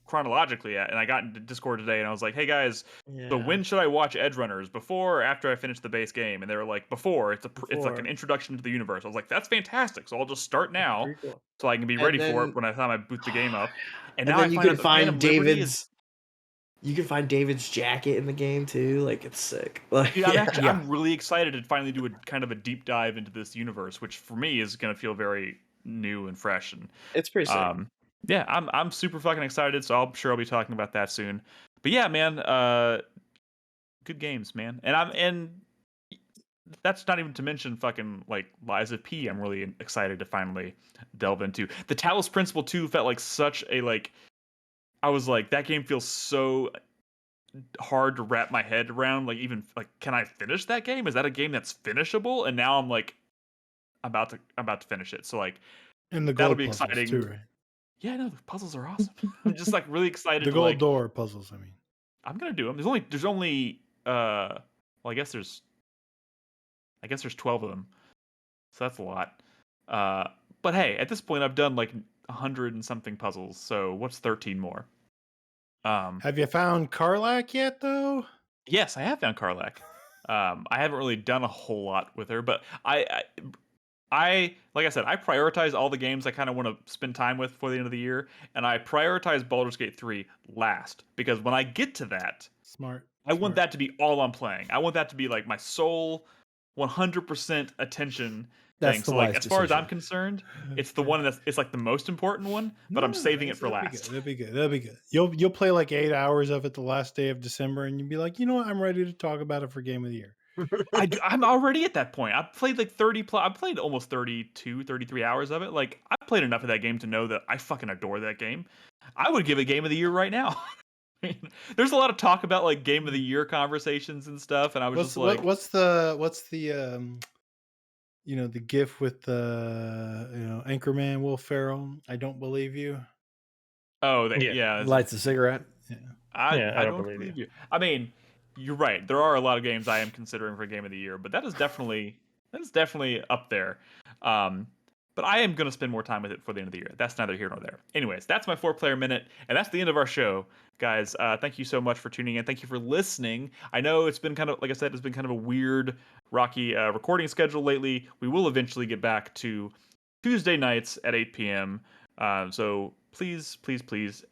chronologically yet, and I got into Discord today and I was like, hey guys, so when should I watch Edge Runners, before or after I finish the base game? And they were like, before. It's like an introduction to the universe. I was like, that's fantastic, so I'll just start now so I can be ready for it when I time I boot the game up. And now then you can find David's jacket in the game too. Like, it's sick. Like, dude, I'm really excited to finally do a kind of a deep dive into this universe, which for me is going to feel very new and fresh, and it's pretty sick. Yeah, I'm super fucking excited, so I'm sure I'll be talking about that soon. But yeah, man, good games, man. And that's not even to mention fucking like Lies of P. I'm really excited to finally delve into. The Talos Principle II felt like such a like. I was like, that game feels so hard to wrap my head around. Like, even like, can I finish that game? Is that a game that's finishable? And now I'm like, about to finish it. So like, And the that'll gold be puzzles exciting. too, right? Yeah, no, the puzzles are awesome. I'm just like really excited The to gold like. door puzzles. I mean, I'm gonna do them. There's only well, I guess there's 12 of them, so that's a lot. But hey, at this point, I've done like 100 and something puzzles. So what's 13 more? have you found Karlak yet, though? Yes, I have found Karlak. I haven't really done a whole lot with her, but I like I said, I prioritize all the games I kind of want to spend time with for the end of the year, and I prioritize Baldur's Gate 3 last because when I get to that, Smart. I want that to be all I'm playing. I want that to be like my sole 100% attention That's thing. the So like wise as far as I'm decision. concerned, it's the one it's like the most important one, but I'm saving it for last. That'd be good. That'd be good. You'll play like 8 hours of it the last day of December, and you'll be like, you know what? I'm ready to talk about it for Game of the Year. I'm already at that point. I've played like 30 plus. I've played almost 32, 33 hours of it. Like I've played enough of that game to know that I fucking adore that game. I would give it Game of the Year right now. There's a lot of talk about like Game of the Year conversations and stuff, and I was just like, what's the the GIF with the Anchorman Will Ferrell? I don't believe you. oh, Yeah. yeah. Lights a cigarette. I Yeah, I don't don't believe believe you. I mean, you're right. There are a lot of games I am considering for Game of the Year, but that is definitely up there. But I am going to spend more time with it for the end of the year. That's neither here nor there. Anyways, that's my 4-player minute, and that's the end of our show, guys. Thank you so much for tuning in. Thank you for listening. I know it's been kind of, like I said, it's been kind of a weird, rocky recording schedule lately. We will eventually get back to Tuesday nights at 8 p.m. So please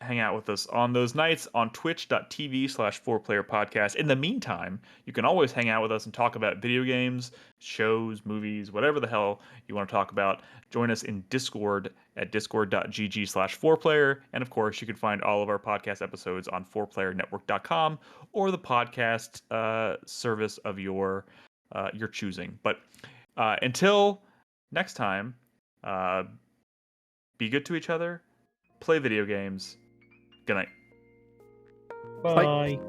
hang out with us on those nights on twitch.tv/4playerpodcast. In the meantime, you can always hang out with us and talk about video games, shows, movies, whatever the hell you want to talk about. Join us in Discord at discord.gg/4player. And of course, you can find all of our podcast episodes on 4playernetwork.com or the podcast service of your choosing. But until next time, be good to each other, play video games. Good night. Bye.